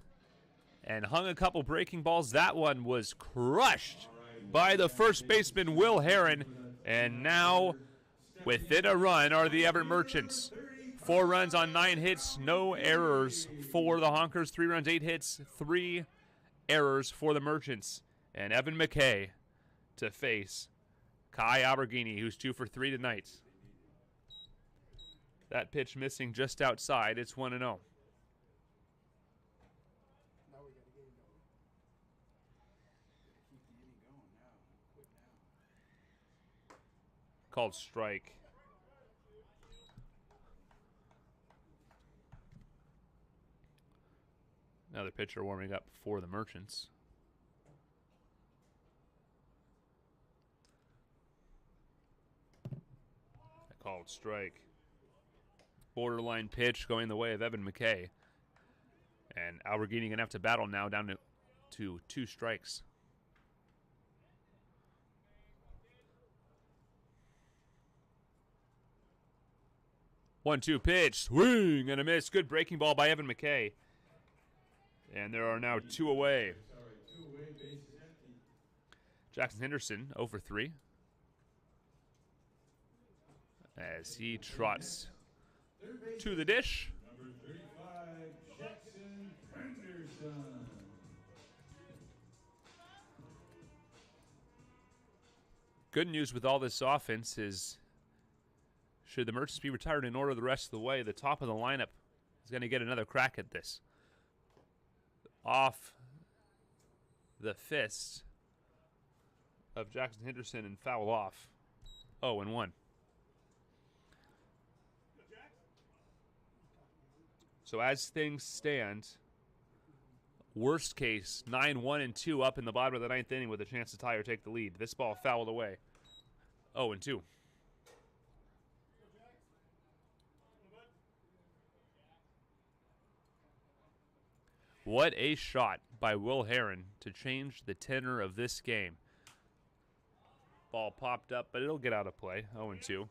and hung a couple breaking balls. That one was crushed by the first baseman, Will Heron. And now within a run are the Everett Merchants. 4 runs on 9 hits, no errors for the Honkers. 3 runs, 8 hits, 3 errors for the Merchants. And Evan McKay to face Kai Alberghini, who's 2 for 3 tonight. That pitch missing just outside. It's 1-0. called strike. Another pitcher warming up for the Merchants. Called strike. Borderline pitch going the way of Evan McKay. And Alberghini going to have to battle now down to 2 strikes. One-two pitch, swing and a miss. Good breaking ball by Evan McKay. And there are now 2 away. Jackson Henderson 0 for 3. As he trots to the dish. Number 35, Jackson Henderson. Good news with all this offense is, should the Merchants be retired in order the rest of the way, the top of the lineup is going to get another crack at this. Off the fist of Jackson Henderson and foul off. 0-1. So as things stand, worst case, 9-1-2 up in the bottom of the 9th inning with a chance to tie or take the lead. This ball fouled away. 0-2. What a shot by Will Heron to change the tenor of this game. Ball popped up, but it'll get out of play. 0-2.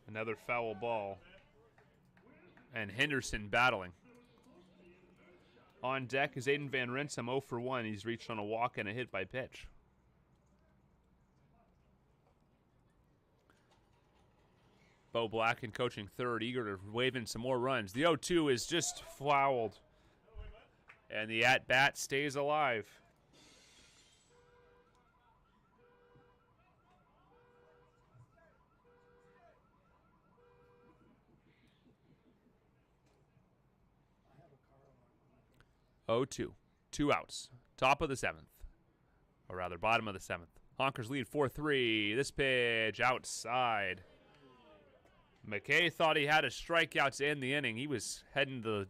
Another foul ball. And Henderson battling. On deck is Aiden Van Rinsum, 0 for 1. He's reached on a walk and a hit by pitch. Bo Blacken coaching third, eager to wave in some more runs. The 0-2 is just fouled. And the at-bat stays alive. Oh, 2. 2 outs. Top of the 7th. Or rather, bottom of the 7th. Honkers lead 4-3. This pitch outside. McKay thought he had a strikeout to end the inning. He was heading to the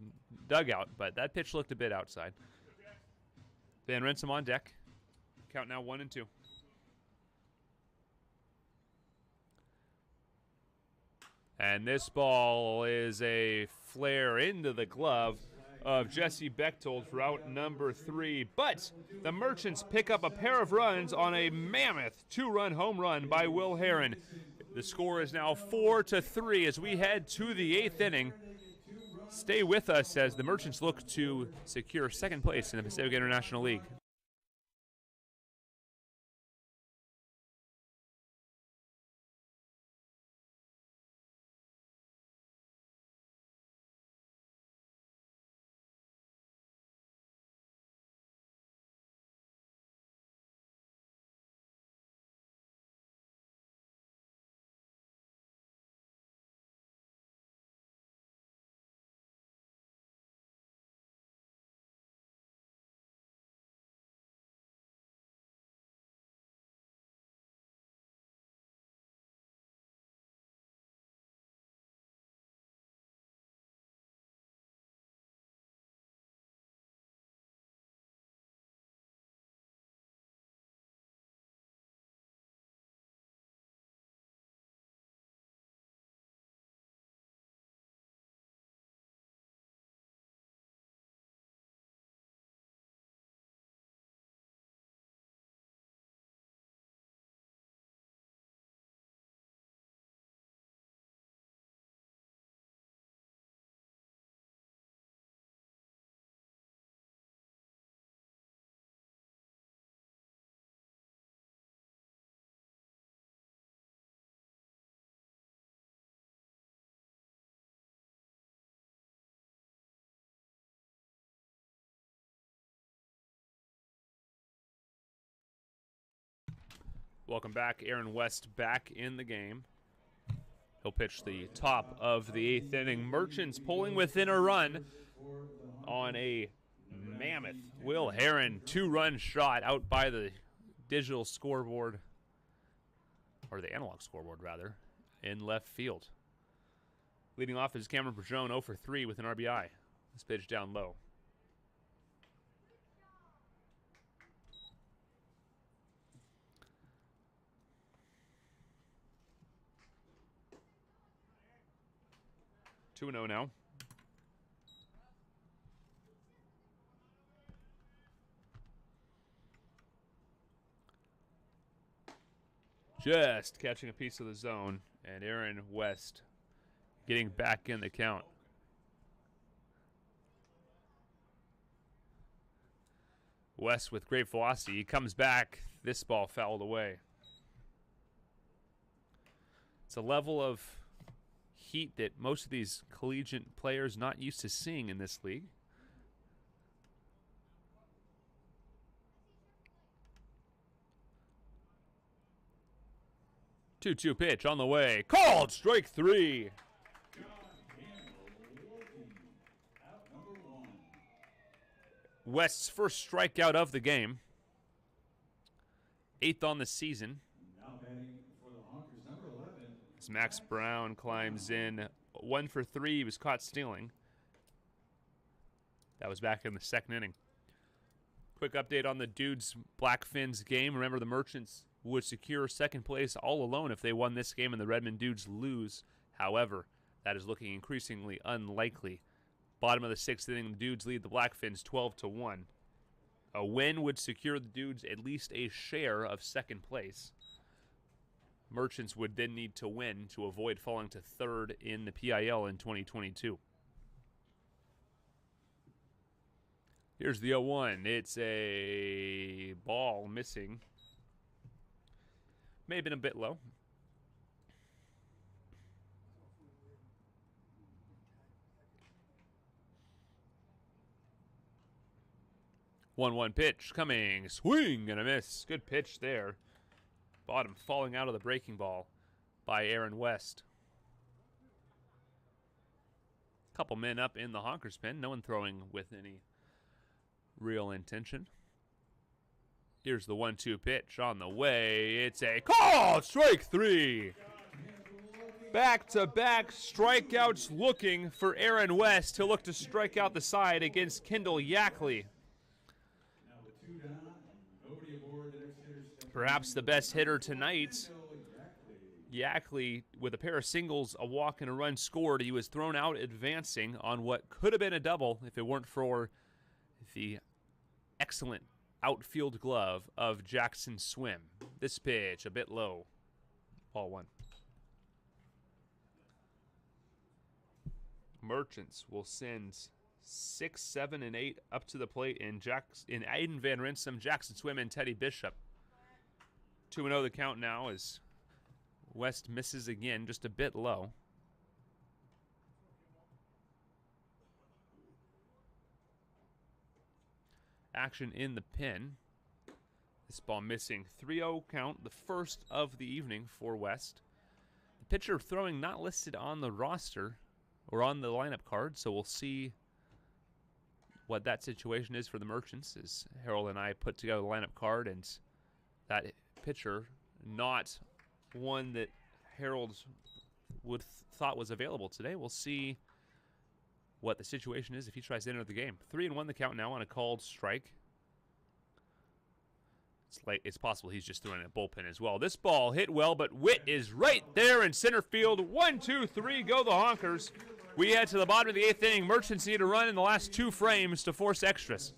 dugout, but that pitch looked a bit outside. Van Rinsum on deck. Count now 1-2. And this ball is a flare into the glove of Jesse Bechtold for out number 3. But the Merchants pick up a pair of runs on a mammoth 2-run home run by Will Heron. The score is now 4-3 as we head to the 8th inning. Stay with us as the Merchants look to secure second place in the Pacific International League. Welcome back. Aaron West back in the game. He'll pitch the top of the 8th inning. Merchants pulling within a run on a mammoth Will Heron 2-run shot out by the digital scoreboard, or the analog scoreboard rather, in left field. Leading off is Cameron Perjone, 0 for 3 with an RBI. This pitch down low. Two 2-0 now. Just catching a piece of the zone, and Aaron West getting back in the count. West with great velocity. He comes back. This ball fouled away. It's a level of heat that most of these collegiate players not used to seeing in this league. Two-two pitch on the way. Called strike 3. West's first strikeout of the game. 8th on the season. Now batting for the Honkers, number 11. As Max Brown climbs in. 1 for 3. He was caught stealing. That was back in the 2nd inning. Quick update on the Dudes Black Fins game. Remember, the Merchants would secure 2nd place all alone if they won this game and the Redmond Dudes lose. However, that is looking increasingly unlikely. Bottom of the 6th inning, the Dudes lead the Black Fins 12-1. A win would secure the Dudes at least a share of 2nd place. Merchants would then need to win to avoid falling to 3rd in the PIL in 2022. Here's the 0-1. It's a ball missing. May have been a bit low. One pitch coming. Swing and a miss. Good pitch there. Bottom falling out of the breaking ball by Aaron West. Couple men up in the Honkers pen. No one throwing with any real intention. Here's the 1-2 pitch on the way. It's a call. Strike 3. Back-to-back strikeouts looking for Aaron West. He'll look to strike out the side against Kendall Yackley. Perhaps the best hitter tonight. Yackley, with a pair of singles, a walk, and a run scored. He was thrown out advancing on what could have been a double if it weren't for the excellent outfield glove of Jackson Swim. This pitch, a bit low. Ball 1. Merchants will send 6, 7, and 8 up to the plate in Aiden Van Rinsum, Jackson Swim, and Teddy Bishop. 2-0 the count now as West misses again, just a bit low. Action in the pin. This ball missing. 3-0 count, the first of the evening for West. The pitcher throwing not listed on the roster or on the lineup card, so we'll see what that situation is for the Merchants as Harold and I put together the lineup card, and that pitcher, not one that Harold would thought was available today. We'll see what the situation is if he tries to enter the game. 3-1 the count now on a called strike. It's possible he's just throwing a bullpen as well. This ball hit well, but Witt is right there in center field. 1, 2, 3, go the Honkers. We head to the bottom of the 8th inning. Merchants need to run in the last 2 frames to force extras.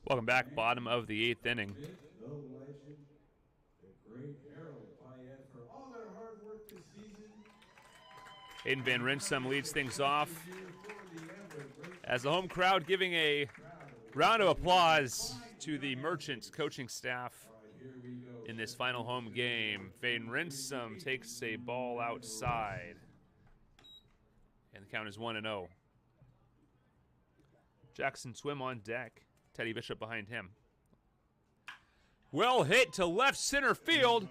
Welcome back, bottom of the 8th inning. The legend, the great Harold Payette, for all their hard work this season. Hayden Van Rinsum leads things off as the home crowd giving a round of applause to the Merchants coaching staff in this final home game. Van Rinsum takes a ball outside, and the count is 1-0. Jackson Swim on deck. Teddy Bishop behind him. Well hit to left center field.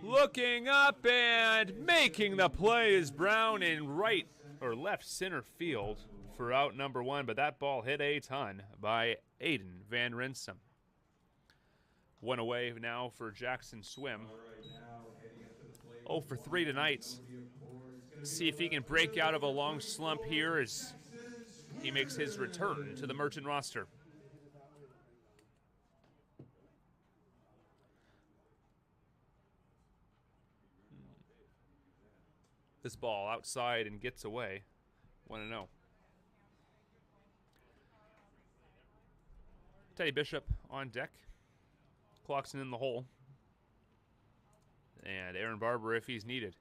Looking up and making the play is Brown in right or left center field for out number 1, but that ball hit a ton by Aiden Van Rinsum. 1 away now for Jackson Swim. 0 for 3 tonight. See if he can break out of a long slump here as he makes his return to the Merchant roster. This ball outside and gets away. 1-0. Teddy Bishop on deck. Clarkson in the hole. And Aaron Barber if he's needed.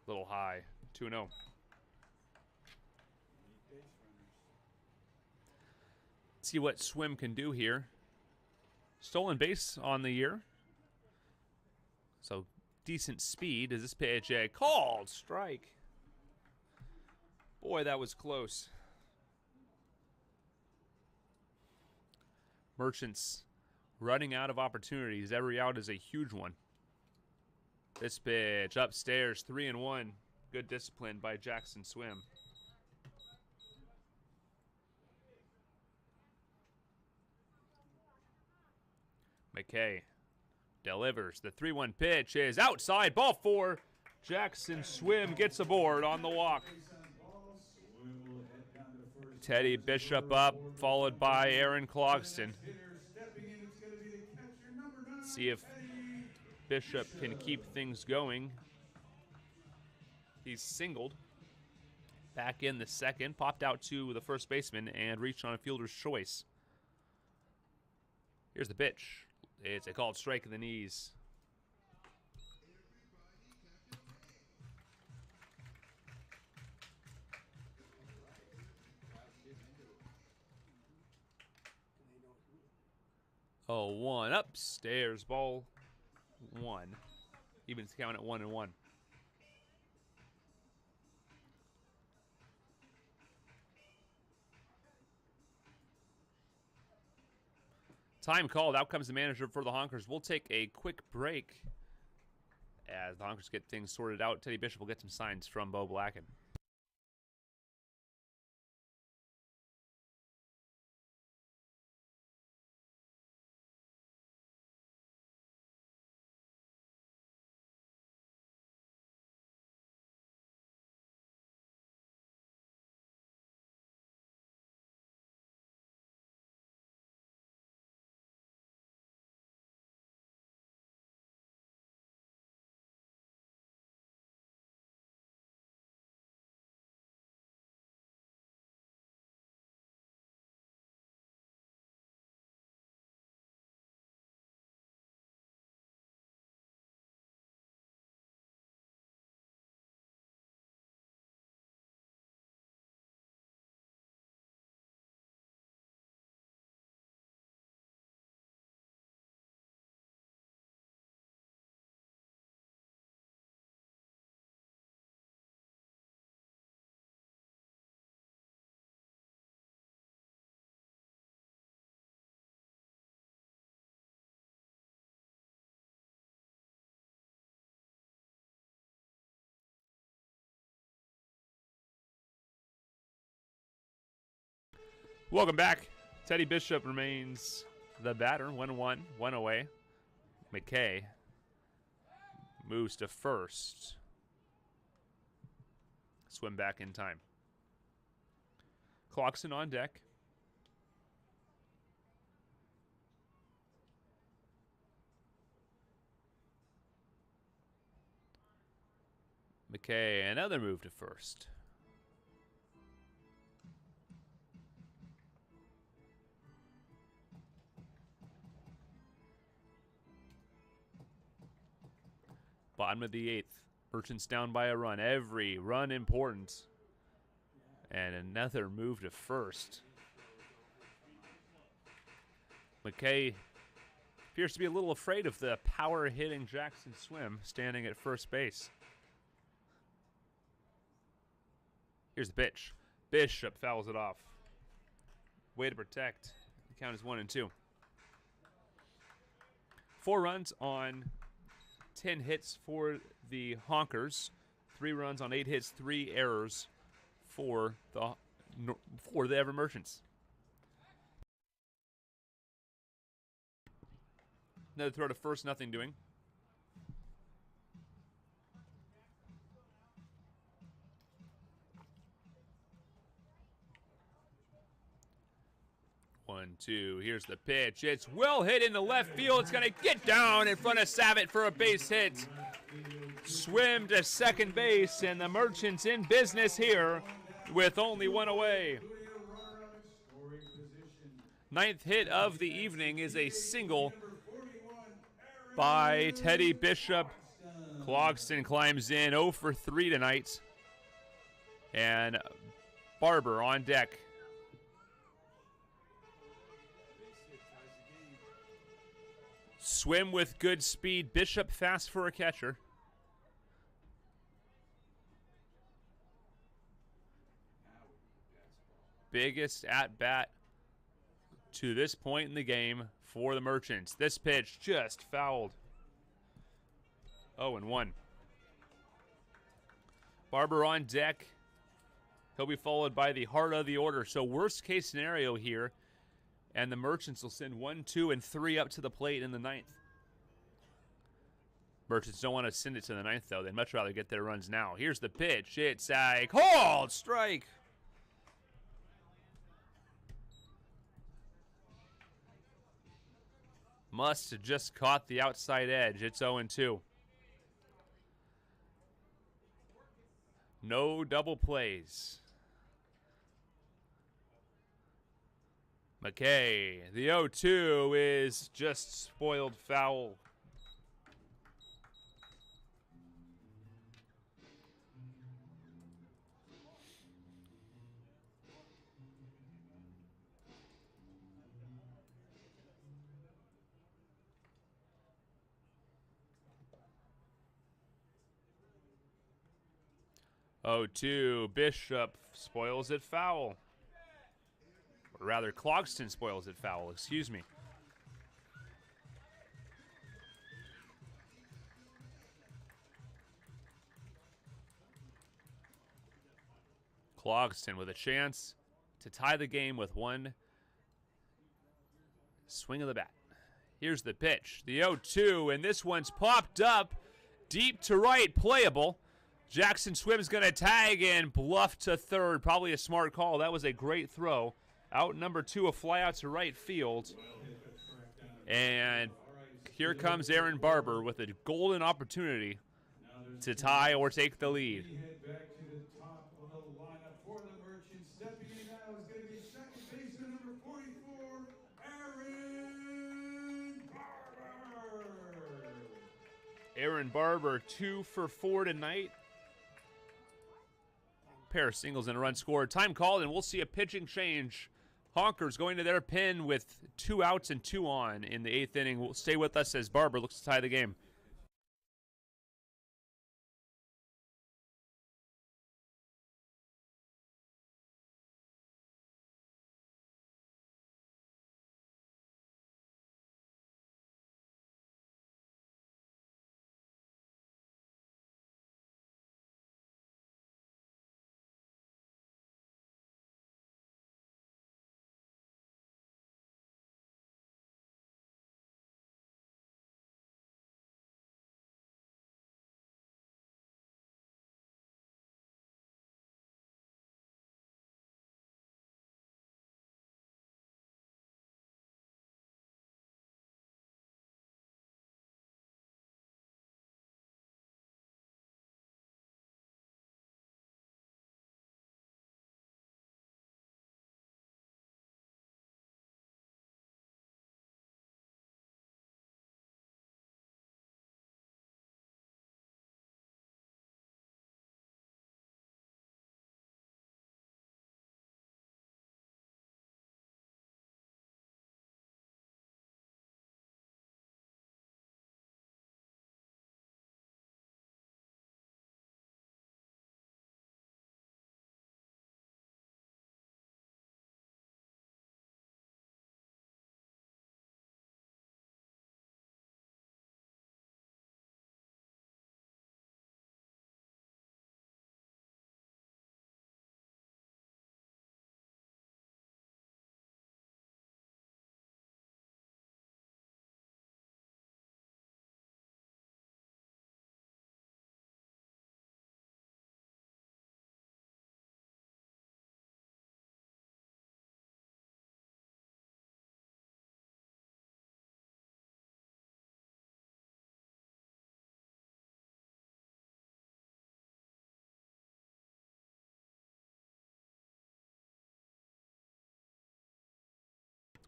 Little high. 2-0. See what Swim can do here. Stolen base on the year. So decent speed. Is this pitch a called strike? Boy, that was close. Merchants running out of opportunities. Every out is a huge one. This pitch upstairs, 3-1. Good discipline by Jackson Swim. McKay delivers. The 3-1 pitch is outside. Ball 4. Jackson Swim gets aboard on the walk. Teddy Bishop up, followed by Aaron Clogston. See if Bishop can keep things going. He's singled. Back in the second. Popped out to the first baseman and reached on a fielder's choice. Here's the pitch. It's a called strike in the knees. Oh, 1 upstairs, ball 1. Evens the count at 1-1. Time called. Out comes the manager for the Honkers. We'll take a quick break as the Honkers get things sorted out. Teddy Bishop will get some signs from Bo Blacken. Welcome back. Teddy Bishop remains the batter. 1-1, 1 away. McKay moves to first. Swim back in time. Clarkson on deck. McKay, another move to first. Bottom of the 8th. Merchants down by a run. Every run important. And another move to first. McKay appears to be a little afraid of the power-hitting Jackson Swim standing at first base. Here's the pitch. Bishop fouls it off. Way to protect. The count is 1-2. 4 runs on 10 hits for the Honkers. 3 runs on 8 hits, 3 errors for the Everett Merchants. Another throw to first, nothing doing. One, two, here's the pitch. It's well hit in the left field. It's going to get down in front of Savitt for a base hit. Swim to second base, and the Merchants in business here with only 1 away. 9th hit of the evening is a single by Teddy Bishop. Clogston climbs in 0 for 3 tonight. And Barber on deck. Swim with good speed. Bishop fast for a catcher. Biggest at-bat to this point in the game for the Merchants. This pitch just fouled. 0-1. Barber on deck. He'll be followed by the heart of the order. So worst case scenario here. And the Merchants will send 1, 2, and 3 up to the plate in the 9th. Merchants don't want to send it to the 9th, though. They'd much rather get their runs now. Here's the pitch. It's a called strike. Must have just caught the outside edge. It's 0-2. No double plays. McKay, the 0-2 is just spoiled foul. Oh, 2. Bishop spoils it foul. Or rather, Clogston spoils it foul, excuse me. Clogston with a chance to tie the game with 1 swing of the bat. Here's the pitch, the 0-2, and this one's popped up deep to right, playable. Jackson Swim's going to tag and bluff to third. Probably a smart call. That was a great throw. Out number 2, a fly out to right field. And here comes Aaron Barber with a golden opportunity to tie or take the lead. Aaron Barber 2 for 4 tonight. Pair of singles and a run scored. Time called, and we'll see a pitching change. Honkers going to their pen with 2 outs and 2 on in the 8th inning. Will stay with us as Barber looks to tie the game.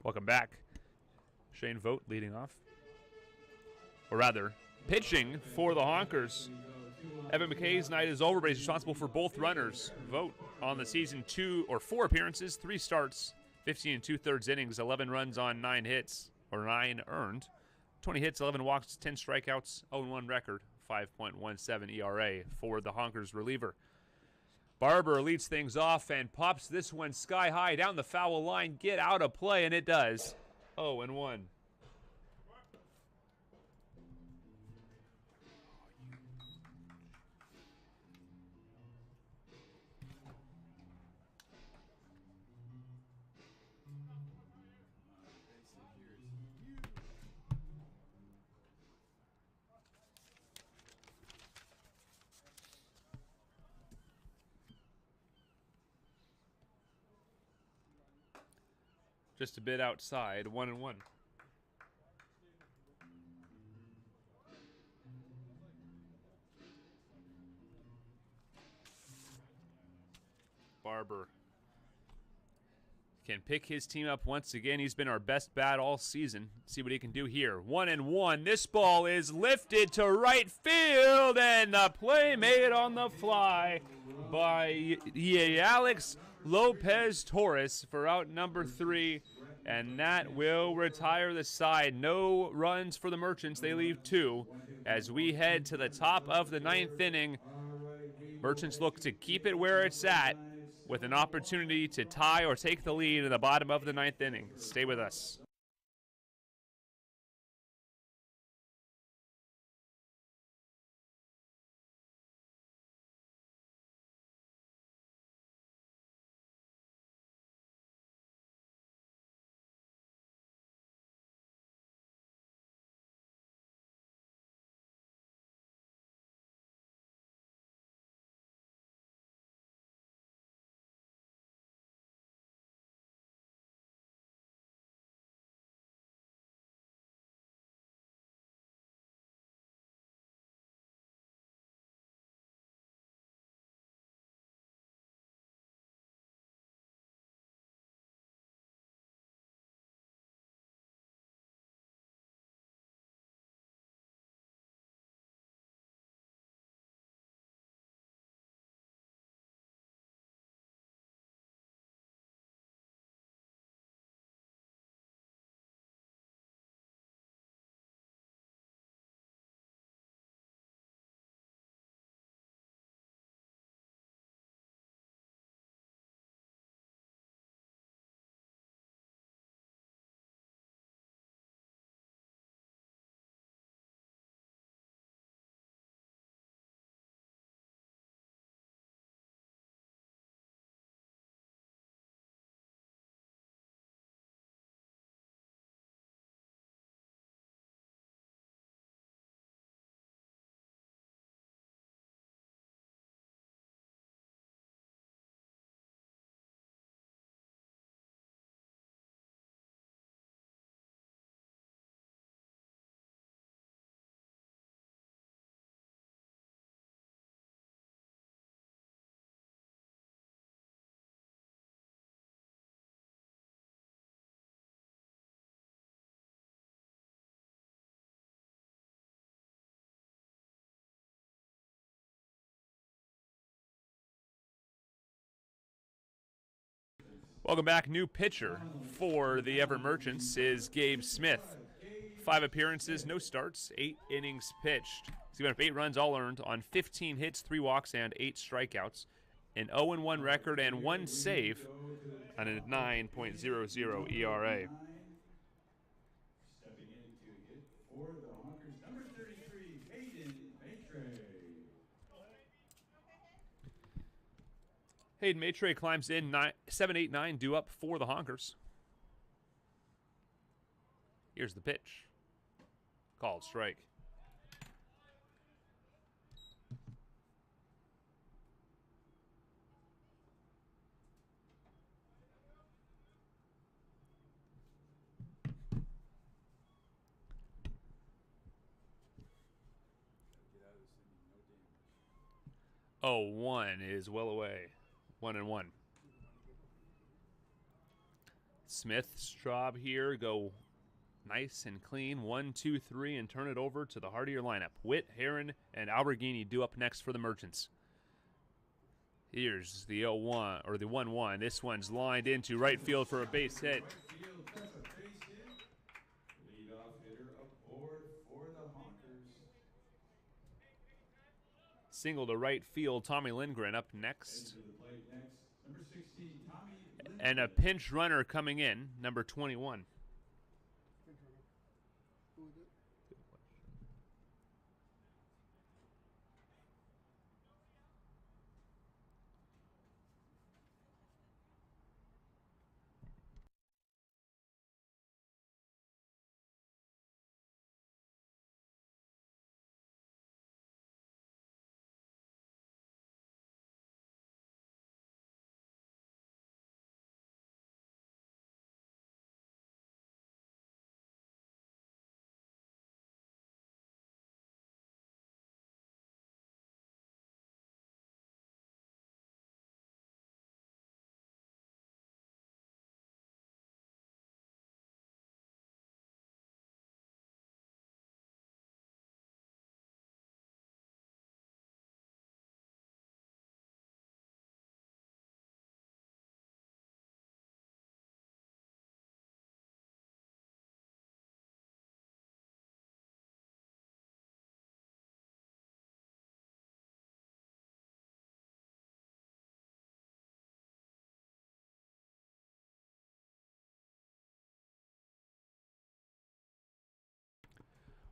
Welcome back. Shane Vogt leading off. Or rather, pitching for the Honkers. Evan McKay's night is over, but he's responsible for both runners. Vogt on the season 4 appearances, 3 starts, 15 2/3 innings, 11 runs on 9 hits, or 9 earned. 20 hits, 11 walks, 10 strikeouts, 0-1 record, 5.17 ERA for the Honkers reliever. Barber leads things off and pops this one sky high down the foul line. Get out of play, and it does. 0-1. Just a bit outside, 1-1. Barber can pick his team up once again. He's been our best bat all season. See what he can do here. 1-1. This ball is lifted to right field, and the play made on the fly by Alex Lopez Torres for out number 3, and that will retire the side. No runs for the Merchants. They leave 2 as we head to the top of the 9th inning. Merchants look to keep it where it's at with an opportunity to tie or take the lead in the bottom of the 9th inning. Stay with us. Welcome back. New pitcher for the Everett Merchants is Gabe Smith. 5 appearances, no starts, 8 innings pitched. He's given up 8 runs all earned on 15 hits, 3 walks, and 8 strikeouts. An 0-1 record and 1 save on a 9.00 ERA. Stepping in to hit for the Honkers, number 33, Hayden Maitre climbs in 7-8-9, due up for the Honkers. Here's the pitch. Called strike. Oh, 1 is well away. 1-1. Smith's job here, go nice and clean. 1, 2, 3, and turn it over to the heart of your lineup. Witt, Heron, and Alberghini due up next for the Merchants. Here's the 0-1 or the 1-1. This one's lined into right field for a base hit. Leadoff hitter aboard for the Honkers. Single to right field. Tommy Lindgren up next. Into the plate next, number 16, Tommy Lindgren. And a pinch runner coming in, number 21. Who is it?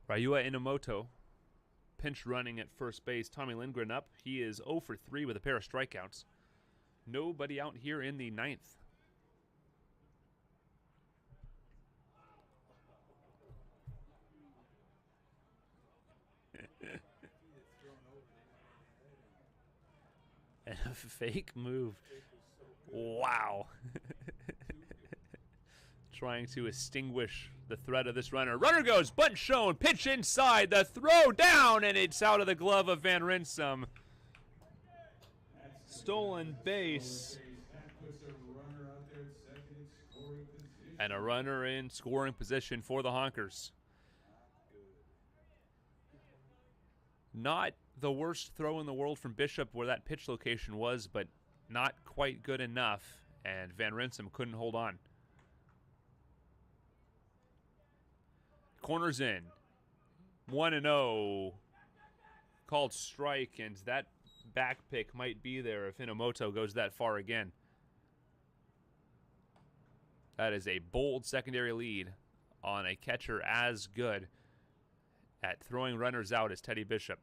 Ryua Inamoto, pinch running at first base. Tommy Lindgren up. He is 0 for 3 with a pair of strikeouts. Nobody out here in the 9th. And a fake move. Wow. Trying to extinguish the threat of this runner. Runner goes, bunt shown, pitch inside, the throw down, and it's out of the glove of Van Rinsum. Stolen base. And a runner in scoring position for the Honkers. Not the worst throw in the world from Bishop where that pitch location was, but not quite good enough, and Van Rinsum couldn't hold on. Corners in. 1-0. Called strike, and that back pick might be there if Inamoto goes that far again. That is a bold secondary lead on a catcher as good at throwing runners out as Teddy Bishop.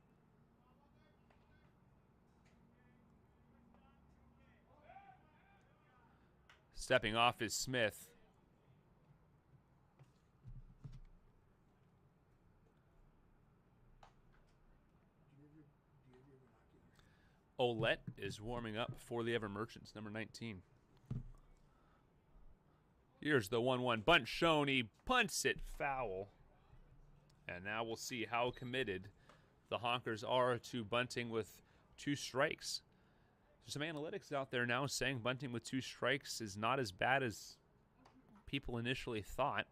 Stepping off is Smith. Olette is warming up for the Everett Merchants, number 19. Here's the 1-1 bunt shown. He punts it foul. And now we'll see how committed the Honkers are to bunting with 2 strikes. There's some analytics out there now saying bunting with 2 strikes is not as bad as people initially thought.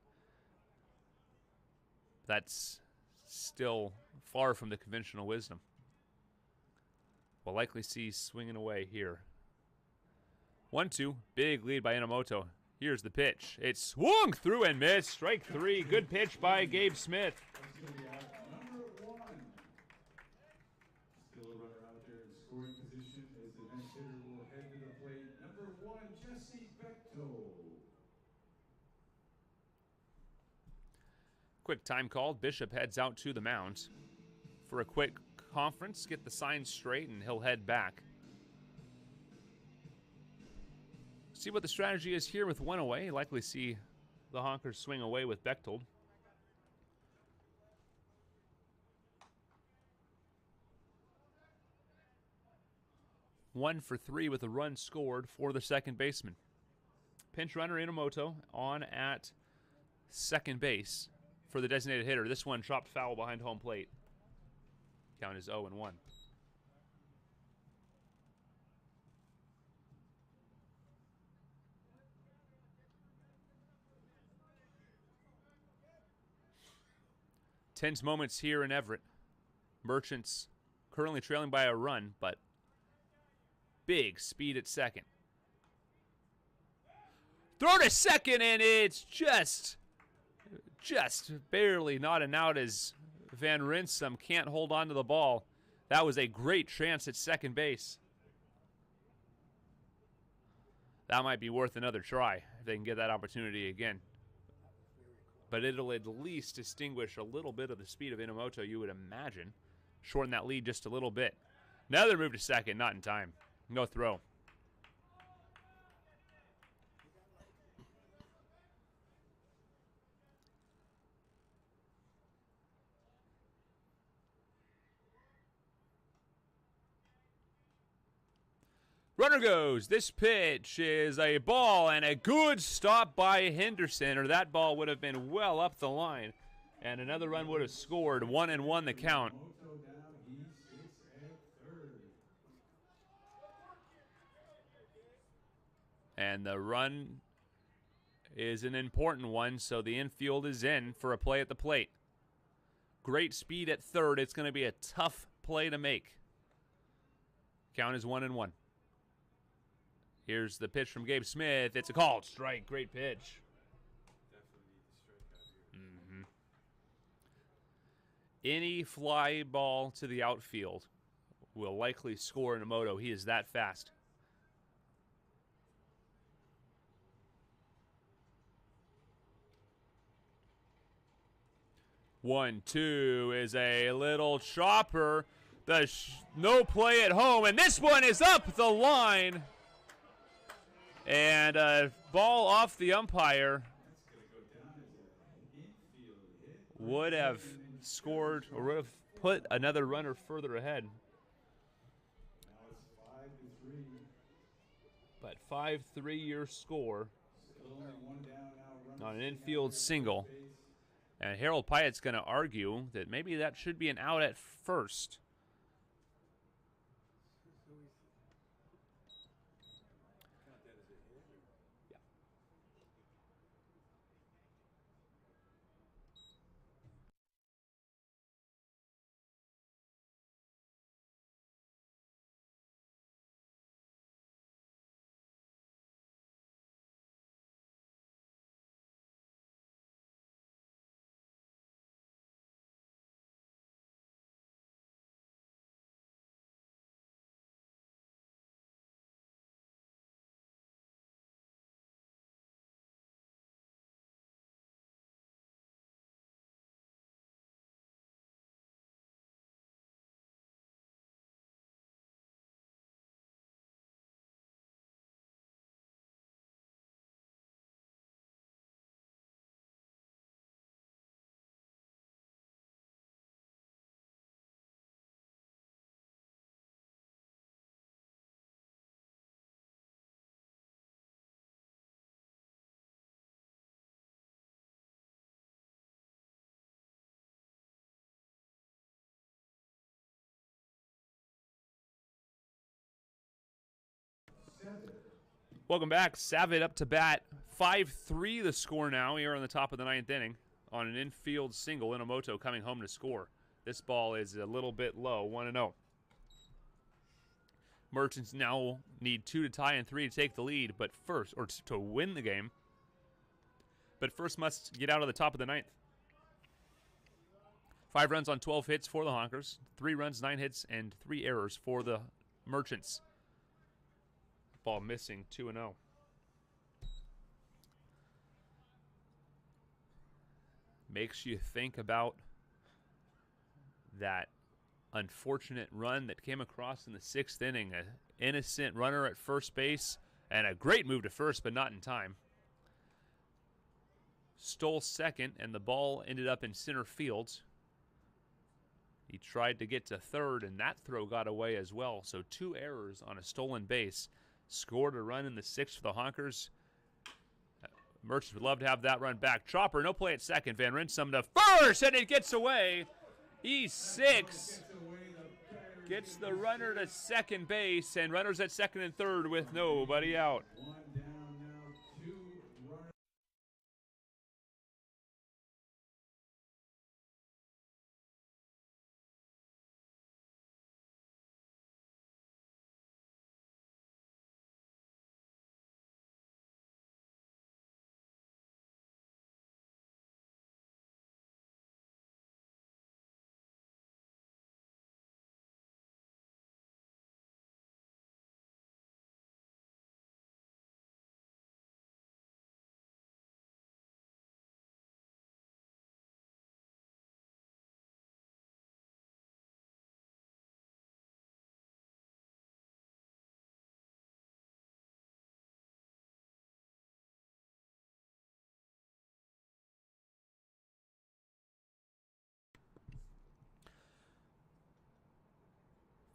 That's still far from the conventional wisdom. We'll likely see swinging away here. 1-2, big lead by Inamoto. Here's the pitch. It swung through and missed. Strike 3. Good pitch by Gabe Smith. Number 1. Still a runner out there in scoring position as the next hitter will head to the plate. Number 1, Jesse Bechtel. Quick time called. Bishop heads out to the mound for a quick conference, get the signs straight, and he'll head back. See what the strategy is here with 1 away. Likely see the Honkers swing away with Bechtold. One for 3 with a run scored for the second baseman. Pinch runner Inamoto on at second base for the designated hitter. This one chopped foul behind home plate. Count is 0-1. Tense moments here in Everett. Merchants currently trailing by a run, but big speed at second. Throw to second, and it's just barely not an out as Van Rinsum can't hold on to the ball. That was a great chance at second base. That might be worth another try if they can get that opportunity again. But it'll at least distinguish a little bit of the speed of Inamoto, you would imagine. Shorten that lead just a little bit. Another move to second, not in time. No throw. Runner goes. This pitch is a ball and a good stop by Henderson, or that ball would have been well up the line. And another run would have scored. 1-1 the count. And the run is an important one, so the infield is in for a play at the plate. Great speed at third. It's going to be a tough play to make. Count is 1-1. Here's the pitch from Gabe Smith. It's a called strike. Great pitch. Any fly ball to the outfield will likely score Inamoto. He is that fast. One, two is a little chopper. No play at home, and this one is up the line. And a ball off the umpire would have scored or would have put another runner further ahead. But 5-3 your score on an infield single. And Harold Pyatt's going to argue that maybe that should be an out at first. Welcome back. Savit up to bat. 5-3 the score now here on the top of the ninth inning on an infield single. Inamoto coming home to score. This ball is a little bit low, 1-0. Merchants now need 2 to tie and 3 to take the lead, but first, or to win the game. But first must get out of the top of the ninth. 5 runs on 12 hits for the Honkers. 3 runs, 9 hits, and 3 errors for the Merchants. Ball missing, 2-0. Makes you think about that unfortunate run that came across in the 6th inning. An innocent runner at first base and a great move to first, but not in time. Stole second, and the ball ended up in center field. He tried to get to third, and that throw got away as well. So 2 errors on a stolen base. Scored a run in the 6th for the Honkers. Merchants would love to have that run back. Chopper, no play at second. Van Rinsum to first, and it gets away. E6 gets the runner to second base, and runners at second and third with nobody out.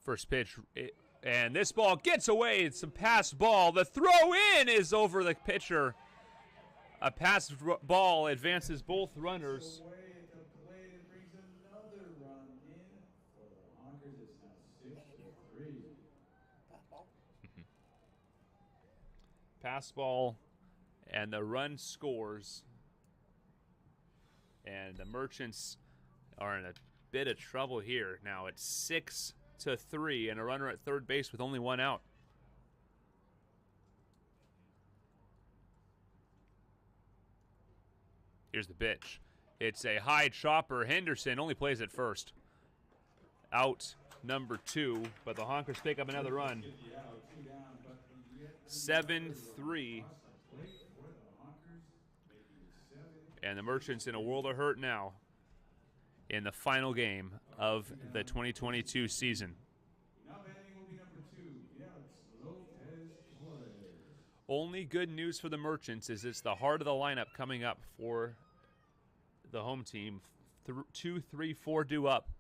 First pitch, and this ball gets away. It's a pass ball. The throw in is over the pitcher. A pass ball advances both runners. Away at the plate and brings another run in for the Honkers. It's now 6-3. Pass ball, and the run scores. And the Merchants are in a bit of trouble here. Now it's 6-3, and a runner at third base with only one out. Here's the pitch. It's a high chopper. Henderson only plays at first. Out number 2, but the Honkers pick up another run. 7-3. And the Merchants in a world of hurt now in the final game of the 2022 season. Now batting will be number 2. Yeah, it's Lopez Torres. Only good news for the Merchants is it's the heart of the lineup coming up for the home team. 2, 3, 4 due up.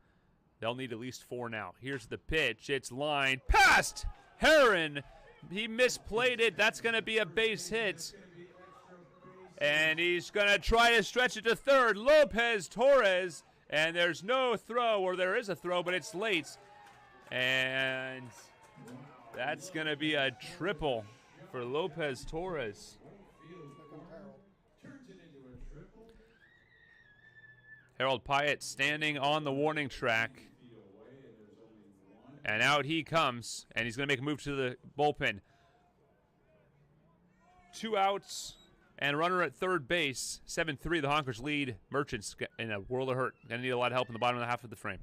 They'll need at least 4 now. Here's the pitch. It's lined past Heron. He misplayed it. That's going to be a base hit. And he's going to try to stretch it to third. Lopez Torres. And there's no throw, or there is a throw, but it's late. And that's going to be a triple for Lopez Torres. Harold Pyatt standing on the warning track. And out he comes, and he's going to make a move to the bullpen. 2 outs and a runner at third base. 7-3, the Honkers lead. Merchants in a world of hurt. Going to need a lot of help in the bottom half of the frame.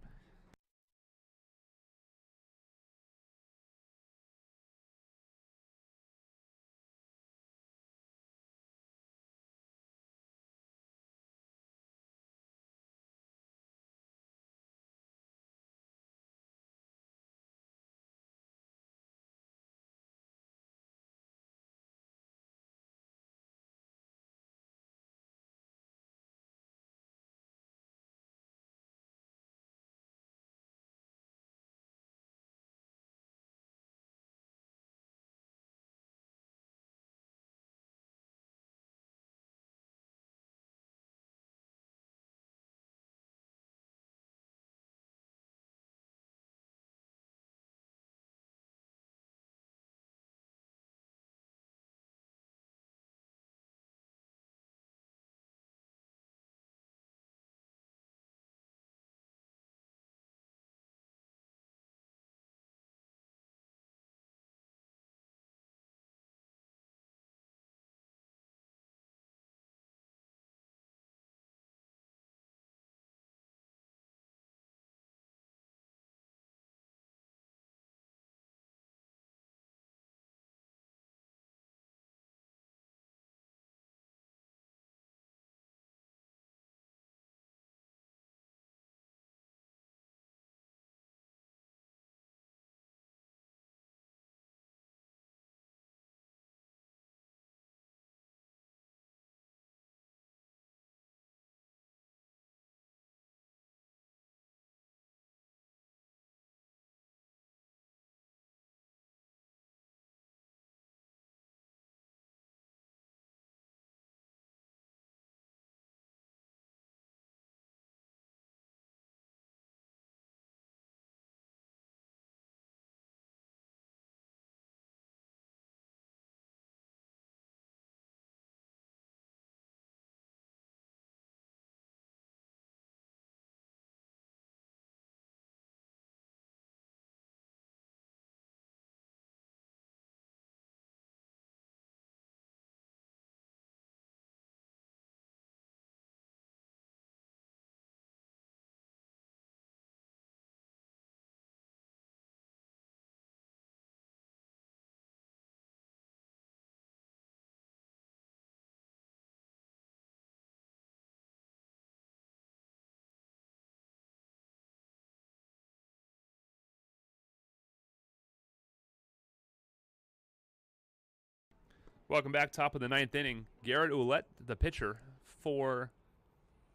Welcome back, top of the 9th inning. Garrett Ouellette, the pitcher for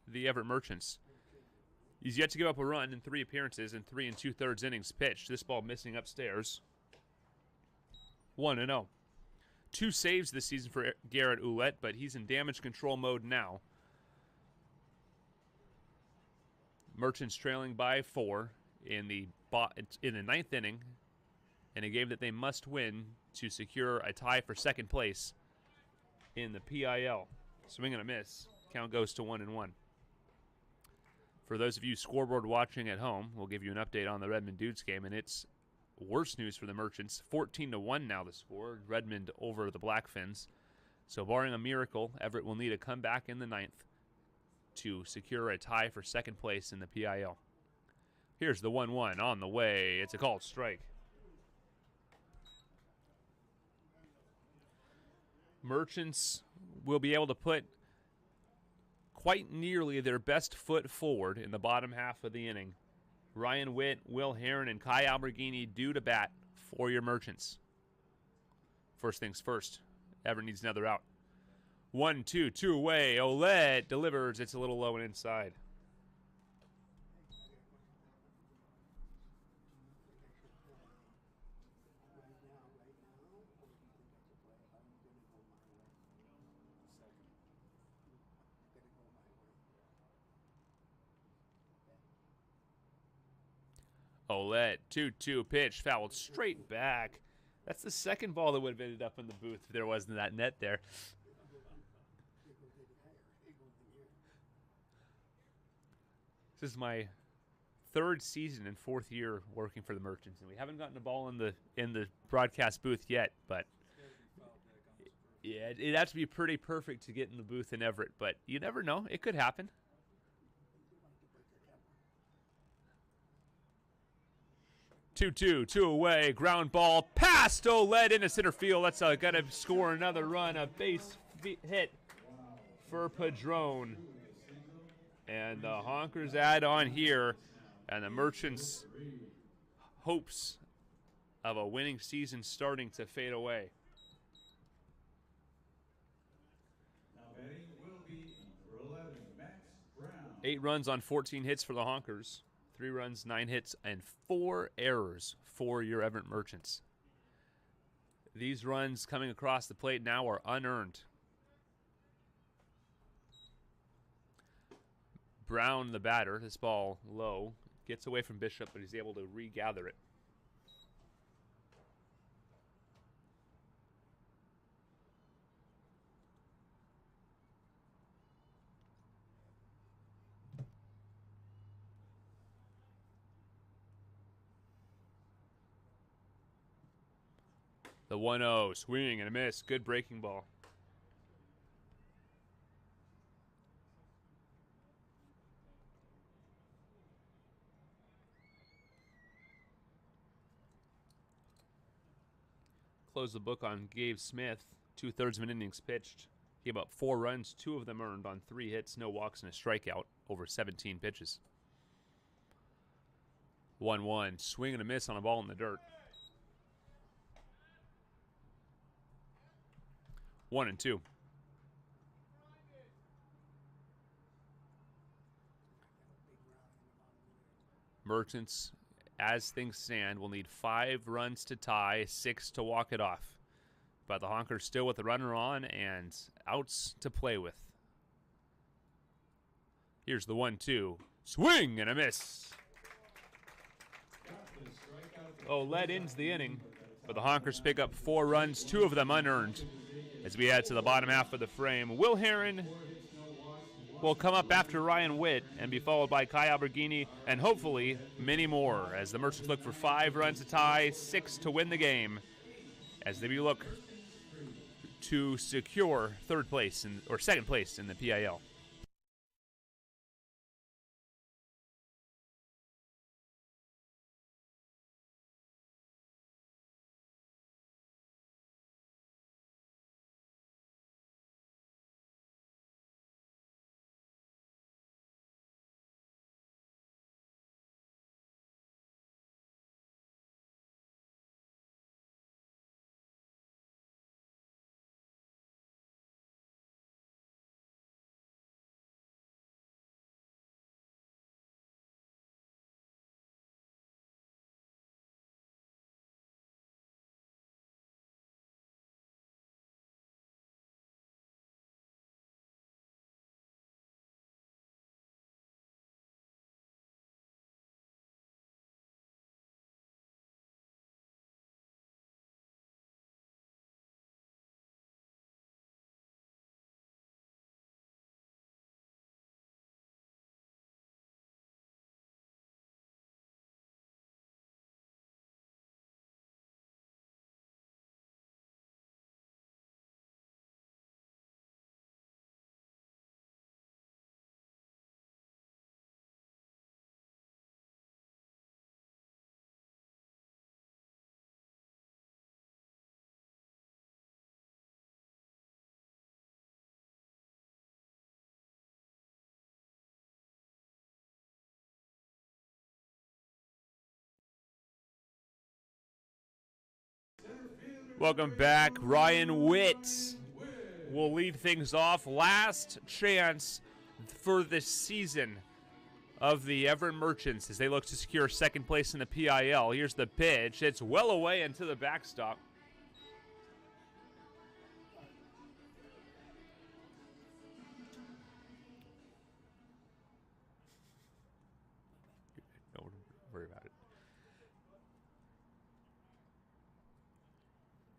the Everett Merchants. He's yet to give up a run in 3 appearances and 3 2/3 innings pitched. This ball missing upstairs. 1-0. 2 saves this season for Garrett Ouellette, but he's in damage control mode now. Merchants trailing by 4 in the 9th inning in a game that they must win to secure a tie for second place in the PIL. Swing and a miss. Count goes to 1-1. For those of you scoreboard watching at home, we'll give you an update on the Redmond Dudes game, and it's worse news for the Merchants. 14-1 now the score. Redmond over the Blackfins. So barring a miracle, Everett will need a comeback in the 9th to secure a tie for second place in the PIL. Here's the 1-1 on the way. It's a called strike. Merchants will be able to put quite nearly their best foot forward in the bottom half of the inning. Ryan Witt, Will Heron, and Kai Alberghini due to bat for your Merchants. First things first, Everett needs another out. 1-2, 2 away. Ouellette delivers. It's a little low and inside. Ouellette, 2-2 pitch, fouled straight back. That's the second ball that would have ended up in the booth if there wasn't that net there. This is my 3rd season and 4th year working for the Merchants, and we haven't gotten a ball in the broadcast booth yet. But yeah, it'd have to be pretty perfect to get in the booth in Everett. But you never know; it could happen. 2-2, 2 away, ground ball past Ouellette into center field. That's got to score another run, a base hit for Padron. And the Honkers add on here, and the Merchants' hopes of a winning season starting to fade away. Now batting will be number 11, Max Brown. 8 runs on 14 hits for the Honkers. 3 runs, 9 hits, and 4 errors for your Everett Merchants. These runs coming across the plate now are unearned. Brown, the batter, this ball low, gets away from Bishop, but he's able to regather it. The 1-0, swing and a miss. Good breaking ball. Close the book on Gabe Smith. 2/3 of an innings pitched. He gave up 4 runs, 2 of them earned on 3 hits, no walks, and a strikeout over 17 pitches. 1-1, swing and a miss on a ball in the dirt. 1-2. Merchants, as things stand, will need 5 runs to tie, 6 to walk it off. But the Honkers still with the runner on and outs to play with. Here's the 1-2. Swing and a miss. Ouellette ends the inning, but the Honkers pick up 4 runs, 2 of them unearned. As we head to the bottom half of the frame, Will Heron will come up after Ryan Witt and be followed by Kai Alberghini and hopefully many more as the Merchants look for 5 runs to tie, 6 to win the game as they look to secure second place in the PIL. Welcome back. Ryan Witt will lead things off. Last chance for this season of the Everett Merchants as they look to secure second place in the PIL. Here's the pitch. It's well away into the backstop. Don't worry about it.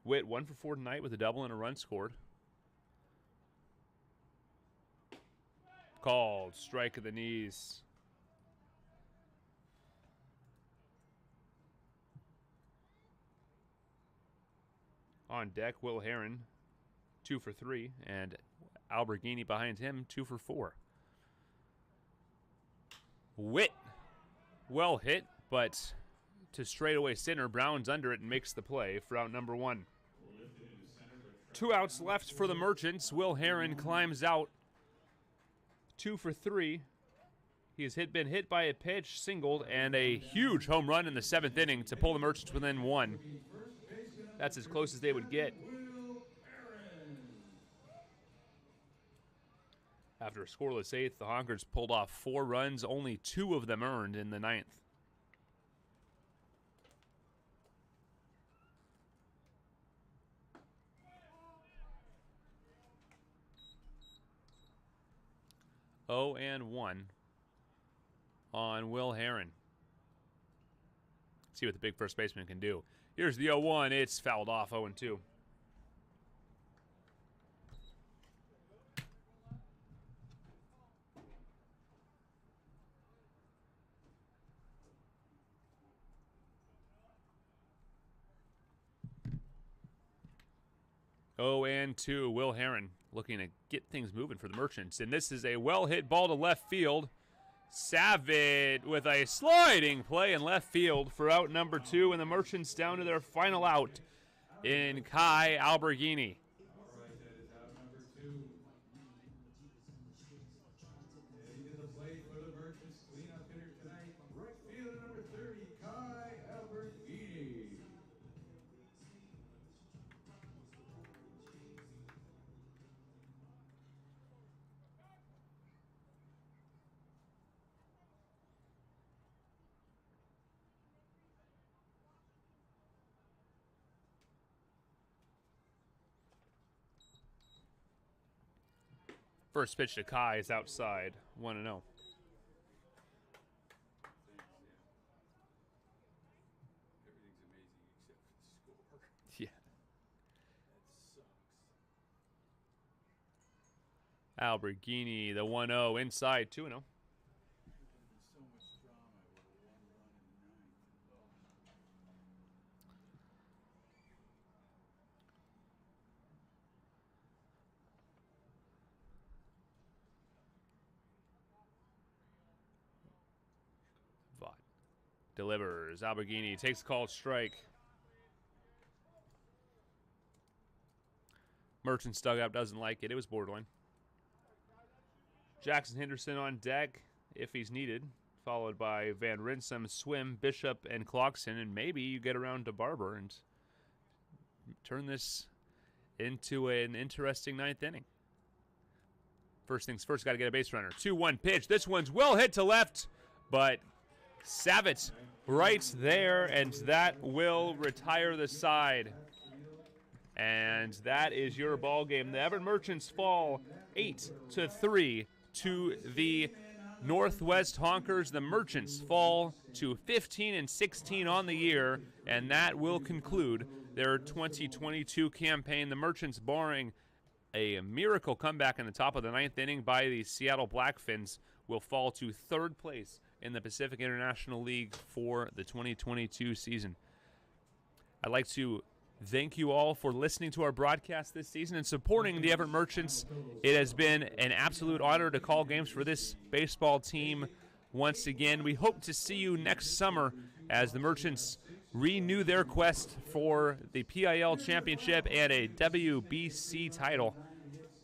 Witt 1 for 4 tonight with a double and a run scored. Called. Strike of the knees. On deck, Will Heron 2 for 3, and Alberghini behind him 2 for 4. Witt well hit, but to straightaway center. Brown's under it and makes the play for out number 1. 2 outs left for the Merchants. Will Heron climbs out 2 for 3. He has been hit by a pitch, singled, and a huge home run in the 7th inning to pull the Merchants within 1. That's as close as they would get. After a scoreless 8th, the Honkers pulled off 4 runs, only 2 of them earned in the 9th. Oh and 1 on Will Heron. See what the big first baseman can do. Here's the 0-1. It's fouled off. 0-2. Oh and 2. Will Heron looking to get things moving for the Merchants. And this is a well-hit ball to left field. Savage with a sliding play in left field for out number 2, and the Merchants down to their final out in Kai Alberghini. First pitch to Kai is outside, 1-0. Everything's amazing except for the score. Yeah. That sucks. Alberghini, the 1-0, inside, 2-0. So much drama with a 1 run in the 9th. Vaught delivers. Alberghini takes a called strike. Merchants dugout doesn't like it. It was borderline. Jackson Henderson on deck if he's needed, followed by Van Rinsum, Swim, Bishop, and Clarkson, and maybe you get around to Barber and turn this into an interesting 9th inning. First things first, got to get a base runner. 2-1 pitch. This one's well hit to left, but Savitz right there, and that will retire the side. And that is your ball game. The Everett Merchants fall 8-3 to the Northwest Honkers. The Merchants fall to 15-16 on the year, and that will conclude their 2022 campaign. The Merchants, barring a miracle comeback in the top of the 9th inning by the Seattle Blackfins, will fall to 3rd place in the Pacific International League for the 2022 season. I'd like to thank you all for listening to our broadcast this season and supporting the Everett Merchants. It has been an absolute honor to call games for this baseball team once again. We hope to see you next summer as the Merchants renew their quest for the PIL championship and a WBC title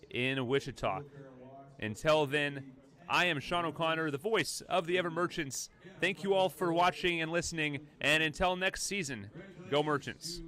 in Wichita. Until then, I am Sean O'Connor, the voice of the Everett Merchants. Thank you all for watching and listening, and until next season, go Merchants.